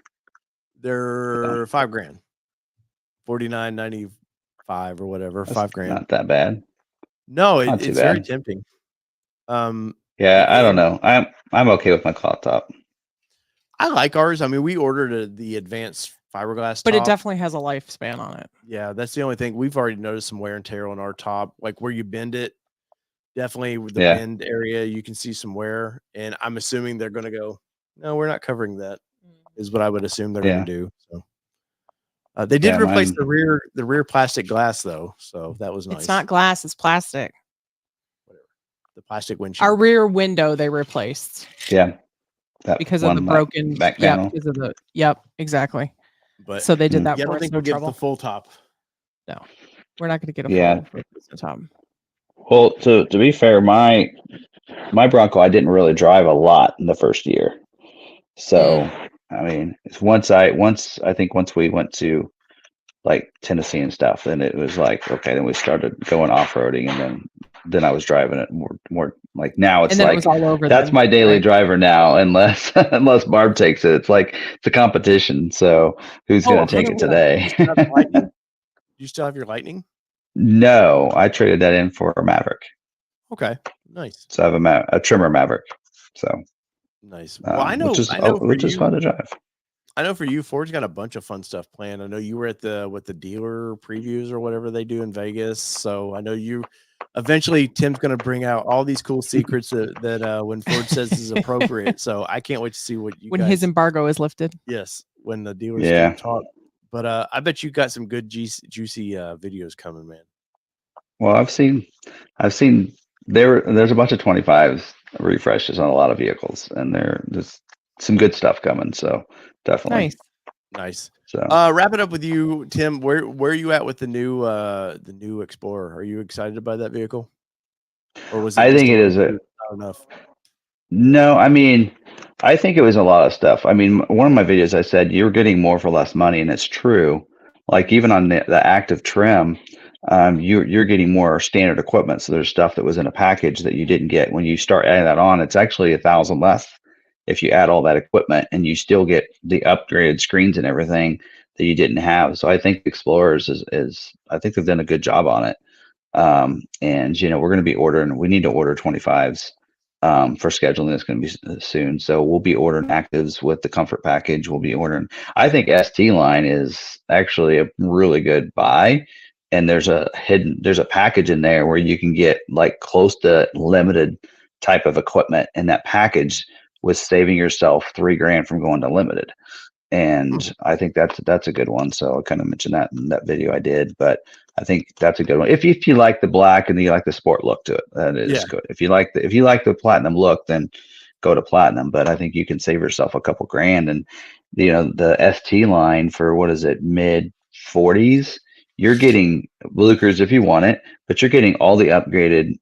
A: They're $5,000, $49.95 or whatever. That's $5,000.
D: Not that bad.
A: No, it's very tempting.
D: Yeah, I don't know. I'm okay with my cloth top.
A: I like ours. I mean, we ordered the advanced fiberglass
B: but
A: top.
B: It definitely has a lifespan on it.
A: Yeah, that's the only thing. We've already noticed some wear and tear on our top, like where you bend it. Definitely with the bend area, you can see some wear. And I'm assuming they're going to go, no, we're not covering that, is what I would assume they're going to do. So they did replace the rear plastic glass, though. So that was nice.
B: It's not glass, it's plastic.
A: Whatever. The plastic windshield.
B: Our rear window they replaced.
D: Yeah.
B: because of the broken
D: back panel.
B: because of the exactly.
A: But
B: so they did that.
A: I
B: For
A: don't
B: us,
A: think
B: no
A: we'll get
B: trouble.
A: the full top.
B: No, we're not going to get a full top.
D: Well, to be fair, my Bronco, I didn't really drive a lot in the first year. So I mean, once we went to like Tennessee and stuff, and it was like, okay, then we started going off roading, and then I was driving it more like now it's like
B: it was all over.
D: That's my daily driver now, unless Barb takes it. It's like it's a competition. So who's gonna take it today?
A: Do you still have your Lightning?
D: No, I traded that in for a Maverick.
A: Okay, nice.
D: So I have a trimmer Maverick. So
A: nice. Well, I know,
D: which is fun to drive.
A: I know for you, Ford's got a bunch of fun stuff planned. I know you were at the dealer previews or whatever they do in Vegas. So I know you eventually Tim's going to bring out all these cool secrets that when Ford says is appropriate. So I can't wait to see what
B: when his embargo is lifted.
A: Yes, when the dealers can talk. But I bet you got some good juicy videos coming, man.
D: Well, I've seen there's a bunch of 25s refreshes on a lot of vehicles, and there's some good stuff coming. So definitely
A: nice.
D: So
A: wrap it up with you, Tim. Where are you at with the new Explorer? Are you excited about that vehicle? Or was it
D: I think it is
A: enough?
D: No, I mean, I think it was a lot of stuff. I mean, one of my videos I said you're getting more for less money, and it's true. Like even on the active trim, you're getting more standard equipment. So there's stuff that was in a package that you didn't get. When you start adding that on, it's actually $1,000 less if you add all that equipment, and you still get the upgraded screens and everything that you didn't have. So I think Explorers is I think they've done a good job on it. And we're going to be ordering. We need to order 25s. For scheduling. It's going to be soon, so we'll be ordering actives with the comfort package. We'll be ordering. I think ST line is actually a really good buy, and there's a package in there where you can get like close to limited type of equipment in that package, with saving yourself $3,000 from going to limited. And I think that's a good one. So I kind of mentioned that in that video I did, but I think that's a good one. If you like the black and you like the sport look to it, that is good. If you like the platinum look, then go to platinum. But I think you can save yourself a couple grand. And the ST line for what is it, mid 40s? You're getting Bluchers if you want it, but you're getting all the upgraded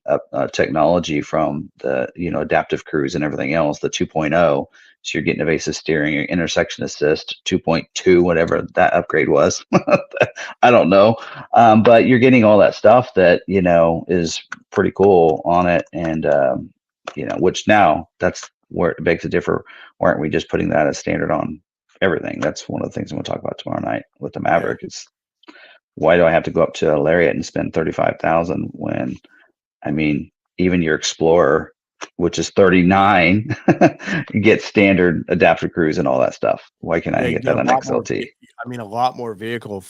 D: technology from the adaptive cruise and everything else, the 2.0. So you're getting evasive steering, your intersection assist 2.2, whatever that upgrade was. I don't know. But you're getting all that stuff that, is pretty cool on it. And, which now that's where it begs to differ. Why aren't we just putting that as standard on everything? That's one of the things I'm going to talk about tomorrow night with the Maverick. Is why do I have to go up to a Lariat and spend $35,000 when, I mean, even your Explorer, which is $39,000, you get standard adaptive cruise and all that stuff. Why can't I get that on XLT?
A: I mean, a lot more vehicle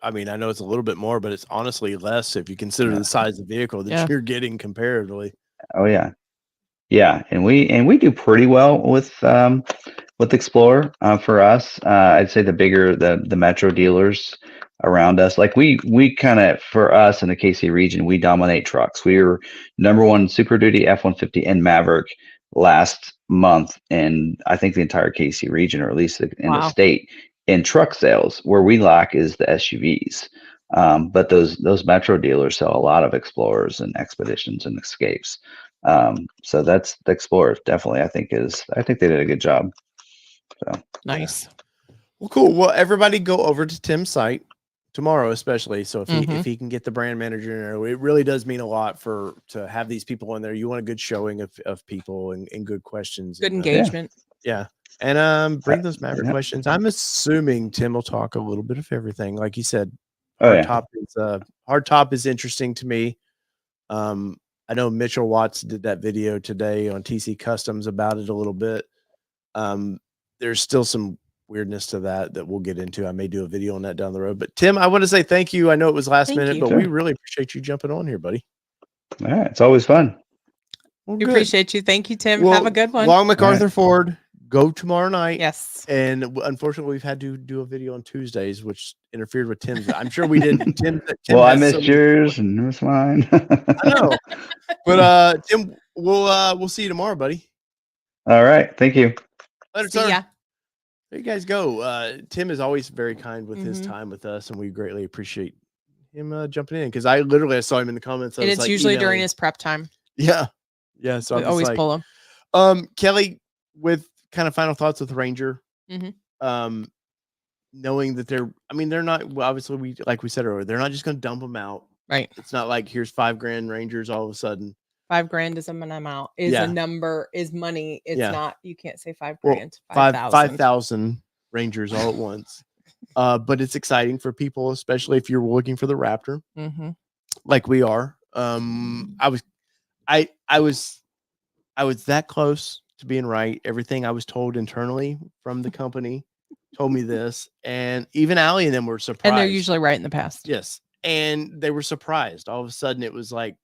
A: I know it's a little bit more, but it's honestly less if you consider the size of the vehicle that you're getting comparatively.
D: Oh yeah. Yeah. And we do pretty well with Explorer for us. I'd say the bigger the metro dealers around us, like we kind of, for us in the KC region, we dominate trucks. We were #1 Super Duty, F-150, and Maverick last month, and I think the entire KC region, or at least in the state, in truck sales. Where we lack is the SUVs. But those metro dealers sell a lot of Explorers and Expeditions and Escapes. So that's the Explorer definitely. I think they did a good job. So
B: nice.
A: Well, cool. Well, everybody go over to Tim's site tomorrow, especially. So if he can get the brand manager in there, it really does mean a lot to have these people in there. You want a good showing of people and good questions,
B: good engagement.
A: Yeah. And bring those Maverick questions. I'm assuming Tim will talk a little bit of everything, like he said. Hard top is interesting to me. I know Mitchell Watts did that video today on TC Customs about it a little bit. There's still some weirdness to that we'll get into. I may do a video on that down the road. But Tim, I want to say thank you. I know it was last minute, but we really appreciate you jumping on here, buddy.
D: All right, it's always fun.
B: Well, we appreciate you. Thank you, Tim. Have a good one.
A: Long MacArthur Ford. Go tomorrow night.
B: Yes.
A: And unfortunately, we've had to do a video on Tuesdays, which interfered with Tim's. I'm sure we did. Tim
D: well, I missed yours and it was mine.
A: I know. But Tim, we'll see you tomorrow, buddy.
D: All right. Thank you.
A: Later,
B: See
A: sir.
B: ya.
A: There you guys go. Tim is always very kind with his time with us, and we greatly appreciate him jumping in because I saw him in the comments.
B: And it's
A: like
B: usually during
A: emailing.
B: his prep time.
A: Yeah. So
B: we
A: I'm
B: always
A: like,
B: pull him.
A: Kelly, with kind of final thoughts with Ranger.
B: Mm-hmm.
A: Knowing that they're not, well, obviously like we said earlier, they're not just going to dump them out.
B: Right.
A: It's not like here's $5,000 Rangers all of a sudden.
B: $5,000 is a amount, is a number, is money. It's not, you can't say $5,000.
A: 5,000 Rangers all at once. But it's exciting for people, especially if you're looking for the Raptor, like we are. I was that close to being right. Everything I was told internally from the company told me this, and even Allie and them were surprised.
B: And they're usually right in the past.
A: Yes, and they were surprised. All of a sudden, it was like,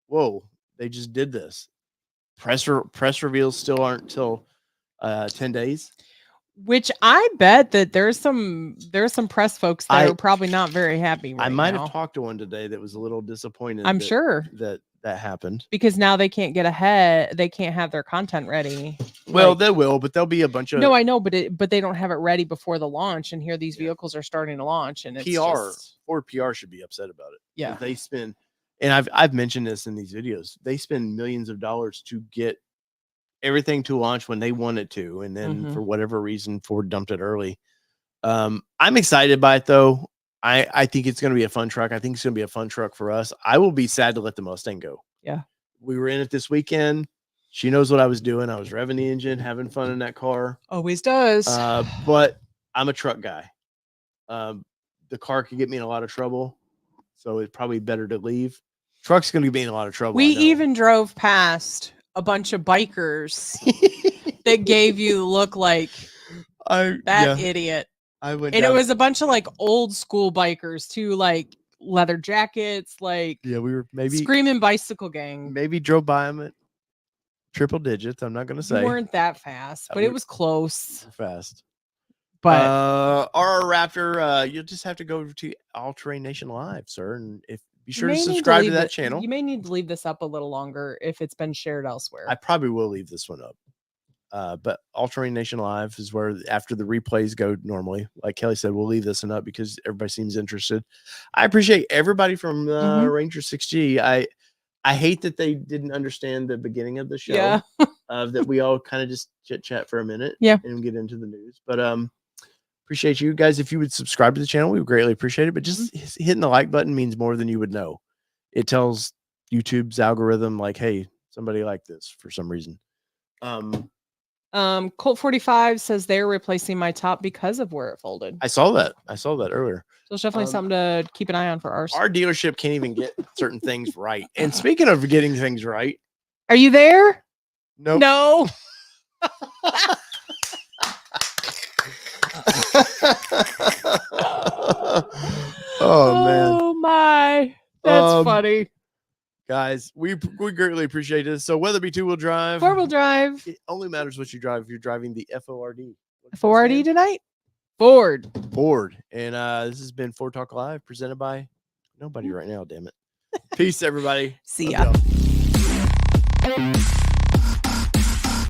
A: whoa, they just did this. Press reveals still aren't till 10 days.
B: Which I bet that there's some press folks that are probably not very happy right
A: I might
B: now.
A: have talked to one today that was a little disappointed.
B: I'm sure
A: that happened
B: because now they can't get ahead. They can't have their content ready.
A: Well, they will, but there'll be a bunch of
B: No, I know, but they don't have it ready before the launch. And here these vehicles are starting to launch, and it's
A: Ford PR should be upset about it.
B: Yeah,
A: they spend, and I've mentioned this in these videos. They spend millions of dollars to get everything to launch when they want it to, and then for whatever reason, Ford dumped it early. I'm excited by it though. I think it's going to be a fun truck. I think it's going to be a fun truck for us. I will be sad to let the Mustang go.
B: Yeah.
A: We were in it this weekend. She knows what I was doing. I was revving the engine, having fun in that car.
B: Always does.
A: But I'm a truck guy. The car could get me in a lot of trouble. So it's probably better to leave. Truck's going to be in a lot of trouble.
B: We even drove past a bunch of bikers that gave you the look like idiot. It was a bunch of like old school bikers too, like leather jackets, like
A: we were maybe
B: screaming bicycle gang.
A: Maybe drove by them at triple digits. I'm not gonna say
B: we weren't that fast, but it was close.
A: Fast.
B: But
A: our Raptor, you'll just have to go to All Terrain Nation Live, sir, and be sure to subscribe to that channel.
B: You may need to leave this up a little longer if it's been shared elsewhere.
A: I probably will leave this one up. But All Terrain Nation Live is where after the replays go normally. Like Kelly said, we'll leave this one up because everybody seems interested. I appreciate everybody from Ranger 6G. I hate that they didn't understand the beginning of the show.
B: Yeah.
A: That we all kind of just chit chat for a minute.
B: Yeah.
A: And get into the news. But appreciate you guys. If you would subscribe to the channel, we would greatly appreciate it. But just hitting the like button means more than you would know. It tells YouTube's algorithm like, hey, somebody liked this for some reason.
B: Colt 45 says they're replacing my top because of where it folded.
A: I saw that earlier.
B: So it's definitely something to keep an eye on for ours.
A: Our dealership can't even get certain things right. And speaking of getting things right,
B: are you there?
A: Nope.
B: No.
A: Oh man.
B: Oh my. That's funny.
A: Guys, we greatly appreciate this. So whether it be 2-wheel drive,
B: 4-wheel drive,
A: it only matters what you drive if you're driving the FORD.
B: FORD tonight? Ford.
A: And this has been Ford Talk Live presented by nobody right now, damn it. Peace, everybody.
B: See ya.